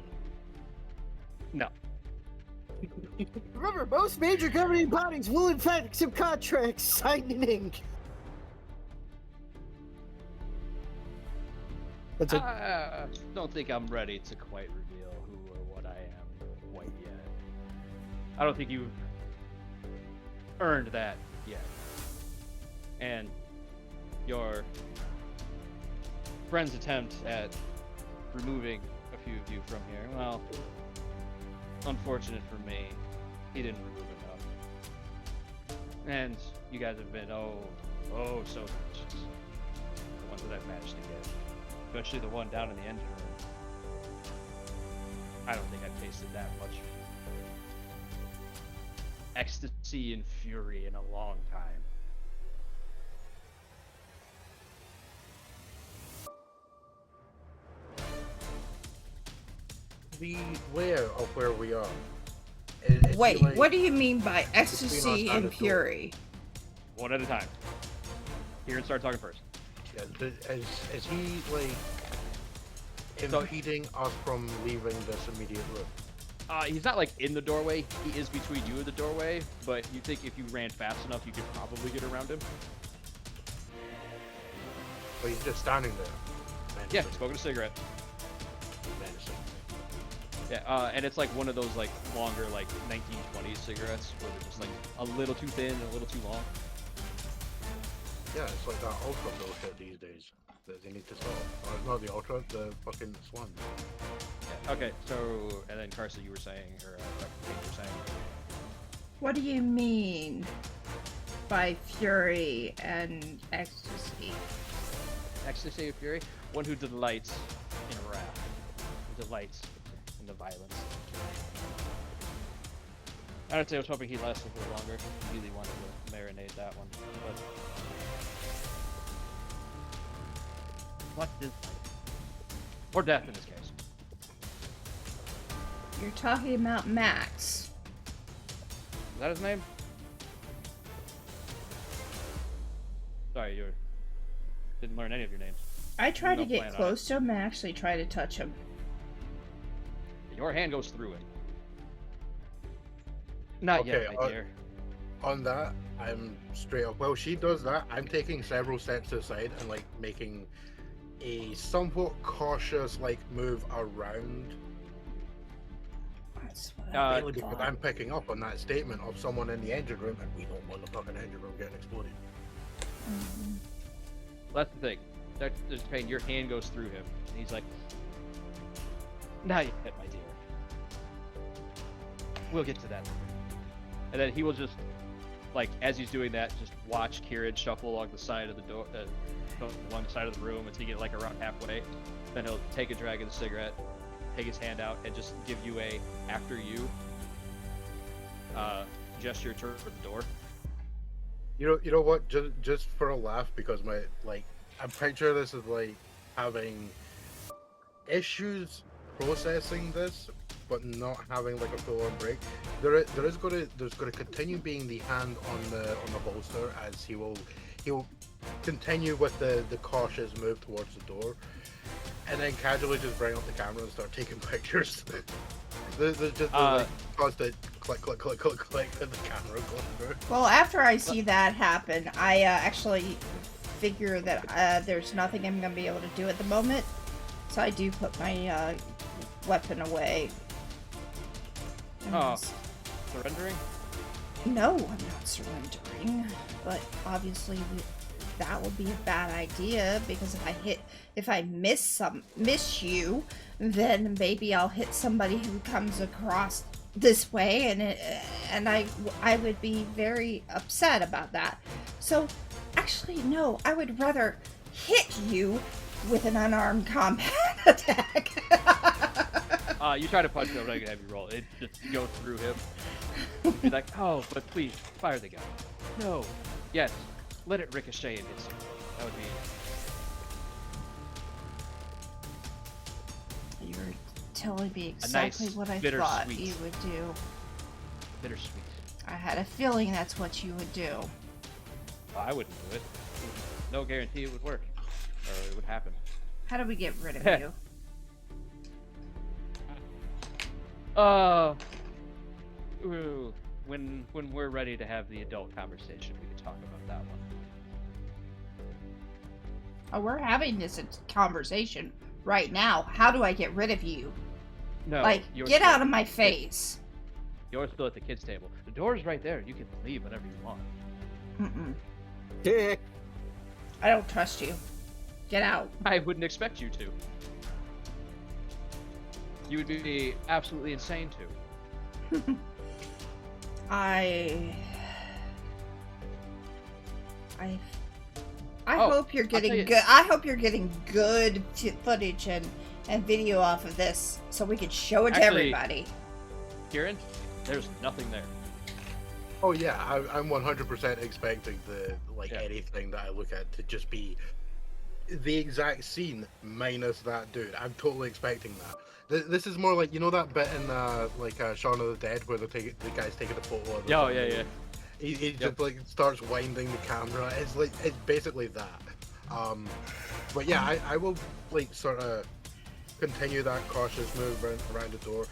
No. Remember, most major governing bodies will in fact accept contracts signed in ink. That's it. I don't think I'm ready to quite reveal who or what I am quite yet. I don't think you've earned that yet. And your friend's attempt at removing a few of you from here, well, unfortunate for me, he didn't remove enough. And you guys have been, so delicious. The ones that I've managed to get. Especially the one down in the engine room. I don't think I've tasted that much ecstasy and fury in a long time. The layout of where we are. Wait, like, what do you mean by ecstasy us and and the door. fury? One at a time. Kieran, start talking first. Yeah, is he like impeding us from leaving this immediate room? He's not like in the doorway. He is between you and the doorway, but you think if you ran fast enough, you could probably get around him. Or he's just standing there? Yeah, smoking a cigarette. Menacing. Yeah, and it's like one of those like longer like 1920s cigarettes where they're just like a little too thin and a little too long. Yeah, it's like that ultra bullshit these days that they need to stop. Or not the ultra, the fucking swan. Yeah, okay, so and then Karsa, you were saying, or Payne, you were saying. What do you mean by fury and ecstasy? Ecstasy of fury, one who delights in wrath, who delights in the violence. I would say I was hoping he'd last a little longer. Really wanted to marinate that one, but what is life? Or death in this case. You're talking about Max. Is that his name? Sorry, you didn't learn any of your names. I tried to No get plan on close to him and actually try to touch him. Your hand goes through it. Not yet, my dear. On that, I'm straight up. Well, she does that. I'm taking several steps to the side and like making a somewhat cautious like move around. That's what I Mainly because I'm picking up on that statement of someone in the engine room, and we don't want the fucking engine room getting exploded. Mhm. That's the thing. There's Payne, your hand goes through him, and he's like, "Not yet, my dear. We'll get to that." And then he will just, like, as he's doing that, just watch Kieran shuffle along the side of the door, along the side of the room until you get like around halfway. Then he'll take a drag of the cigarette, take his hand out, and just give you a after you gesture toward the door. You know what? Just for a laugh, because I'm pretty sure this is like having issues processing this, but not having like a full-on break. There's going to continue being the hand on the bolster, as he will continue with the cautious move towards the door, and then casually just bring up the camera and start taking pictures. there's just like constant click click click click click and the camera going through. Well, after I see that happen, I actually figure that there's nothing I'm going to be able to do at the moment, so I do put my weapon away. And Surrendering? no, I'm not surrendering, but obviously that would be a bad idea, because if I miss you, then maybe I'll hit somebody who comes across this way, and I would be very upset about that. So actually, no, I would rather hit you with an unarmed combat attack. You try to punch him, I'm not gonna have you roll. It just goes through him. You'd be like, oh, but please, fire the gun. No. Yes. Let it ricochet and hit you. That would be... You're telling me exactly nice, what I bittersweet. thought you would do. bittersweet. I had a feeling that's what you would do. I wouldn't do it. No guarantee it would work. Or it would happen. How do we get rid of you? Ooh, when we're ready to have the adult conversation, we can talk about that one. Oh, we're having this conversation right now. How do I get rid of you? No, Like, get out of my face. You're still at the kids' table. The door's right there. You can leave whenever you want. Mm-mm. Dick. I don't trust you. Get out. I wouldn't expect you to. You would be absolutely insane to. I Oh, hope you're I'll tell getting you- good. I hope you're getting good footage and video off of this, so we can show it to Actually- everybody. Kieran, there's nothing there. Oh yeah, I'm 100% expecting Yeah. anything that I look at to just be the exact scene minus that dude. I'm totally expecting that. This is more like, you know, that bit in Shaun of the Dead where the guy's taking a photo of the Oh, family? yeah. He just like starts winding the camera. It's basically that. But yeah, I will like sort of continue that cautious move around the door.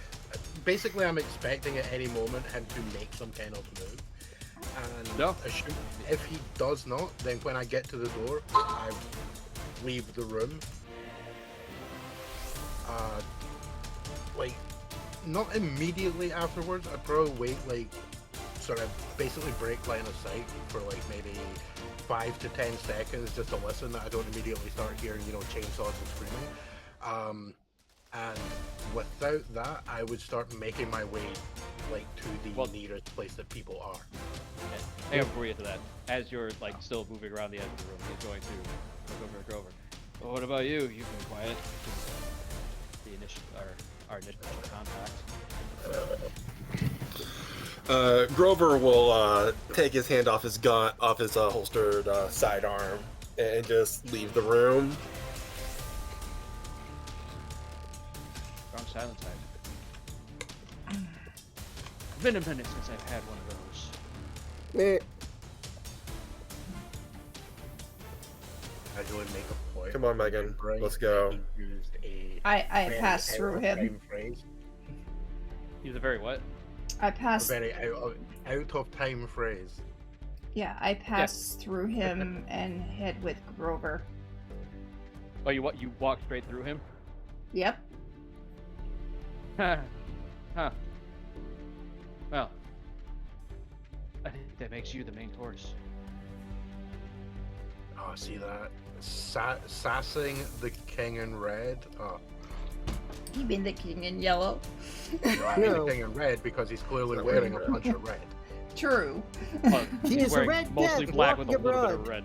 Basically, I'm expecting at any moment him to make some kind of move. And No. if he does not, then when I get to the door, I leave the room. Not immediately afterwards. I'd probably wait, sort of basically break line of sight for maybe 5 to 10 seconds just to listen, that I don't immediately start hearing, chainsaws and screaming. And without that, I would start making my way to the nearest place that people are. Hang on before we get to that. As you're still moving around the edge of the room, he's going to look over at Grover. Well, what about you? You've been quiet. The initial, our initial contact. Grover will take his hand off his gun, off his holstered sidearm, and just leave the room. Strong silence, It's been a minute since I've had one of those. Meh. I really make a point. Come on, Megan. Let's go. He used a I very passed through him. out-of-time phrase. He's a very what? I A passed. very out-of-time phrase. Yeah, I passed through him and hid with Grover. Oh, you walked straight through him? Yep. Huh. Well, I think that makes you the main course. Oh, see that? Sassing the king in red. Oh, You mean the king in yellow? no, I mean No. the king in red because he's clearly Not wearing a wearing bunch of red. True. Well, He he's is a wearing red mostly death black with a walking little bit abroad. of red.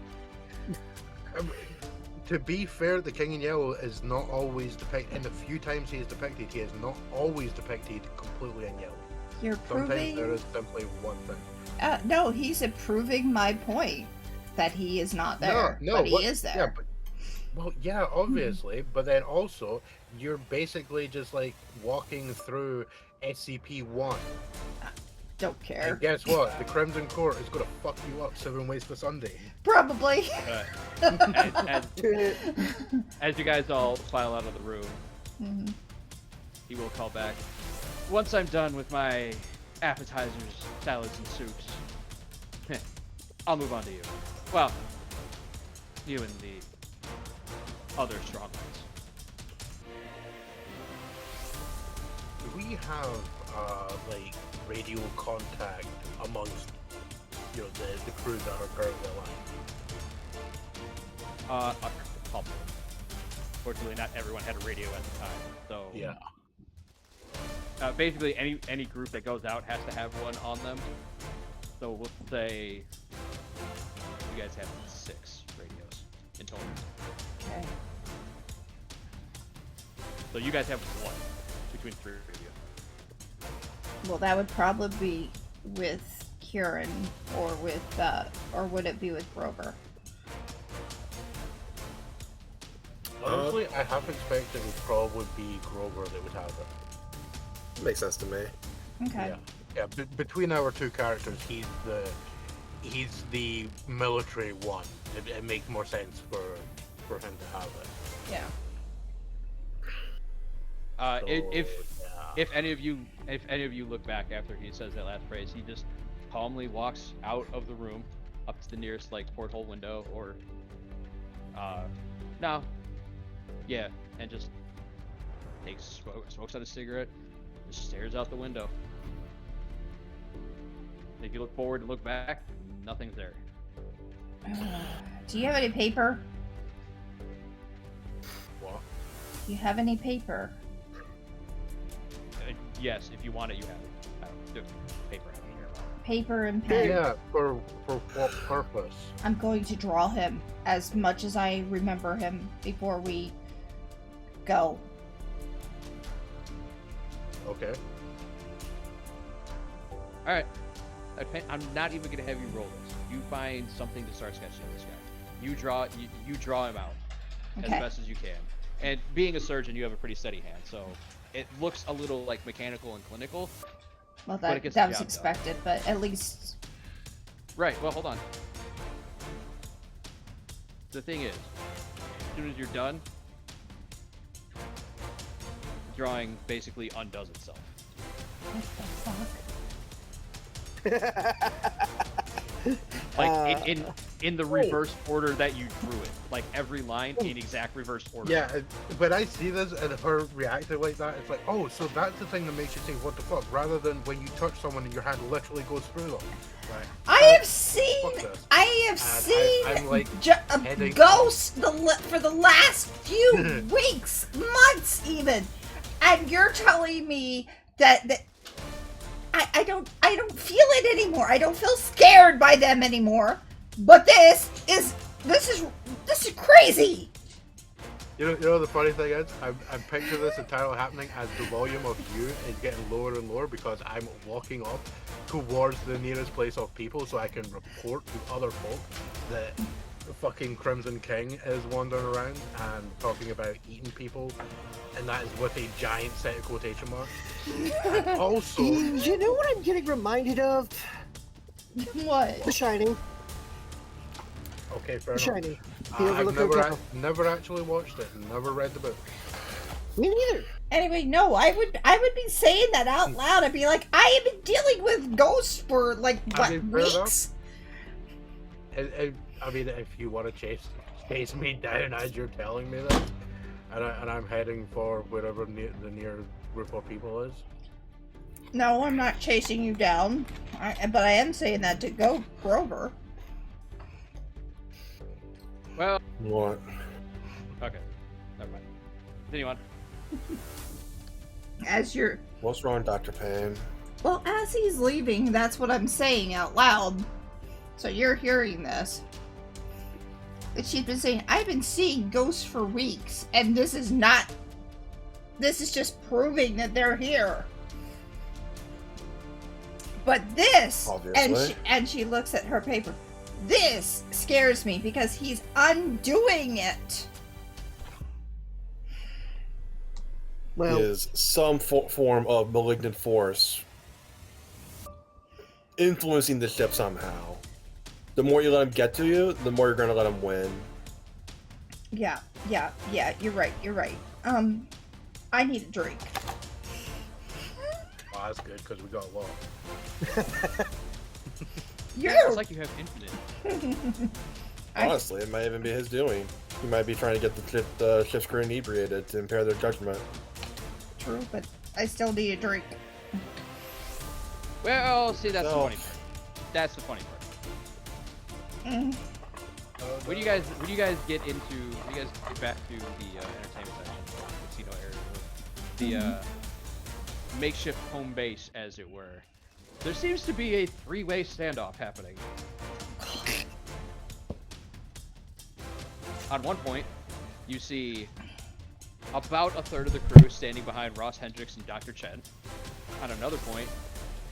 To be fair, the king in yellow is not always depicted. In the few times he is depicted, he is not always depicted completely in yellow. You're Sometimes proving. there is simply one thing. No, he's improving my point that he is not there. No, but what- he is there. Yeah, obviously, but then also you're basically just like walking through SCP-1. Don't care. And guess what? The Crimson Court is gonna fuck you up 7 ways for Sunday. Probably. As you guys all file out of the room, he will call back. Once I'm done with my appetizers, salads, and soups, I'll move on to you. Well, you and the other strong ones. Do we have like radio contact amongst the crew that are currently alive? A couple. Fortunately, not everyone had a radio at the time, so Yeah. Basically, any group that goes out has to have one on them. So we'll say you guys have 6 radios in total. Okay. So you guys have 1 between 3 radios. Well, that would probably be with Keiran, or would it be with Grover? Honestly, I half expect it would probably be Grover that would have it. Makes sense to me. Okay. Yeah. Between our 2 characters, he's the military one. It makes more sense for him to have it. Yeah. If any of you look back after he says that last phrase, he just calmly walks out of the room, up to the nearest porthole window, or and just smokes out a cigarette, just stares out the window. If you look forward and look back, nothing's there. Do you have any paper? What? Do you have any paper? Yes, if you want it, you have it. I don't do paper out here. Paper and pen. Yeah, for what purpose? I'm going to draw him as much as I remember him before we go. Okay. Alright. I'm not even gonna have you roll this. You find something to start sketching this guy. You draw him out as Okay. best as you can. And being a surgeon, you have a pretty steady hand, so it looks a little mechanical and clinical. Well, but it that gets that the was job expected, but at least Right, well, hold on. The thing is, as soon as you're done, the drawing basically undoes itself. what the fuck? In the reverse order that you drew it. Like every line in exact reverse order. Yeah, when I see this and her reacting like that, it's like, oh, so that's the thing that makes you think, what the fuck, rather than when you touch someone and your hand literally goes through them. Right. I have seen I'm like heading- ghosts for the last few weeks, months even, and you're telling me that I don't feel it anymore. I don't feel scared by them anymore. But this is crazy. You know the funny thing is, I'm picturing this entirely happening as the volume of you is getting lower and lower because I'm walking up towards the nearest place of people so I can report to other folk that the fucking Crimson King is wandering around and talking about eating people, and that is with a giant set of quotation marks. And also, You know what I'm getting reminded of? What? The Shining. okay, fair The enough. Shining. The I've Overlook Hotel. never actually watched it, never read the book. Me neither. Anyway, no, I would be saying that out loud. I'd be like, I have been dealing with ghosts for like what, I mean, fair enough. weeks? I mean, if you want to chase me down as you're telling me that, and I'm heading for wherever the near group of people is. No, I'm not chasing you down. But I am saying that to go Grover. Well, What? okay. Never mind. Continue on. As you're What's wrong, Dr. Payne? well, as he's leaving, that's what I'm saying out loud. So you're hearing this. But she's been saying, I've been seeing ghosts for weeks, and this is just proving that they're here. But this, Obviously. and she looks at her paper. This scares me because he's undoing it. Well, is some form of malignant force influencing the ship somehow. The more you let him get to you, the more you're going to let him win. Yeah, you're right, I need a drink. Oh, that's good because we got low. It's like you have infinite. Honestly, it might even be his doing. He might be trying to get the ship's crew inebriated to impair their judgment. True, but I still need a drink. Well, see, that's the So- funny part. That's the funny part. Mm. When you guys get into, when you guys get back to the entertainment section, casino area, the makeshift home base, as it were, there seems to be a three-way standoff happening. On one point, you see about a third of the crew standing behind Ross Hendricks and Dr. Chen. On another point,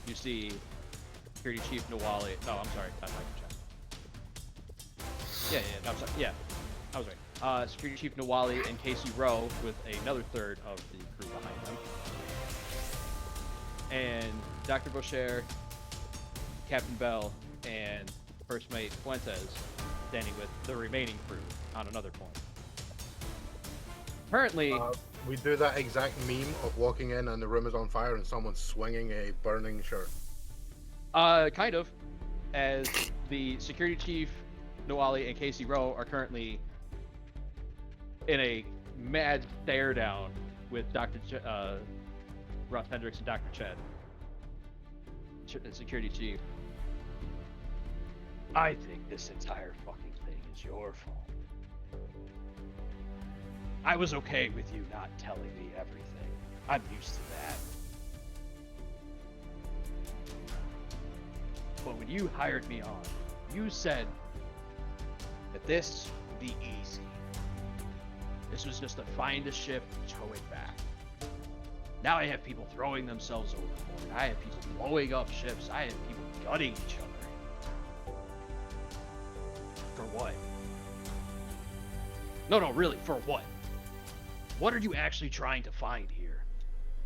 you see Security Chief Nawali. No, I'm sorry, not Dr. Chen. Yeah, I'm sorry. Yeah, I was right. Security Chief Nawali and Casey Rowe with another third of the crew behind them. And Dr. Boucher, Captain Bell, and First Mate Fuentes standing with the remaining crew on another point. Currently, We do that exact meme of walking in and the room is on fire and someone's swinging a burning shirt. kind of, as the Security Chief Nawali and Casey Rowe are currently in a mad stare down with Ross Hendricks and Dr. Chen, the Security Chief. I think this entire fucking thing is your fault. I was okay with you not telling me everything. I'm used to that. But when you hired me on, you said that this would be easy. This was just to find a ship and tow it back. Now I have people throwing themselves overboard. I have people blowing up ships. I have people gutting each other. For what? No, really, for what? What are you actually trying to find here?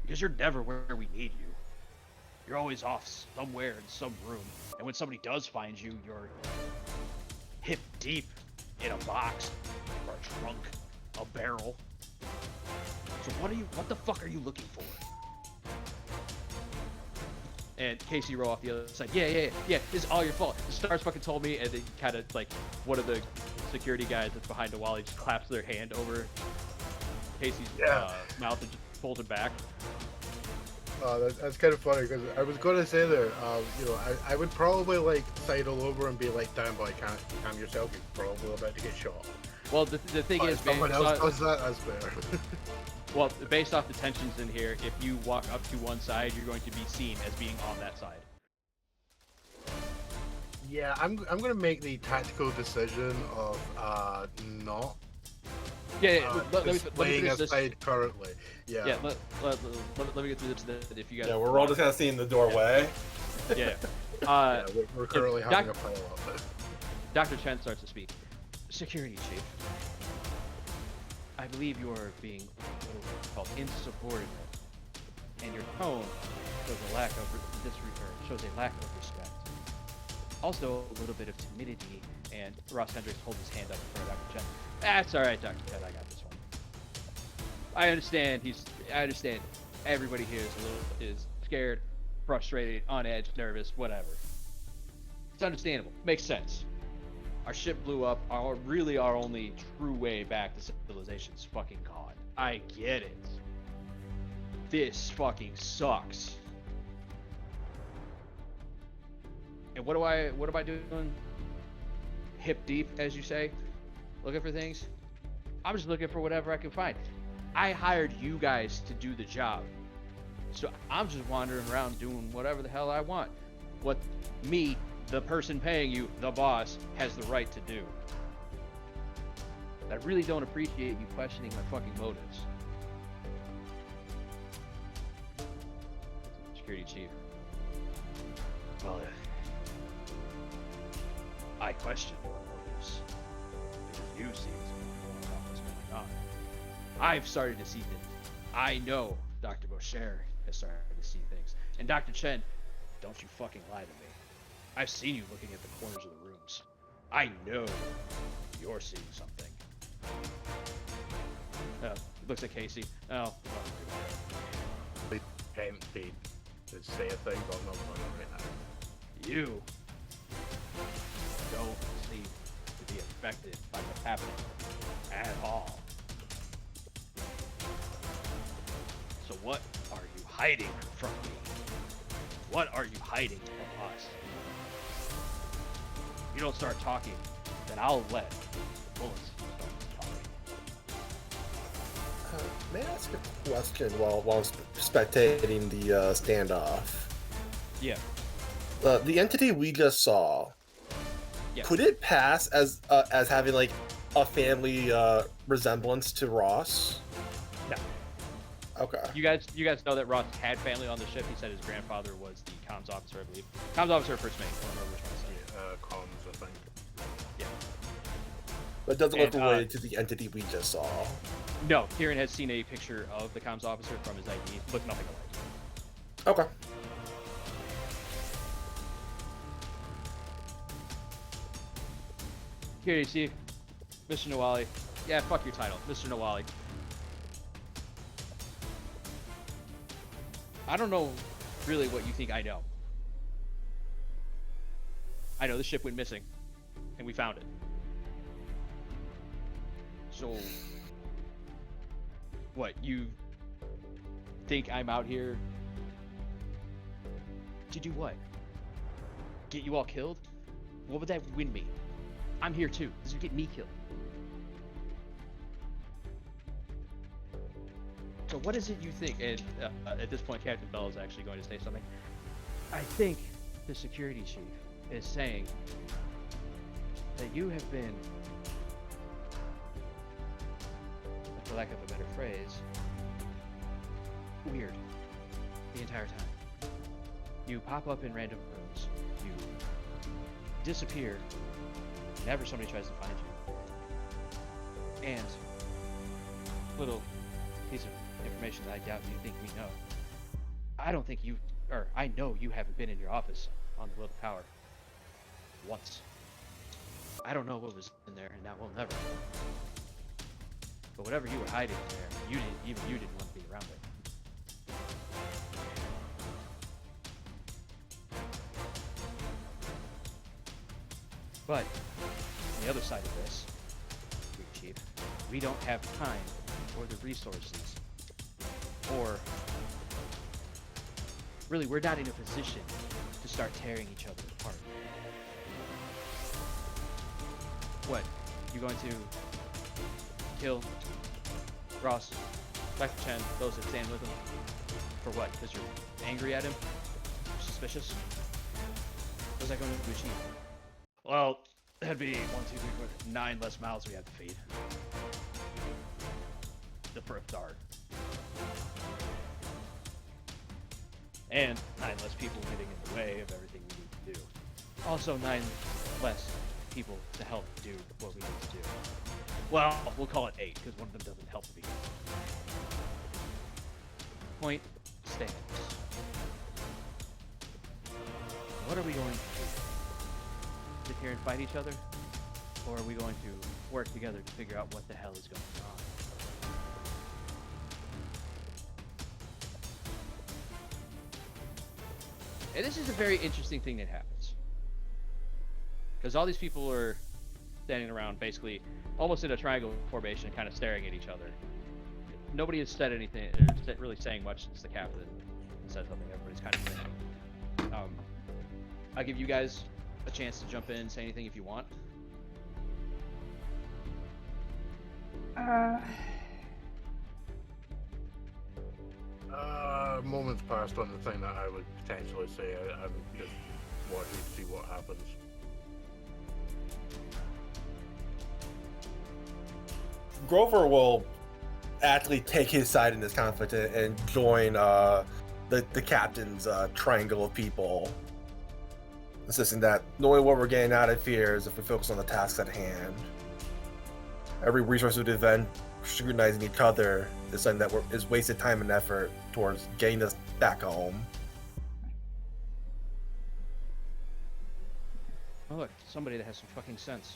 Because you're never where we need you. You're always off somewhere in some room. And when somebody does find you, you're hip deep in a box, or a trunk, a barrel. So what the fuck are you looking for? And Casey Rowe off the other side, yeah, this is all your fault. The stars fucking told me, and then kind of like one of the security guys that's behind the wall, he just claps their hand over Casey's mouth and just pulls it back. That's kind of funny because I was going to say there, I would probably like sidle over and be like, "Damn boy, calm yourself. You're probably about to get shot." Well, the thing But is, if someone else does that, that's fair. well, based off the tensions in here, if you walk up to one side, you're going to be seen as being on that side. Yeah, I'm going to make the tactical decision of not. Let me playing finish this. aside currently. Yeah. Yeah, let me get through this. Then if you guys. Yeah, we're all just kind of seeing the doorway. Yeah. Yeah, we're currently Doc- having a pile up. Dr. Chen starts to speak. Security Chief, I believe you are being what is it called insubordinate, and your tone shows a lack of respect. Also, a little bit of timidity. And Ross Hendricks holds his hand up in front of Dr. Chen. That's all right, Dr. Chen. I got this one. I understand. I understand. Everybody here is scared, frustrated, on edge, nervous, whatever. It's understandable. Makes sense. Our ship blew up. Our only true way back to civilization's fucking gone. I get it. This fucking sucks. And what am I doing? Hip deep, as you say, looking for things. I'm just looking for whatever I can find. I hired you guys to do the job, so I'm just wandering around doing whatever the hell I want. What me, the person paying you, the boss, has the right to do. I really don't appreciate you questioning my fucking motives. Security Chief. Well, I question your motives because you see what's going on. I've started to see things. I know Dr. Boucher has started to see things. And Dr. Chen, don't you fucking lie to me. I've seen you looking at the corners of the rooms. I know you're seeing something. Looks at Casey. Oh, Tempted to say a thing, but I'm not going to right now. you don't seem to be affected by what's happening at all. So what are you hiding from me? What are you hiding from us? If you don't start talking, then I'll let the bullets start talking. May I ask a question while I'm spectating the standoff? Yeah. The entity we just saw, Yes. could it pass as having like a family resemblance to Ross? No. Okay. You guys know that Ross had family on the ship. He said his grandfather was the comms officer, I believe. Comms officer or first mate. I don't remember which one it said. Comms, I think. Yeah. But it doesn't look And, related to the entity we just saw. No, Kieran has seen a picture of the comms officer from his ID. Look nothing alike. Okay. Here you see, Mr. Nawali. Yeah, fuck your title, Mr. Nawali. I don't know really what you think I know. I know the ship went missing, and we found it. So, what, you think I'm out here to do what? Get you all killed? What would that win me? I'm here too. This would get me killed. So what is it you think? And at this point, Captain Bell is actually going to say something. I think the security chief is saying that you have been, for lack of a better phrase, weird the entire time. You pop up in random rooms. You disappear whenever somebody tries to find you. And little piece of information that I doubt you think we know. I don't think you, or I know you haven't been in your office on the Will of Power once. I don't know what was in there, and that will never know. But whatever you were hiding in there, you didn't want to be around it. But on the other side of this, Chief, we don't have time or the resources, or really, we're not in a position to start tearing each other apart. What? You going to kill Ross, Dr. Chen, those that stand with him? For what? Because you're angry at him? You're suspicious? What's that going to achieve? Well, that'd be 1, 2, 3, 4, 9 less mouths we have to feed. The first dart. And 9 less people getting in the way of everything we need to do. Also 9 less people to help do what we need to do. Well, we'll call it 8, because one of them doesn't help to begin with. Point stands. What are we going to do? Sit here and fight each other? Or are we going to work together to figure out what the hell is going on? And this is a very interesting thing that happens. Because all these people are standing around basically almost in a triangle formation, kind of staring at each other. Nobody has said anything, or really saying much since the captain said something. Everybody's kind of saying. I'll give you guys a chance to jump in and say anything if you want. Moments passed on the thing that I would potentially say. I'm just watching to see what happens. Grover will actually take his side in this conflict and join the captain's triangle of people, insisting that the only way we're getting out of here is if we focus on the tasks at hand. Every resource we defend scrutinizing each other is something that is wasted time and effort towards getting us back home. Oh, look, somebody that has some fucking sense.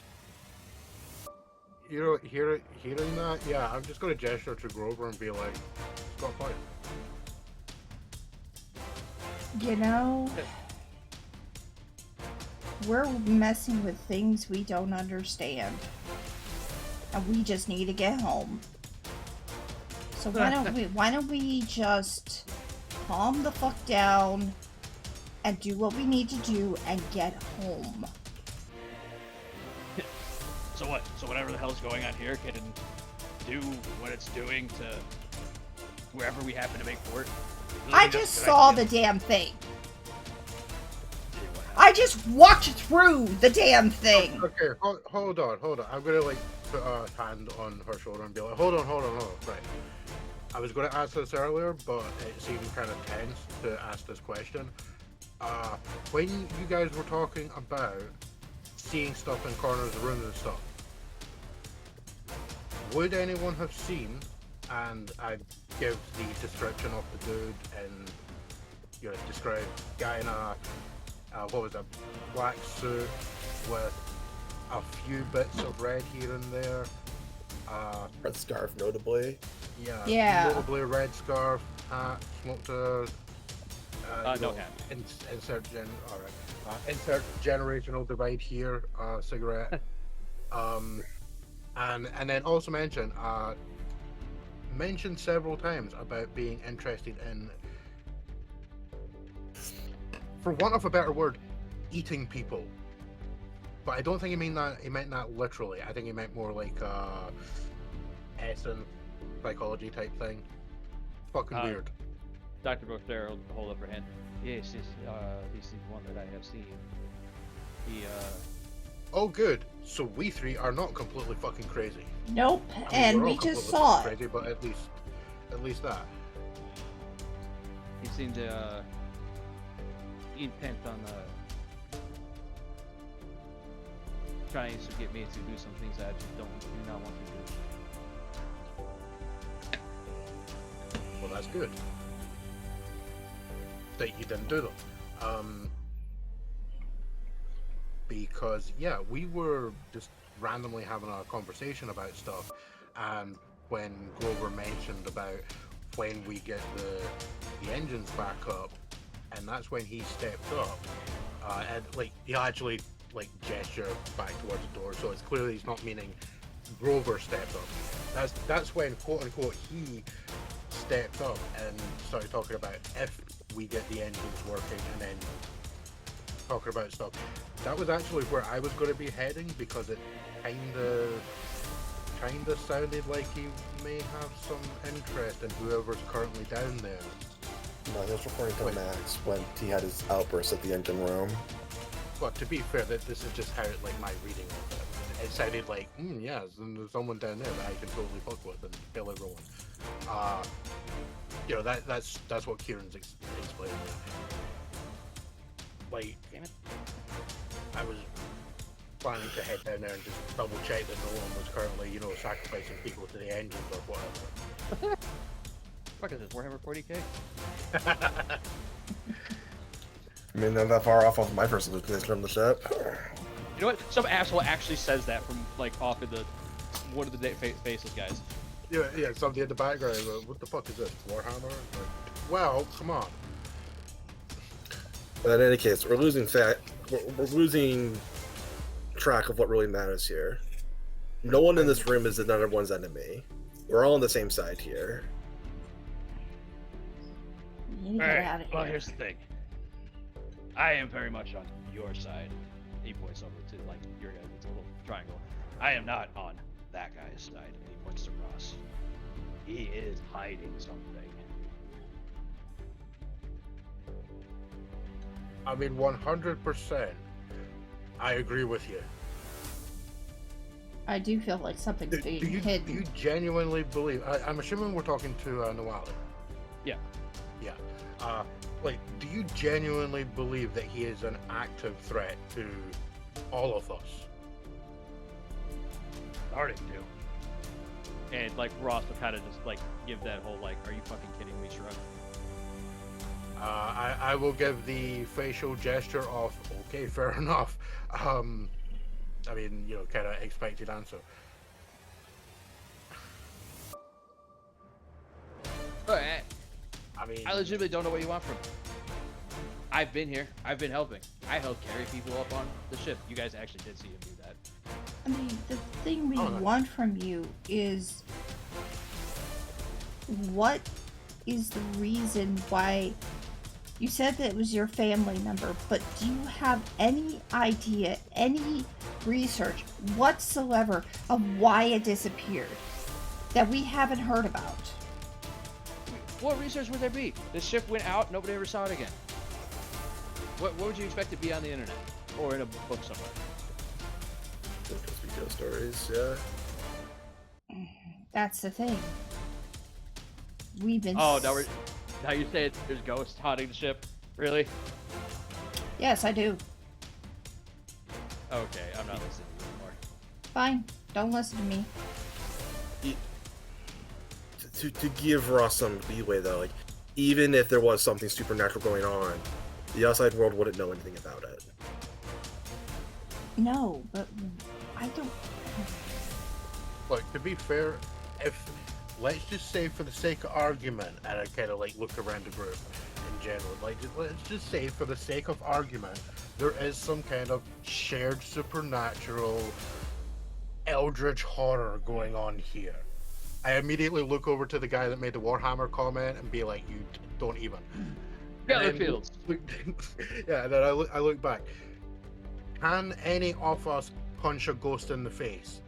You know, hearing that, yeah, I'm just gonna gesture to Grover and be like, "Got a point." You know, we're messing with things we don't understand. And we just need to get home. So why don't we just calm the fuck down and do what we need to do and get home? So what? So whatever the hell's going on here can do what it's doing to wherever we happen to make port? I just saw the damn thing. I just walked through the damn thing. Okay, hold on. I'm gonna like put a hand on her shoulder and be like, hold on. Right. I was gonna ask this earlier, but it seemed kind of tense to ask this question. When you guys were talking about seeing stuff in corners of rooms and stuff, would anyone have seen, and I'd give the description of the dude and, you know, describe guy in a, black suit with a few bits of red here and there. Red scarf, notably. Yeah. Notably red scarf, hat, smoked a... no hat. Insert generational divide here, cigarette. And then also mentioned several times about being interested in, for want of a better word, eating people. But I don't think he meant that literally. I think he meant more like essence, psychology type thing. Fucking weird. Dr. Brooks there will hold up her hand. Yes, this is one that I have seen. He Oh, good. So we three are not completely fucking crazy. Nope, I mean, and we're we all just completely saw crazy, it. but at least that. He seemed to intent on trying to get me to do some things that I just do not want to do. Well, that's good. That you didn't do them. Because, yeah, we were just randomly having a conversation about stuff, and when Grover mentioned about when we get the engines back up, and that's when he stepped up, and like he actually like gestured back towards the door, so it's clearly he's not meaning Grover stepped up. That's when quote unquote he stepped up and started talking about if we get the engines working, and then talking about stuff. That was actually where I was going to be heading, because it kinda sounded like he may have some interest in whoever's currently down there. No, he was referring to Max when he had his outburst at the engine room. But to be fair, that this is just how like my reading of it. It sounded like, yes, and there's someone down there that I can totally fuck with and kill everyone. You know, that's what Kieran's explaining. Like, Damn it. I was planning to head down there and just double check that no one was currently, you know, sacrificing people to the engines or whatever. Fuck is this, Warhammer 40k? I mean, not that far off of my first hallucination from the ship. You know what? Some asshole actually says that from like off of the one of the faceless guys. Yeah, somebody in the background. What the fuck is this? Warhammer? Like, well, come on. But in any case, we're losing track of what really matters here. No one in this room is another one's enemy. We're all on the same side here. You get out of here. Well, here's the thing. I am very much on your side. He points over to like your guys. It's a little triangle. I am not on that guy's side. And he points to Ross. He is hiding something. I mean, 100%. I agree with you. I do feel like something's being hidden. Do you genuinely believe? I'm assuming we're talking to Noali. Yeah. Yeah. Like, do you genuinely believe that he is an active threat to all of us? I already do. And like Ross will kind of just like give that whole like, "Are you fucking kidding me?" shrug. I will give the facial gesture of okay, fair enough. I mean, you know, kind of expected answer. But I mean, I legitimately don't know what you want from me. I've been here. I've been helping. I helped carry people up on the ship. You guys actually did see him do that. I mean, the thing we want from you is what is the reason why you said that it was your family member, but do you have any idea, any research whatsoever of why it disappeared that we haven't heard about? What research would there be? The ship went out. Nobody ever saw it again. What would you expect to be on the internet or in a book somewhere? Ghost stories, yeah. That's the thing. We've been. Oh, now you say there's ghosts haunting the ship? Really? Yes, I do. Okay, I'm not listening to you anymore. Fine. Don't listen to me. To give Ross some leeway, though, like, even if there was something supernatural going on, the outside world wouldn't know anything about it. No, but I don't. look, to be fair, if let's just say for the sake of argument, and I kind of like look around the group in general, like let's just say for the sake of argument, there is some kind of shared supernatural eldritch horror going on here. I immediately look over to the guy that made the Warhammer comment and be like, "You don't even." Fields. Yeah, and then I look back. Can any of us punch a ghost in the face?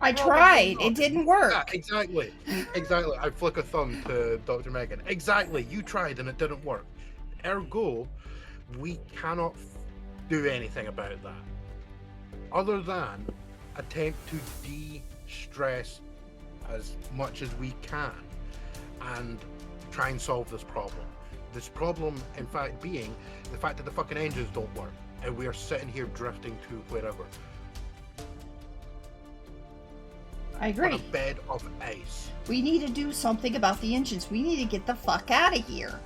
I tried. It didn't work. Yeah, exactly. I flick a thumb to Dr. Megan. Exactly. You tried and it didn't work. Ergo, we cannot do anything about that. Other than attempt to de-stress as much as we can and try and solve this problem. This problem, in fact, being the fact that the fucking engines don't work and we are sitting here drifting to wherever. I agree. On a bed of ice. We need to do something about the engines. We need to get the fuck out of here.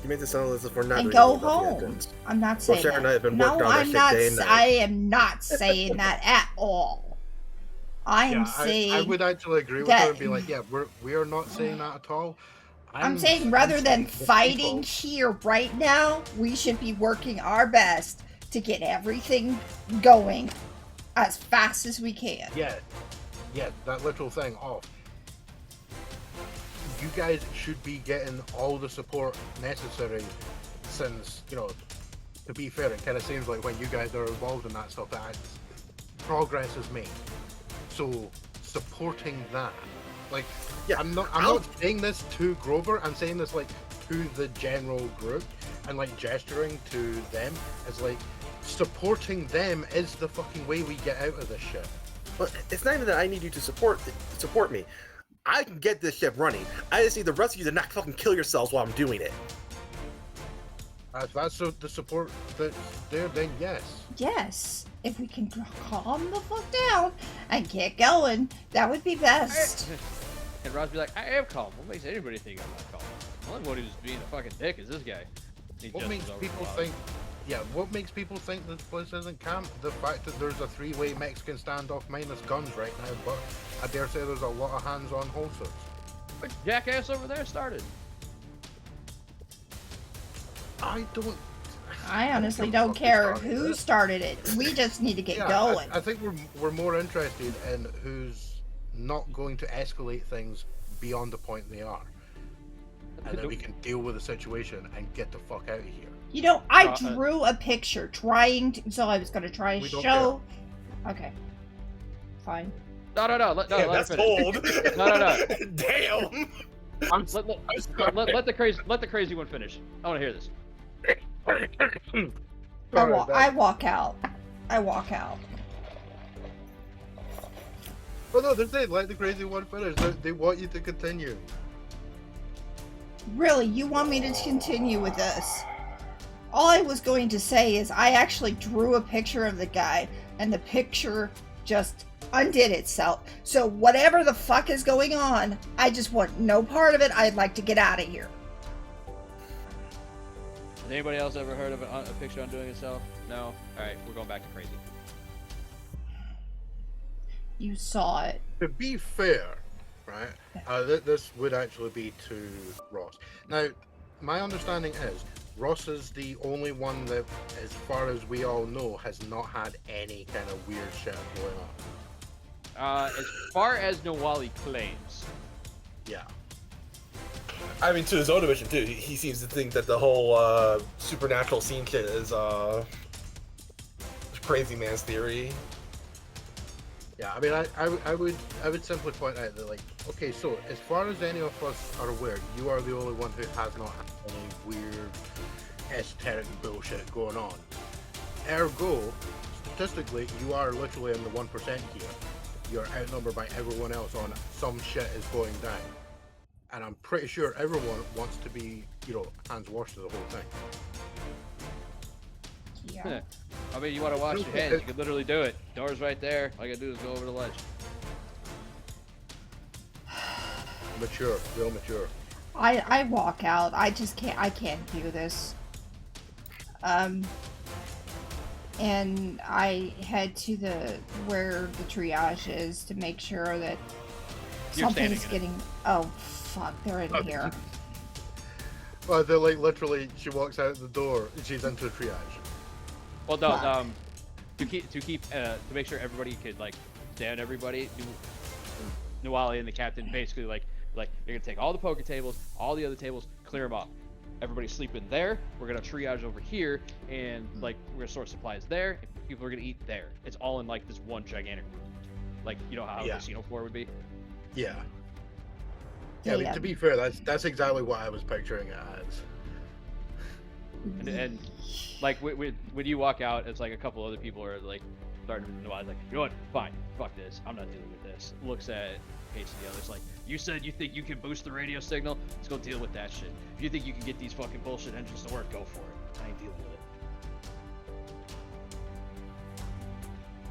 You make it sound as if we're not And doing go anything about the home. engines. I'm not Well, saying Sharon and I have that. been No, working on that I'm shit not. day and night. I am not saying that at all. I am saying. I would actually agree with her and be like, yeah, we are not saying that at all. I'm saying rather than saying the fighting people- here right now, we should be working our best to get everything going as fast as we can. Yeah, that little thing off. You guys should be getting all the support necessary since, you know, to be fair, it kind of seems like when you guys are involved in that stuff, that progress is made. So, supporting that, like, Yeah, I'm not saying this to Grover, I'm saying this, like, to the general group, and, like, gesturing to them as, like, supporting them is the fucking way we get out of this shit. But it's not even that I need you to support me. I can get this ship running. I just need the rest of you to not fucking kill yourselves while I'm doing it. If that's the support that's there, then yes. Yes, if we can calm the fuck down and get going, that would be best. And Ross be like, I am calm. What makes anybody think I'm not calm? The only one who's being a fucking dick is this guy. What makes people think? Yeah, what makes people think this place isn't camp? The fact that there's a three-way Mexican standoff minus guns right now, but I dare say there's a lot of hands-on holsters. Which jackass over there started? I honestly don't care who started it. We just need to get going. I think we're more interested in who's not going to escalate things beyond the point they are, and then we can deal with the situation and get the fuck out of here. You know, I drew a picture trying to, so I was going to try and show. Okay. Fine. No. Let that's her bold. No. Damn. Let the crazy one finish. I want to hear this. I walk out. Oh no, they're saying let the crazy one finish. They want you to continue. Really, you want me to continue with this? All I was going to say is I actually drew a picture of the guy, and the picture just undid itself. So whatever the fuck is going on, I just want no part of it. I'd like to get out of here. Has anybody else ever heard of a picture undoing itself? No? Alright, we're going back to crazy. You saw it. To be fair, right, this would actually be to Ross. Now, my understanding is Ross is the only one that, as far as we all know, has not had any kind of weird shit going on. As far as Nawali claims. Yeah. I mean, to his own admission too, he seems to think that the whole supernatural scene shit is crazy man's theory. Yeah, I mean, I would simply point out that, like, okay, so as far as any of us are aware, you are the only one who has not had any weird esoteric bullshit going on. Ergo, statistically, you are literally in the 1% here. You're outnumbered by everyone else on some shit is going down. And I'm pretty sure everyone wants to be, you know, hands washed to the whole thing. Yeah. I mean, you want to wash your hands, you can literally do it. Door's right there. All you gotta do is go over the ledge. Mature, real mature. I walk out. I just can't. I can't do this. And I head to where the triage is to make sure that something's getting. Oh fuck! They're in here. Well, they're like literally. She walks out the door and she's into a triage. Well, no, to make sure everybody could like stand everybody. Nawali and the captain basically like you're gonna take all the poker tables, all the other tables, clear them up. Everybody's sleeping there. We're gonna triage over here, and like we're gonna store supplies there. And people are gonna eat there. It's all in like this one gigantic room. Like, you know how a casino floor would be. Yeah. Yeah, I mean, to be fair, that's exactly what I was picturing it as. And like when you walk out, it's like a couple other people are like starting to know. Like, you know what? Fine, fuck this. I'm not dealing with this. Looks at Pace and the others like, you said you think you can boost the radio signal? Let's go deal with that shit. If you think you can get these fucking bullshit engines to work, go for it. I ain't dealing with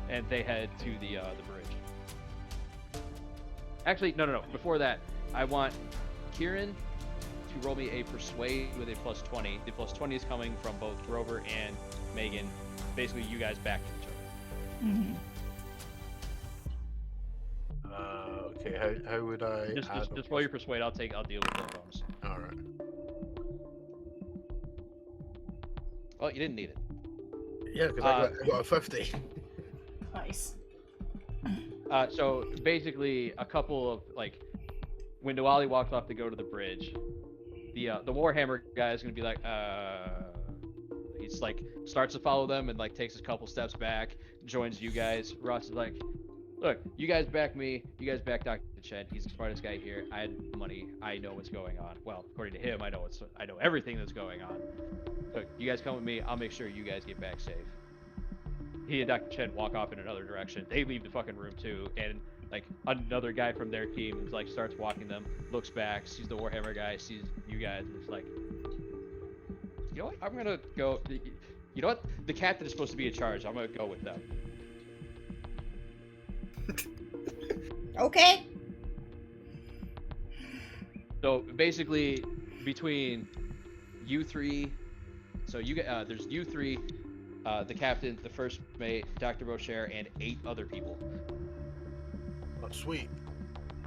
it. And they head to the bridge. Actually, no. Before that, I want Keiran to roll me a persuade with a +20. The +20 is coming from both Grover and Megan. Basically, you guys back each other. Mm-hmm. Okay, how would I just roll your persuade. I'll deal with the bonus. All right. Well, you didn't need it. Yeah, because I got a 50. Nice. So basically, a couple of like, when Nawali walks off to go to the bridge, the Warhammer guy is gonna be like, he's like starts to follow them and like takes a couple steps back, joins you guys. Ross is like, look, you guys back me, you guys back Dr. Chen. He's the smartest guy here. I had money. I know what's going on. Well, according to him, I know everything that's going on. Look, you guys come with me. I'll make sure you guys get back safe. He and Dr. Chen walk off in another direction. They leave the fucking room too, and like another guy from their team is like starts walking them, looks back, sees the Warhammer guy, sees you guys, and is like, you know what? I'm gonna go. You know what? The captain is supposed to be in charge. I'm gonna go with them. Okay. So basically, between you three, so you get there's you three, the captain, the first mate, Dr. Rocher, and 8 other people. Oh, sweet.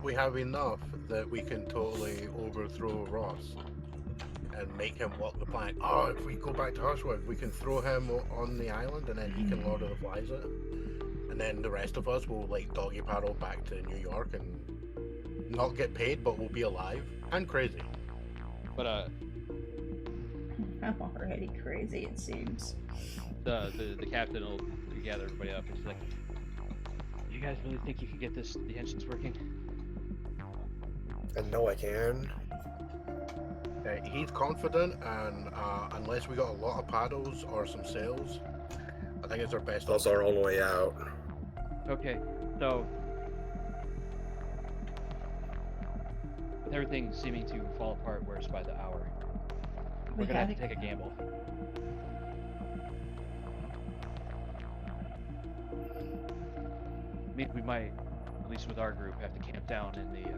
We have enough that we can totally overthrow Ross and make him walk the plank. Oh, if we go back to Hushwood, we can throw him on the island and then he can Lord of the Flies it. And then the rest of us will like doggy paddle back to New York and not get paid, but we'll be alive and crazy. But I'm already crazy, it seems. the captain will gather everybody up and she's like, you guys really think you can get the engines working? I know I can. He's confident, and unless we got a lot of paddles or some sails, I think it's our best. That's our only way out. Okay, so with everything seeming to fall apart worse by the hour, we're gonna have to take a gamble. means we might, at least with our group, have to camp down in the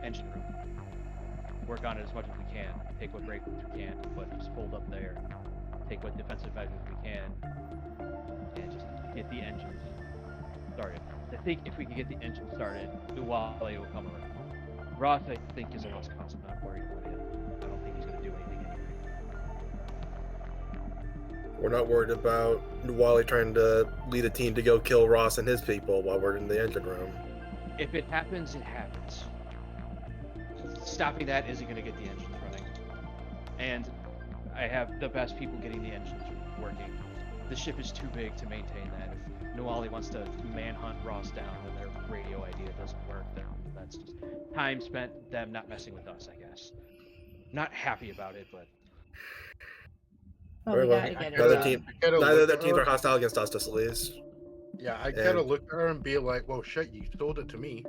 engine room. Work on it as much as we can. Take what breaks we can, but just hold up there. Take what defensive measures we can, and just get the engines started. I think if we can get the engine started, Nuwale will come around. Ross, I think, is a lost cause. I'm not worried about him. I don't think he's going to do anything anyway. We're not worried about Nuwale trying to lead a team to go kill Ross and his people while we're in the engine room. If it happens, it happens. Stopping that isn't going to get the engines running. And I have the best people getting the engines working. The ship is too big to maintain that. If Nuwale wants to manhunt Ross down when their radio idea doesn't work, then that's just time spent them not messing with us, I guess. Not happy about it, but... Well, Very we well. gotta get Neither it team, done. neither of their teams are hostile against us, just at least. Yeah, I And- gotta look at her and be like, well, shit, you sold it to me.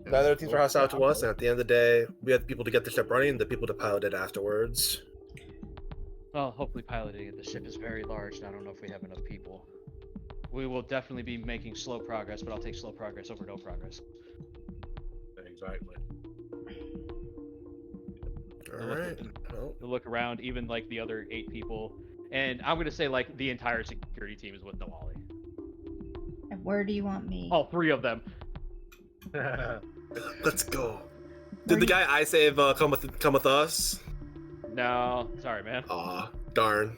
Neither teams are hostile to us, and at the end of the day, we have the people to get the ship running and the people to pilot it afterwards. Well, hopefully piloting it. The ship is very large, and I don't know if we have enough people. We will definitely be making slow progress, but I'll take slow progress over no progress. Exactly. Alright. Well, To look around, even like the other 8 people, and I'm gonna say like the entire security team is with Nuwale. And where do you want me? All 3 of them. let's go. Where Did the do you- guy I save come with us? No, sorry, man. Aw, darn.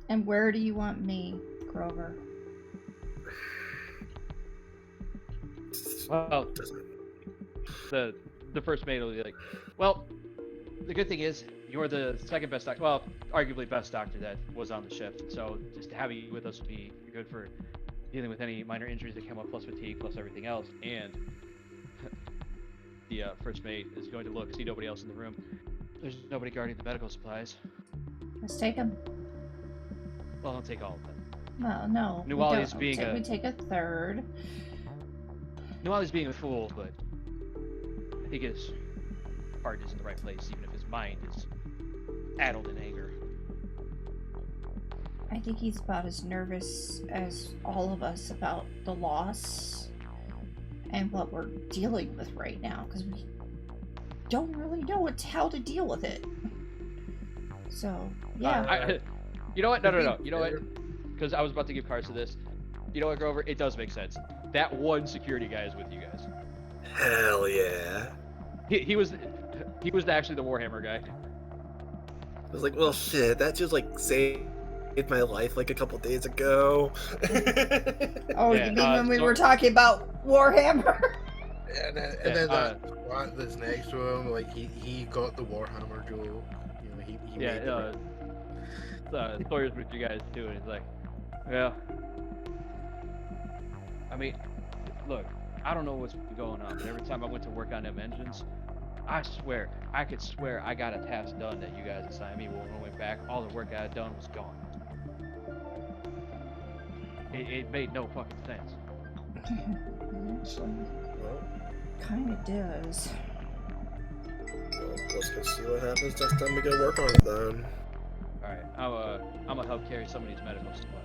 And where do you want me, Grover? Well, the first mate will be like, well, the good thing is you're the second best doctor. Well, arguably best doctor that was on the ship. So just having you with us would be good for dealing with any minor injuries that come up, plus fatigue, plus everything else. And the first mate is going to look, see nobody else in the room. There's nobody guarding the medical supplies. Let's take him. Well, I'll take all of them. Well, no. we Nuwale is don't. being a- We take a third. Nuwale's being a fool, but I think his heart is in the right place, even if his mind is addled in anger. I think he's about as nervous as all of us about the loss and what we're dealing with right now, because we don't really know how to deal with it. So, yeah. You know what? No. You know what? Because I was about to give Karsa this. You know what, Grover? It does make sense. That one security guy is with you guys. Hell yeah. He was actually the Warhammer guy. I was like, well, shit, that just like saved my life like a couple days ago. Oh, Yeah, you mean when we so- were talking about Warhammer? And then that squad that's next to him, like he got the Warhammer joke. You know, he made the Sawyer's with you guys too, and he's like, well, I mean, look, I don't know what's been going on, but every time I went to work on them engines, I could swear I got a task done that you guys assigned me. When I went back, all the work I had done was gone. It made no fucking sense. Actually, Well, kind of does. let's go see what happens next time we go work on it then. Alright, I'm gonna help carry some of these medical supplies.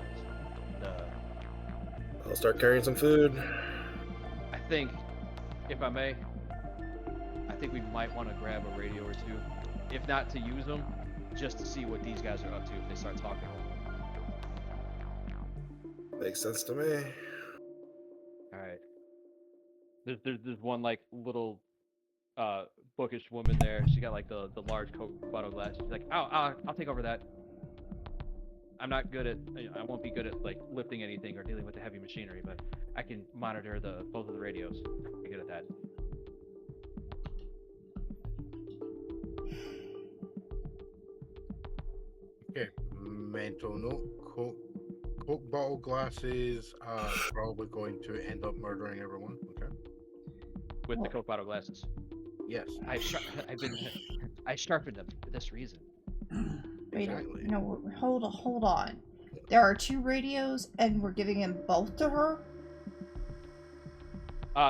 I'll start carrying some food. I think, if I may, I think we might want to grab a radio or two. If not to use them, just to see what these guys are up to if they start talking. Makes sense to me. Alright. There's one like little bookish woman there. She got like the large Coke bottle glass. She's like, I'll take over that. I'm not good at, I won't be good at like lifting anything or dealing with the heavy machinery, but I can monitor both of the radios. I'm good at that. Okay, mental note. Coke bottle glasses are probably going to end up murdering everyone. Okay. With the Well- Coke bottle glasses. Yes. I sharpened them for this reason. Wait, Exactly. no, hold on. There are 2 radios, and we're giving them both to her?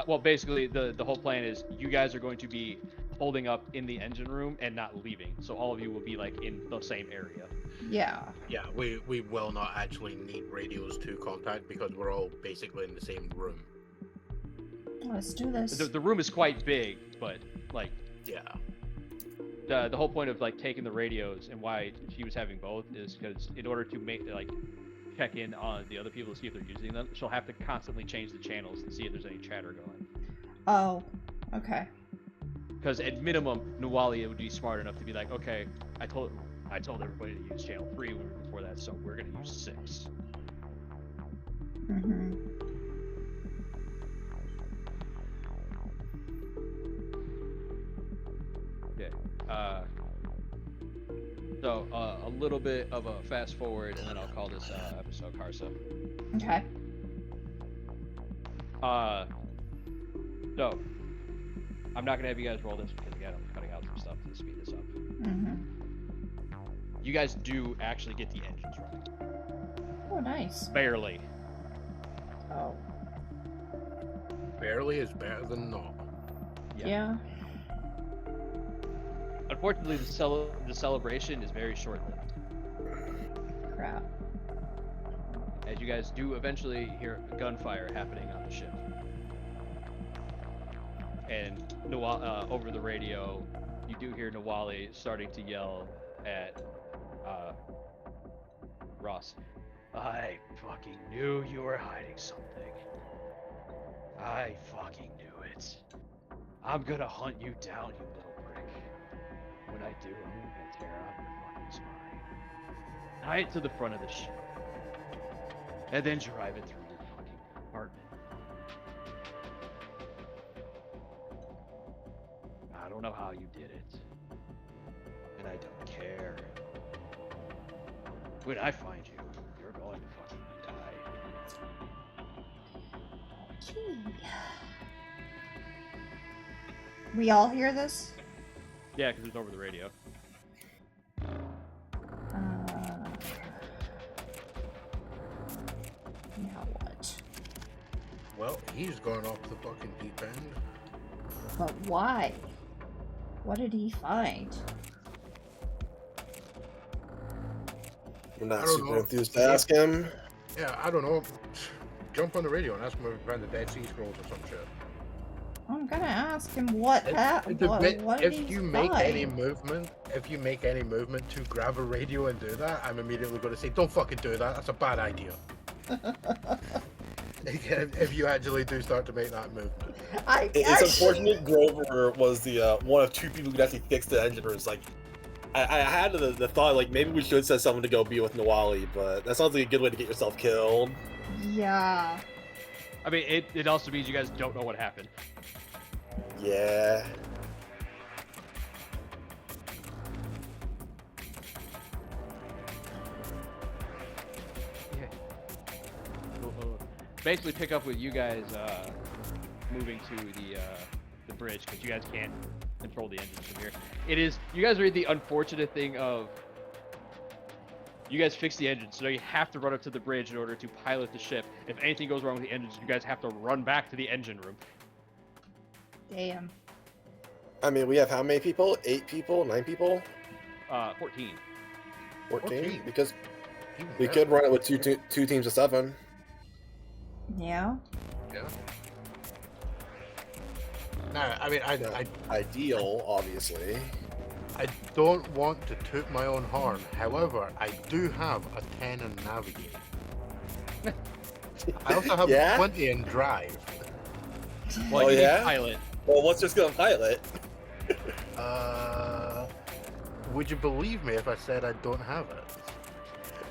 Well, basically, the whole plan is you guys are going to be holding up in the engine room and not leaving. So all of you will be like in the same area. Yeah. Yeah, we will not actually need radios to contact because we're all basically in the same room. Let's do this. The room is quite big, but like Yeah. the whole point of like taking the radios and why she was having both is because in order to make like check in on the other people to see if they're using them, she'll have to constantly change the channels to see if there's any chatter going. Oh, okay. Because at minimum, Nwali would be smart enough to be like, okay, I told everybody to use channel 3 before that, so we're gonna use 6. Mm-hmm. Okay. So a little bit of a fast forward, and then I'll call this episode Karsa. Okay. So I'm not gonna have you guys roll this because again, I'm cutting out some stuff to speed this up. Mm-hmm. You guys do actually get the engines running. Oh, nice. Barely. Oh. Barely is better than not. Yeah. Unfortunately, the celebration is very short-lived. Crap. As you guys do eventually hear gunfire happening on the ship. And over the radio, you do hear Nwali starting to yell at Ross. I fucking knew you were hiding something. I fucking knew it. I'm gonna hunt you down, you little prick. When I do, I'm gonna tear out your fucking spine. Tie it to the front of the ship. And then drive it through your fucking apartment. I don't know how you did it. And I don't care. When I find you, you're going to fucking die. Gee. We all hear this? Yeah, because it's over the radio. Now what? Well, he's gone off the fucking deep end. But why? What did he find? I'm I not don't super know. enthused to ask him. Yeah, I don't know. Jump on the radio and ask him if he found the Dead Sea Scrolls or some shit. I'm gonna ask him what happened. What did If he you make any find? movement, to grab a radio and do that, I'm immediately going to say, don't fucking do that. That's a bad idea. If you actually do start to make that movement. It's unfortunate Grover was the one of two people who could actually fix the engine rooms. Like, I had the thought, like, maybe we should send someone to go be with Nwali, but that sounds like a good way to get yourself killed. Yeah. I mean, it also means you guys don't know what happened. Yeah. We'll basically pick up with you guys moving to the bridge because you guys can't control the engines from here. You guys are in the unfortunate thing of you guys fix the engines, so now you have to run up to the bridge in order to pilot the ship. If anything goes wrong with the engines, you guys have to run back to the engine room. Damn. I mean, we have how many people? 8 people? 9 people? 14. 14? Because Even we better. could run it with two teams of 7. Yeah. Yeah. No, I mean, Ideal, obviously. I don't want to toot my own horn. However, I do have a 10 in navigate. I also have Yeah? 20 in drive. Well, Oh, you need yeah? pilot. Well, let's just go and pilot. Would you believe me if I said I don't have it?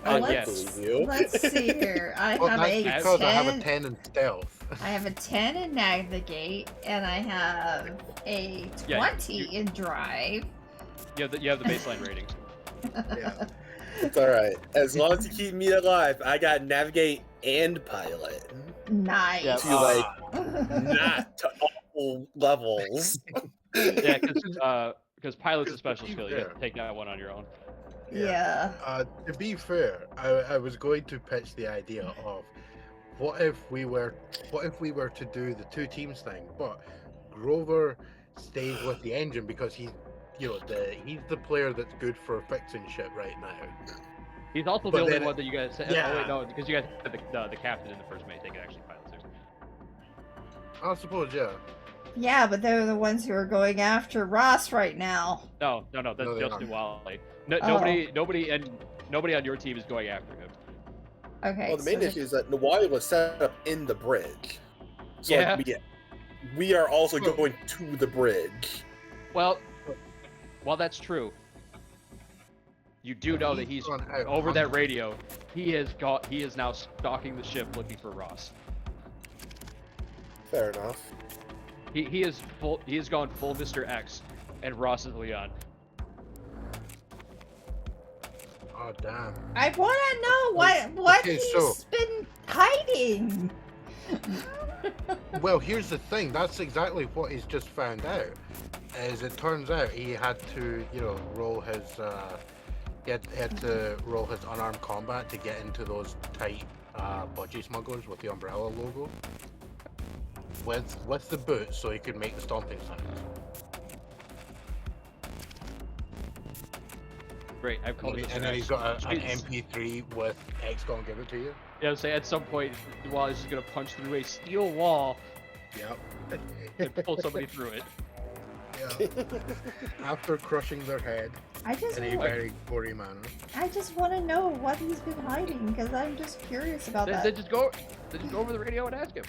Yes. Believe you. Let's see here. I Well, have that's a because 10. I have a 10 in stealth. I have a 10 in navigate, and I have a 20 in drive. You have the baseline rating. Yeah. It's alright. As long as you keep me alive, I got navigate and pilot. Nice. Yeah. To, like, not to awful levels. Yeah, because pilot's a special To be skill. You have fair. to take that one on your own. Yeah. To be fair, I was going to pitch the idea of what if we were to do the 2 teams thing, but Grover stays with the engine because he's the player that's good for fixing shit right now. He's also But the only then- one that you guys said. yeah. Oh wait, no, because you guys said the captain in the first mate. They can actually pilot seriously. I suppose, yeah. Yeah, but they're the ones who are going after Ross right now. No, that's No, they're just not. Nuwali. Oh. Nobody on your team is going after him. Okay. Well, the main so issue is that Nawali was set up in the bridge. So Yeah. like, we are also Well- going to the bridge. Well, while that's true, you do know that he's gone out over that hunting. radio. He is now stalking the ship looking for Ross. Fair enough. He has gone full Mr. X, and Ross is Leon. Oh damn. I want to know what Okay, he's so- been hiding. Well, here's the thing. That's exactly what he's just found out. As it turns out, he had to, roll his he had to roll his unarmed combat to get into those tight budgie smugglers with the umbrella logo. With the boots, so he could make the stomping sounds. Great, I've called it. And then he's got an Jeez. MP3 with X gonna give it to you. Yeah, say at some point, Nuwali is just gonna punch through a steel wall Yep. and pull somebody through it. Yeah. After crushing their head I just in a want, very gory manner. I just want to know what he's been hiding because I'm just curious about Then that. just go over the radio and ask him.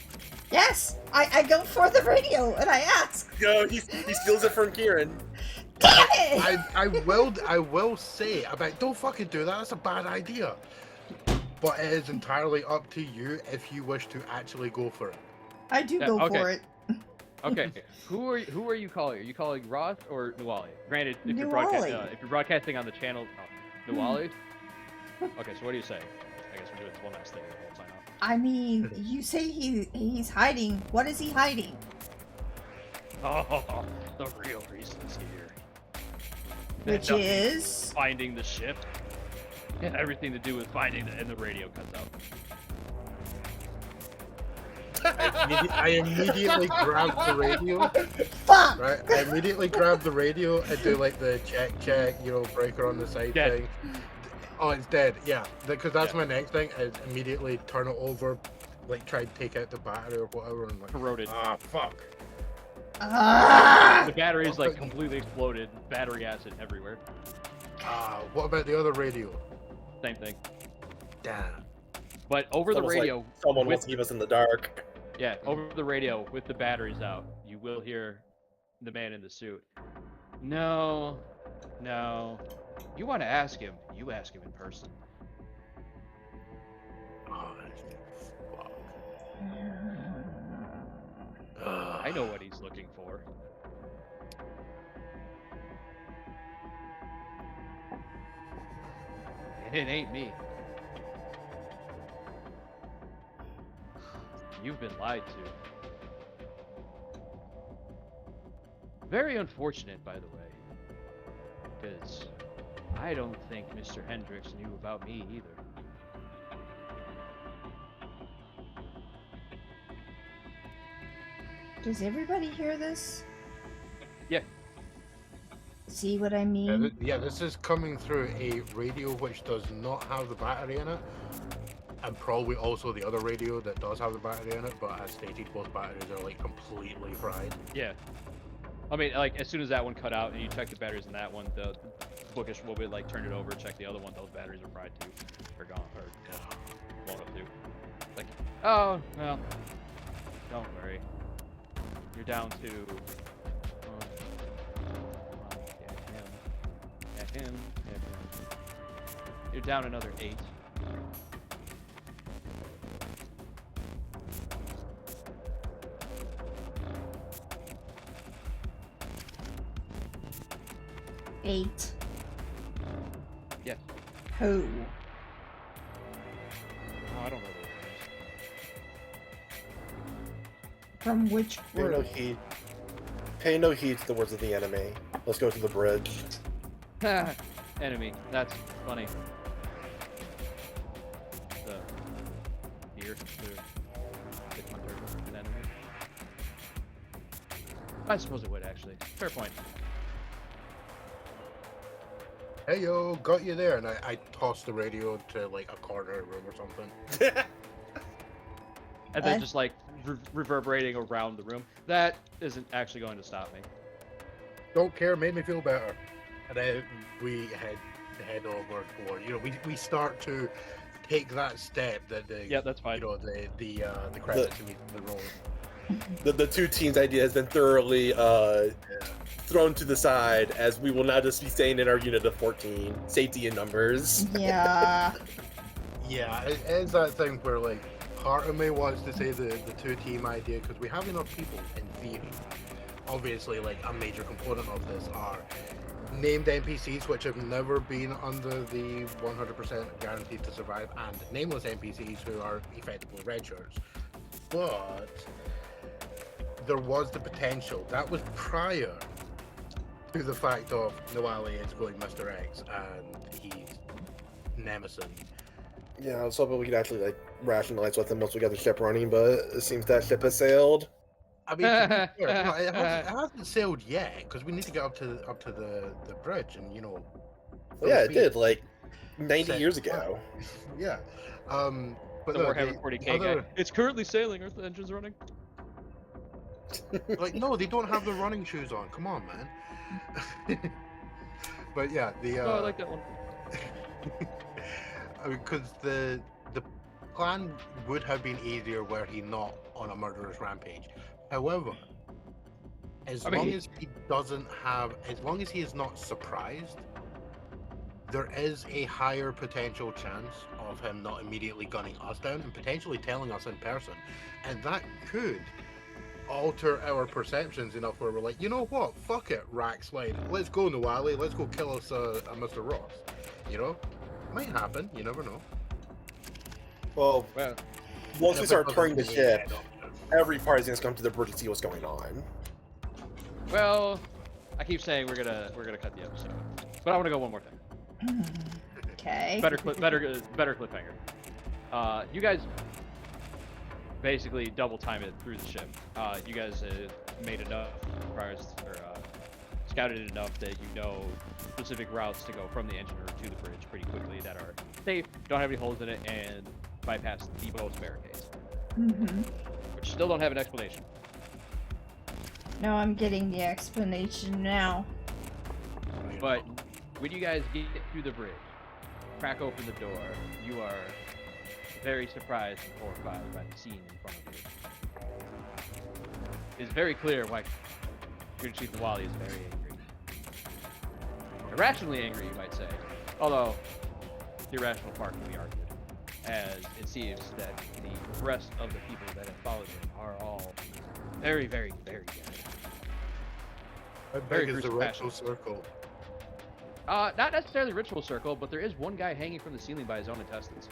Yes, I go for the radio and I ask. Yo, he steals it from Keiran. Damn it! I will say about don't fucking do that. That's a bad idea. But it is entirely up to you if you wish to actually go for it. I do Yeah, go okay. for it. Okay, who are you calling? Are you calling Ross or Nuwali? Granted, if you're Nuwali. broadcasting on the channel, Nuwali. Okay, so what do you say? I guess we're doing this one last thing. We'll sign off. I mean, you say he's hiding. What is he hiding? Oh, the real reason's here. Which Nothing. is Finding the ship. Yeah, everything to do with finding it, and the radio cuts out. I immediately grabbed the radio. fuck. Right, I immediately grabbed the radio and do like the check, breaker on the side Dead. thing. Oh, it's dead. Yeah, because that's Yeah. my next thing. Is immediately turn it over, like try to take out the battery or whatever, and like, Corroded. fuck. Ah! The battery's like completely exploded. Battery acid everywhere. What about the other radio? Same thing. Damn. But over the Almost like radio, Someone with- wants to keep us in the dark. yeah, over the radio with the batteries out, you will hear the man in the suit. No. You want to ask him? You ask him in person. Oh, fuck. I know what he's looking for. And it ain't me. You've been lied to. Very unfortunate, by the way. Because I don't think Mr. Hendricks knew about me either. Does everybody hear this? Yeah. See what I mean? This is coming through a radio which does not have the battery in it, and probably also the other radio that does have the battery in it. But as stated, both batteries are like completely fried. Yeah. I mean, like, as soon as that one cut out and you check the batteries in that one, the bookish will be like turned it over, check the other one, those batteries are fried too. Or gone, or blown up too. Like, oh, well, don't worry. You're down to... Yeah, him. You're down another 8. Eight. Yeah. Who? Oh, I don't know those From which Pay no group? heed. Pay no heed to the words of the enemy. Let's go to the bridge. names. Enemy. That's funny. The deer. The hunter. An enemy. I suppose it would actually. Fair point. Hey yo, got you there, and I tossed the radio to like a corner room or something. And then just like reverberating around the room. That isn't actually going to stop me. Don't care, made me feel better. And then we head over toward, you know, we start to take that step that the Yeah, that's fine. you know the credits immediately roll. The two teams' idea has been thoroughly thrown to the side, as we will now just be staying in our unit of 14, safety in numbers. Yeah. Yeah, it is that thing where like part of me wants to say the two-team idea because we have enough people in theory. Obviously, like a major component of this are named NPCs which have never been under the 100% guaranteed to survive, and nameless NPCs who are effectively red shirts. But there was the potential. That was prior to the fact of Noali is going Mr. X and he's Nemesis. Yeah, I was hoping we could actually like rationalize with them once we got the ship running, but it seems that ship has sailed. I mean, to be fair, no, it hasn't sailed yet because we need to get up to the bridge, and you know. Well, yeah, it did like 90 set- years ago. Yeah, but The no, Warhammer 40k guy. It's currently sailing. Are the engines running? like no, they don't have the running shoes on. Come on, man. But yeah, the Oh, I like that one. because the plan would have been easier were he not on a murderous rampage. However, as long as he doesn't have, as long as he is not surprised, there is a higher potential chance of him not immediately gunning us down and potentially telling us in person, and that could alter our perceptions enough where we're like, you know what, fuck it, Rackslide, let's go Noali, let's go kill us a Mr. Ross. You know, might happen, you never know. Well, once we start turning the ship, Yeah, every party's gonna come to the bridge to see what's going on. Well, I keep saying we're gonna cut the episode, but I want to go one more thing. Okay. Better cliffhanger. You guys basically double time it through the ship. You guys made enough priors or scouted enough that you know specific routes to go from the engine room to the bridge pretty quickly that are safe, don't have any holes in it, and bypass the most barricades. Mm-hmm. Which still don't have an explanation. No, I'm getting the explanation now. But when you guys get through the bridge, crack open the door, you are very surprised and horrified by the scene in front of you. It's very clear why Commander Chief Noali is very angry. Irrationally angry, you might say. Although, the irrational part can be argued, as it seems that the rest of the people that have followed him are all very, very, very dead. How Very big is the gruesome ritual circle? Not necessarily ritual circle, but there is one guy hanging from the ceiling by his own intestines.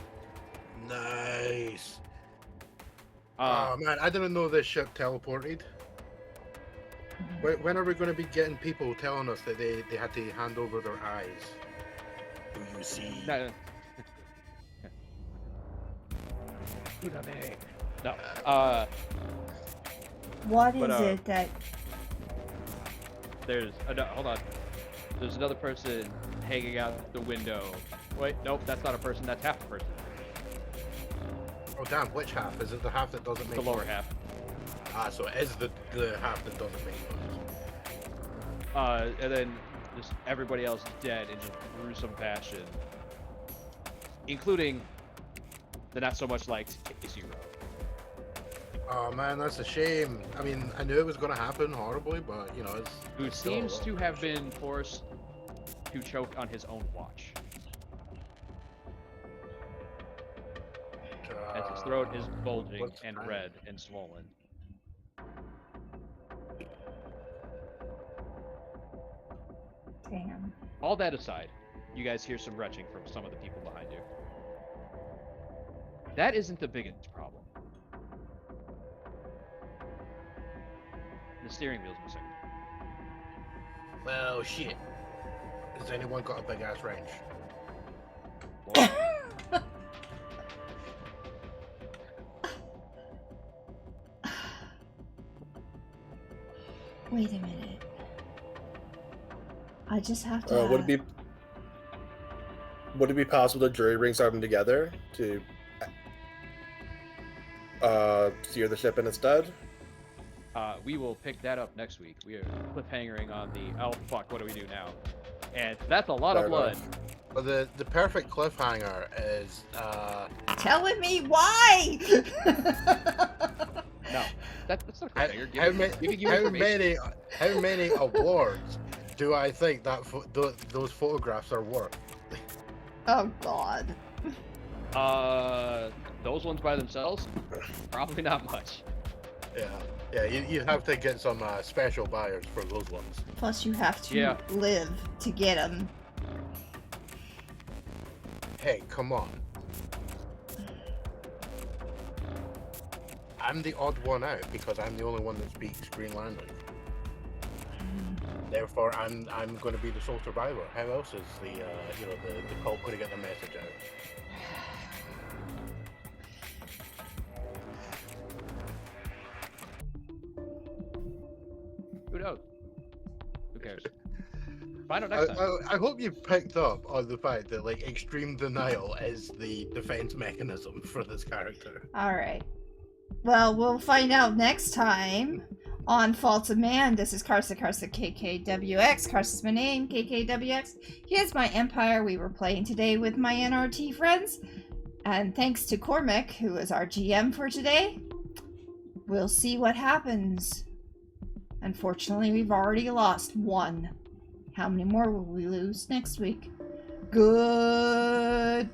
Nice. Uh, Oh man, I didn't know this ship teleported. When are we going to be getting people telling us that they had to hand over their eyes? Do you see? no. No. What is But, it that... There's hold on. There's another person hanging out the window. Wait, nope, that's not a person. That's half a person. Oh damn, which half? Is it the half that doesn't make The lower noise? half. Ah, so it is the half that doesn't make noise. And then just everybody else dead in just gruesome fashion, including the not so much liked Casey Rowe. Oh man, that's a shame. I mean, I knew it was going to happen horribly, but you know, Who it's still a seems lot to of have shit. been forced to choke on his own watch, as his throat is bulging what's and that? red and swollen. Damn. All that aside, you guys hear some retching from some of the people behind you. That isn't the biggest problem. The steering wheel's missing. Well, shit. Has anyone got a big ass wrench? Wait a minute. I just have to. Would it be possible to jury ring them together to steer the ship in instead? We will pick that up next week. We are cliffhangering on the oh fuck, what do we do now? And that's a lot of blood. Well, the perfect cliffhanger is Telling me why? No, that's not how, cliffhanger. how many awards do I think that those photographs are worth? Oh God. Those ones by themselves, probably not much. Yeah, you'd have to get some special buyers for those ones. Plus, you have to live to get them. Hey, come on. I'm the odd one out because I'm the only one that speaks Green language. Therefore, I'm going to be the sole survivor. How else is the cult going to get their message out? Who knows? Who cares? Find out next time. I hope you picked up on the fact that like extreme denial is the defense mechanism for this character. All right. Well, we'll find out next time on Faults of Man. This is KarsaKKWx. Karsa's my name, KKWX. Here's my empire. We were playing today with my NRT friends. And thanks to Cormac, who is our GM for today. We'll see what happens. Unfortunately, we've already lost one. How many more will we lose next week? Goodbye!